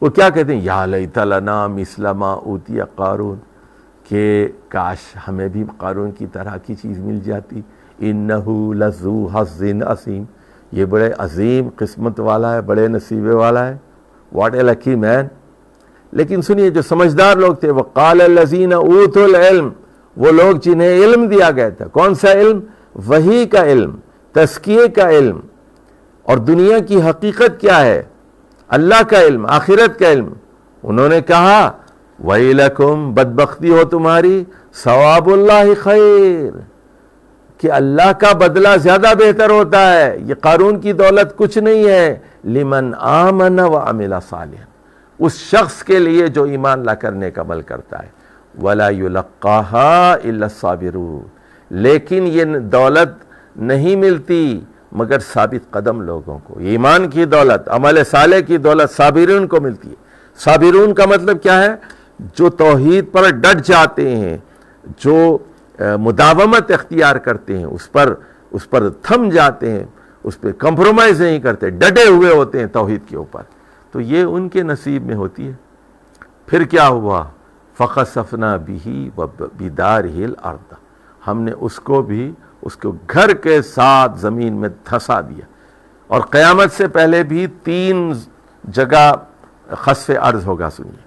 وہ کیا کہتے ہیں، یا لیت لنا مثل ما اوتی قارون، کہ کاش ہمیں بھی قارون کی طرح کی چیز مل جاتی، انہ لذو حظ عظیم، یہ بڑے عظیم قسمت والا ہے، بڑے نصیبے والا ہے، واٹ اے لکی مین۔ لیکن سنیے، جو سمجھدار لوگ تھے، وقال الذین اوتوا العلم، وہ لوگ جنہیں علم دیا گیا تھا، کون سا علم؟ وحی کا علم، تزکیے کا علم، اور دنیا کی حقیقت کیا ہے، اللہ کا علم، آخرت کا علم، انہوں نے کہا ویلکم، بدبختی ہو تمہاری، ثواب اللہ خیر، کہ اللہ کا بدلہ زیادہ بہتر ہوتا ہے، یہ قارون کی دولت کچھ نہیں ہے، لمن آمن وعمل صالحا، اس شخص کے لیے جو ایمان لا کرنے کا عمل کرتا ہے، ولا یلقاها الا الصابرون، لیکن یہ دولت نہیں ملتی مگر ثابت قدم لوگوں کو، ایمان کی دولت، عمل صالح کی دولت صابرون کو ملتی ہے۔ صابرون کا مطلب کیا ہے؟ جو توحید پر ڈٹ جاتے ہیں، جو مداومت اختیار کرتے ہیں، اس پر تھم جاتے ہیں، اس پہ کمپرومائز نہیں کرتے، ڈٹے ہوئے ہوتے ہیں توحید کے اوپر، تو یہ ان کے نصیب میں ہوتی ہے۔ پھر کیا ہوا؟ فَخَسَفْنَا بِهِ وَبِدَارِهِ الْأَرْضَ، ہم نے اس کو گھر کے ساتھ زمین میں دھسا دیا۔ اور قیامت سے پہلے بھی 3 جگہ خسف ارض ہوگا، سنیے،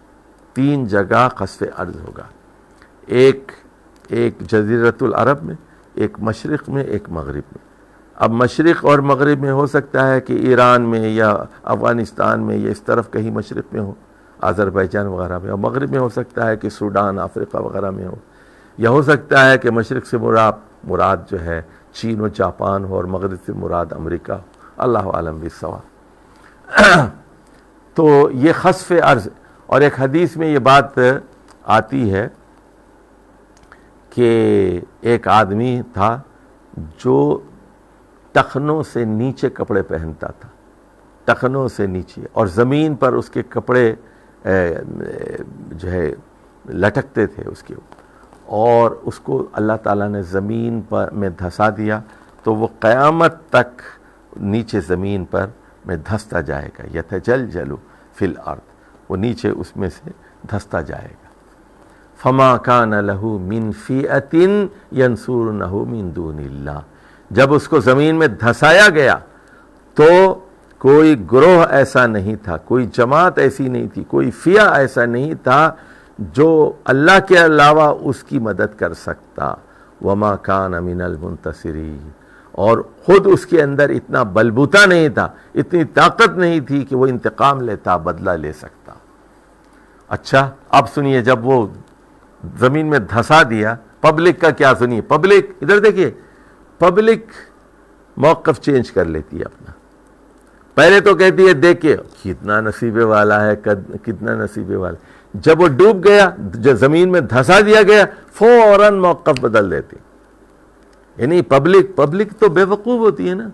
3 جگہ خسف ارض ہوگا، ایک جزیرۃ العرب میں، ایک مشرق میں، ایک مغرب میں۔ اب مشرق اور مغرب میں ہو سکتا ہے کہ ایران میں یا افغانستان میں یا اس طرف کہیں مشرق میں ہو، آذربائیجان وغیرہ میں، اور مغرب میں ہو سکتا ہے کہ سوڈان، افریقہ وغیرہ میں ہو، یا ہو سکتا ہے کہ مشرق سے مراد جو ہے چین و جاپان ہو، اور مغرب سے مراد امریکہ ہو، اللہ عالم بالصواب۔ تو یہ خسف ارض، اور ایک حدیث میں یہ بات آتی ہے کہ ایک آدمی تھا جو ٹخنوں سے نیچے کپڑے پہنتا تھا، ٹخنوں سے نیچے، اور زمین پر اس کے کپڑے جو ہے لٹکتے تھے اس کے اوپر، اور اس کو اللہ تعالیٰ نے زمین پر میں دھسا دیا، تو وہ قیامت تک نیچے زمین پر میں دھستا جائے گا، یتجلجل فی الارض، وہ نیچے اس میں سے دھستا جائے گا۔ فما کان لہ من فئۃ ینصرونہ من دون اللہ، جب اس کو زمین میں دھسایا گیا تو کوئی گروہ ایسا نہیں تھا، کوئی جماعت ایسی نہیں تھی، کوئی فئہ ایسا نہیں تھا جو اللہ کے علاوہ اس کی مدد کر سکتا۔ وما کان من المنتصرین، اور خود اس کے اندر اتنا بلبوتا نہیں تھا، اتنی طاقت نہیں تھی کہ وہ انتقام لیتا، بدلہ لے سکتا۔ اچھا، اب سنیے، جب وہ زمین میں دھسا دیا، پبلک کا کیا سنیے، پبلک ادھر دیکھیے، پبلک موقف چینج کر لیتی ہے اپنا۔ پہلے تو کہتی ہے دیکھیں کتنا نصیبے والا ہے، کتنا نصیبے والا ہے، جب وہ ڈوب گیا، جب زمین میں دھسا دیا گیا، فوراً موقف بدل دیتی۔ یعنی پبلک تو بے وقوف ہوتی ہے نا،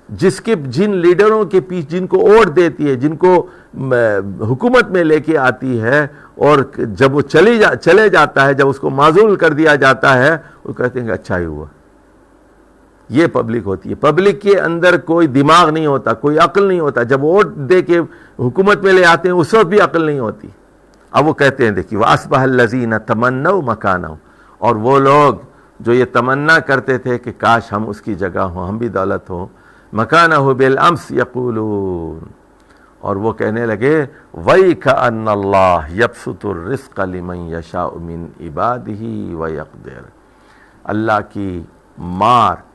جن لیڈروں کے پیچھے، جن کو ووٹ دیتی ہے، جن کو حکومت میں لے کے آتی ہے، اور جب وہ چلے جاتا ہے، جب اس کو معزول کر دیا جاتا ہے، وہ کہتے ہیں کہ اچھا ہی ہوا۔ یہ پبلک ہوتی ہے۔ پبلک کے اندر کوئی دماغ نہیں ہوتا، کوئی عقل نہیں ہوتا، جب ووٹ دے کے حکومت میں لے آتے ہیں اس وقت بھی عقل نہیں ہوتی۔ اب وہ کہتے ہیں دیکھیے وَأَصْبَحَ الَّذِينَ تَمَنَّوْا مَكَانَهُ، اور وہ لوگ جو یہ تمنا کرتے تھے کہ کاش ہم اس کی جگہ ہوں، ہم بھی دولت ہوں، مَكَانَهُ بِالْأَمْسِ يَقُولُونَ، اور وہ کہنے لگے وَيْكَأَنَّ اللَّهَ يَبْسُطُ الرِّزْقَ لِمَن يَشَاءُ مِنْ عِبَادِهِ وَيَقْدِرُ، اللہ کی مار،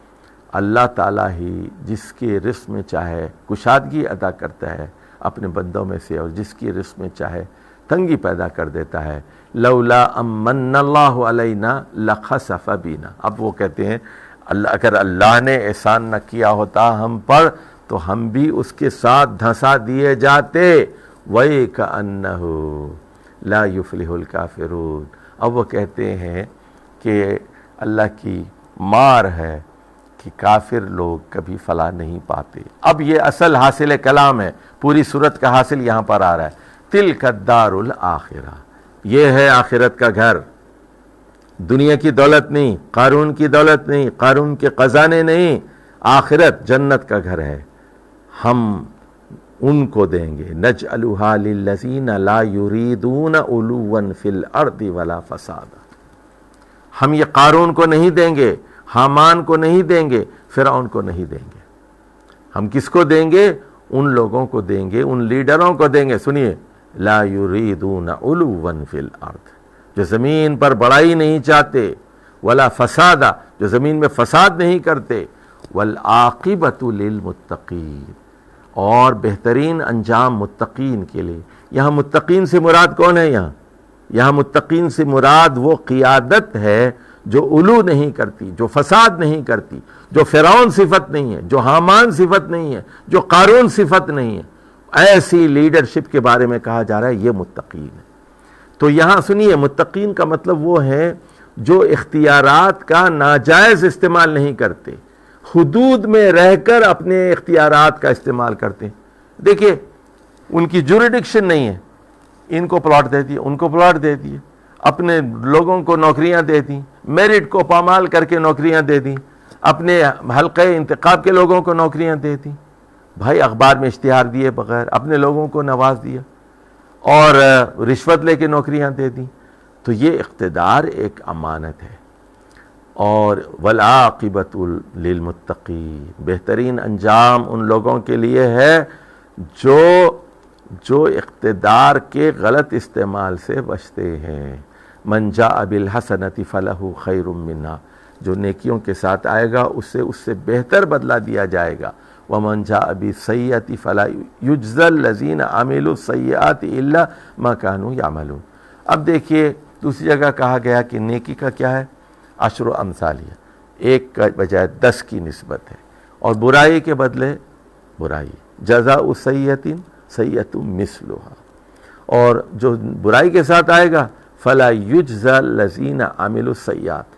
اللہ تعالیٰ ہی جس کے رزق میں چاہے کشادگی عطا کرتا ہے اپنے بندوں میں سے، اور جس کی رزق میں چاہے تنگی پیدا کر دیتا ہے۔ لولا امن اللہ علینا لخسف بینا، اب وہ کہتے ہیں اگر اللہ نے احسان نہ کیا ہوتا ہم پر تو ہم بھی اس کے ساتھ دھنسا دیے جاتے. وَيْكَأَنَّهُ لَا يُفْلِحُ الْكَافِرُونَ. اب وہ کہتے ہیں کہ اللہ کی مار ہے کہ کافر لوگ کبھی فلاح نہیں پاتے. اب یہ اصل حاصل کلام ہے، پوری صورت کا حاصل یہاں پر آ رہا ہے. تِلْكَ الدَّارُ الْآخِرَةُ، یہ ہے آخرت کا گھر. دنیا کی دولت نہیں، قارون کی دولت نہیں، قارون کے خزانے نہیں، آخرت جنت کا گھر ہے. ہم ان کو دیں گے. نَجْعَلُهَا لِلَّذِينَ لَا يُرِيدُونَ عُلُوًّا فِي الْأَرْضِ وَلَا فَسَادًا. ہم یہ قارون کو نہیں دیں گے، حامان کو نہیں دیں گے، فرعون کو نہیں دیں گے. ہم کس کو دیں گے؟ ان لوگوں کو دیں گے، ان لیڈروں کو دیں گے. سنیے، لا یریدون علوا فی الارض، جو زمین پر بڑائی نہیں چاہتے، ولا فسادا، جو زمین میں فساد نہیں کرتے، والعاقبۃ للمتقین، اور بہترین انجام متقین کے لیے. یہاں متقین سے مراد کون ہے؟ یہاں متقین سے مراد وہ قیادت ہے جو علو نہیں کرتی، جو فساد نہیں کرتی، جو فرعون صفت نہیں ہے، جو حامان صفت نہیں ہے، جو قارون صفت نہیں ہے. ایسی لیڈرشپ کے بارے میں کہا جا رہا ہے یہ متقین ہے. تو یہاں سنیے، متقین کا مطلب وہ ہے جو اختیارات کا ناجائز استعمال نہیں کرتے، حدود میں رہ کر اپنے اختیارات کا استعمال کرتے ہیں. دیکھیے، ان کی جوریڈکشن نہیں ہے، ان کو پلاٹ دے دیے، ان کو پلاٹ دے دیے، اپنے لوگوں کو نوکریاں دے دیں، میرٹ کو پامال کر کے نوکریاں دے دیں، اپنے حلقہ انتخاب کے لوگوں کو نوکریاں دے دیں. بھائی اخبار میں اشتہار دیے بغیر اپنے لوگوں کو نواز دیا اور رشوت لے کے نوکریاں دے دیں. تو یہ اقتدار ایک امانت ہے. اور والعاقبۃ للمتقین، بہترین انجام ان لوگوں کے لیے ہے جو اقتدار کے غلط استعمال سے بچتے ہیں. من جاء بالحسنۃ فلہ خیر منہا، جو نیکیوں کے ساتھ آئے گا اس سے بہتر بدلہ دیا جائے گا. ومن جاء بالسیئۃ فلا یجزی الذین عملوا السیئات الا ما كانوا یعملون. اب دیکھیے، دوسری جگہ کہا گیا کہ نیکی کا کیا ہے؟ عشر امثالیہ، ایک کا بجائے 10 کی نسبت ہے، اور برائی کے بدلے برائی. جزاء سیئۃ سیئۃ مثلھا، اور جو برائی کے ساتھ آئے گا فلا یجزی الذین عملوا السیئات،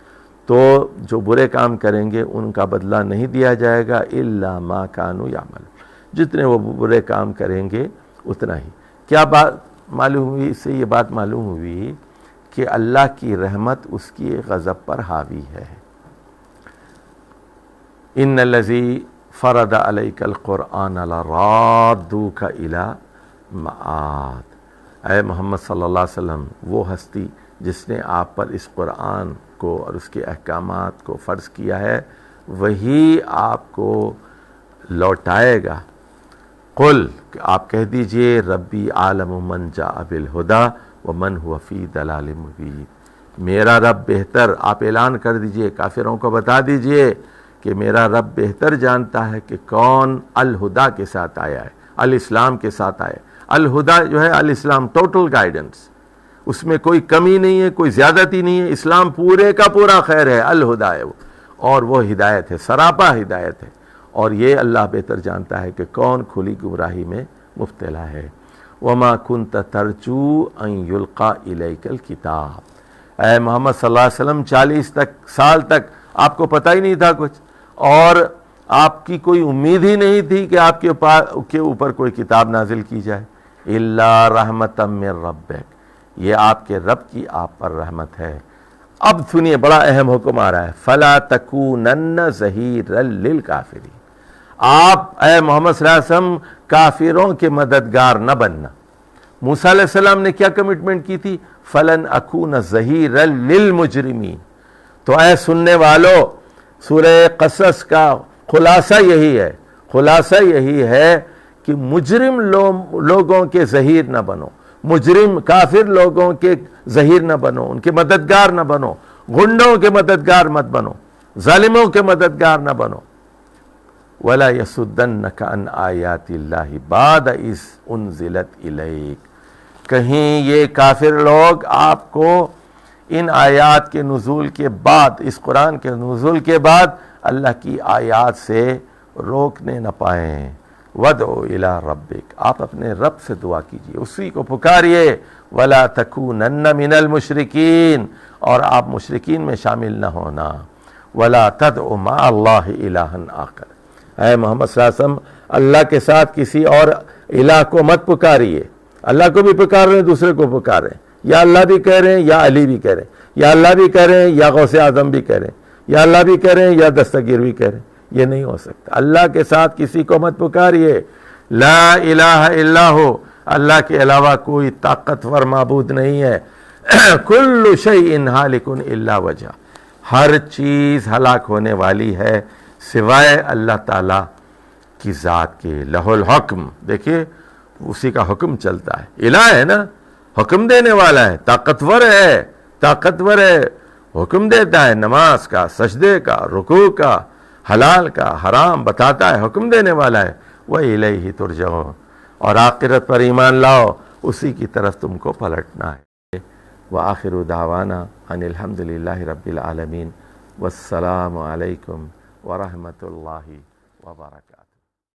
تو جو برے کام کریں گے ان کا بدلہ نہیں دیا جائے گا الا ما كانوا یعملون، جتنے وہ برے کام کریں گے اتنا ہی. کیا بات معلوم ہوئی اس سے؟ یہ بات معلوم ہوئی کہ اللہ کی رحمت اس کی غضب پر حاوی ہے. ان الذی فرض علیک القرآن لرادوک الی معاد. اے محمد صلی اللہ علیہ وسلم، وہ ہستی جس نے آپ پر اس قرآن کو اور اس کے احکامات کو فرض کیا ہے، وہی آپ کو لوٹائے گا. قل، کہ آپ کہہ دیجئے، ربی عالم من جاء بالہدی ومن هو فی ضلال مبین. میرا رب بہتر، آپ اعلان کر دیجئے، کافروں کو بتا دیجئے کہ میرا رب بہتر جانتا ہے کہ کون الہدا کے ساتھ آیا ہے، الاسلام کے ساتھ آیا ہے. الہدا جو ہے الاسلام، ٹوٹل گائیڈنس، اس میں کوئی کمی نہیں ہے، کوئی زیادتی نہیں ہے. اسلام پورے کا پورا خیر ہے، الہدا ہے وہ، اور وہ ہدایت ہے، سراپا ہدایت ہے. اور یہ اللہ بہتر جانتا ہے کہ کون کھلی گمراہی میں مبتلا ہے. وما كنت ترجو ان يلقى اليك الكتاب. اے محمد صلی اللہ علیہ وسلم، 40 سال تک آپ کو پتہ ہی نہیں تھا کچھ، اور آپ کی کوئی امید ہی نہیں تھی کہ آپ کے اوپر کوئی کتاب نازل کی جائے. الا رحمتا من ربک، یہ آپ کے رب کی آپ پر رحمت ہے. اب سنیے، بڑا اہم حکم آ رہا ہے. فلا تکونن ظہیرا للکافرین. آپ اے محمد صلی اللہ علیہ وسلم کافروں کے مددگار نہ بننا. موسیٰ علیہ السلام نے کیا کمٹمنٹ کی تھی؟ فلن اکون ظہیرا للمجرمین. تو اے سننے والو، سورہ قصص کا خلاصہ یہی ہے کہ مجرم لوگوں کے ظہیر نہ بنو، مجرم کافر لوگوں کے ظہیر نہ بنو، ان کے مددگار نہ بنو، غنڈوں کے مددگار مت بنو، ظالموں کے مددگار نہ بنو. وَلَا يَسُدَّنَّكَ عَنْ آيَاتِ اللَّهِ بَعْدَ إِذْ أُنزِلَتْ إِلَيْكَ. کہیں یہ کافر لوگ آپ کو ان آیات کے نزول کے بعد، اس قرآن کے نزول کے بعد اللہ کی آیات سے روکنے نہ پائیں۔ وَادْعُ إِلَىٰ رَبِّكَ، آپ اپنے رب سے دعا کیجئے، اسی کو پکاریے۔ وَلَا تَكُونَنَّ مِنَ الْمُشْرِكِينَ، اور آپ مشرکین میں شامل نہ ہونا۔ وَلَا تَدْعُ مَعَ اللَّهِ إِلَٰهًا آخَرَ، اے محمد صلی اللہ علیہ وسلم اللہ کے ساتھ کسی اور الہ کو مت پکاریے۔ اللہ کو بھی پکار رہے ہیں، دوسرے کو پکار رہے ہیں، یا اللہ بھی کہہ رہے ہیں یا علی بھی کہہ رہے ہیں، یا اللہ بھی کہہ رہے ہیں یا غوث اعظم بھی کہہ رہے ہیں، یا اللہ بھی کہہ رہے ہیں یا دستگیر بھی کہہ رہے ہیں۔ یہ نہیں ہو سکتا، اللہ کے ساتھ کسی کو مت پکاریے۔ لا الہ الا ہو، اللہ کے علاوہ کوئی طاقتور معبود نہیں ہے۔ کل شیء ہالک الا وجہ، ہر چیز ہلاک ہونے والی ہے سوائے اللہ تعالیٰ کی ذات کے۔ لہ الحکم، دیکھیے اسی کا حکم چلتا ہے، الہ ہے نا، حکم دینے والا ہے، طاقتور ہے، حکم دیتا ہے نماز کا، سجدے کا، رکوع کا، حلال کا، حرام بتاتا ہے، حکم دینے والا ہے۔ وَإِلَيْهِ تُرْجَعُونَ، اور آخرت پر ایمان لاؤ، اسی کی طرف تم کو پلٹنا ہے۔ وآخر دعوانا ان الحمد للہ رب العالمین، والسلام علیکم ورحمۃ اللہ وبرکاتہ۔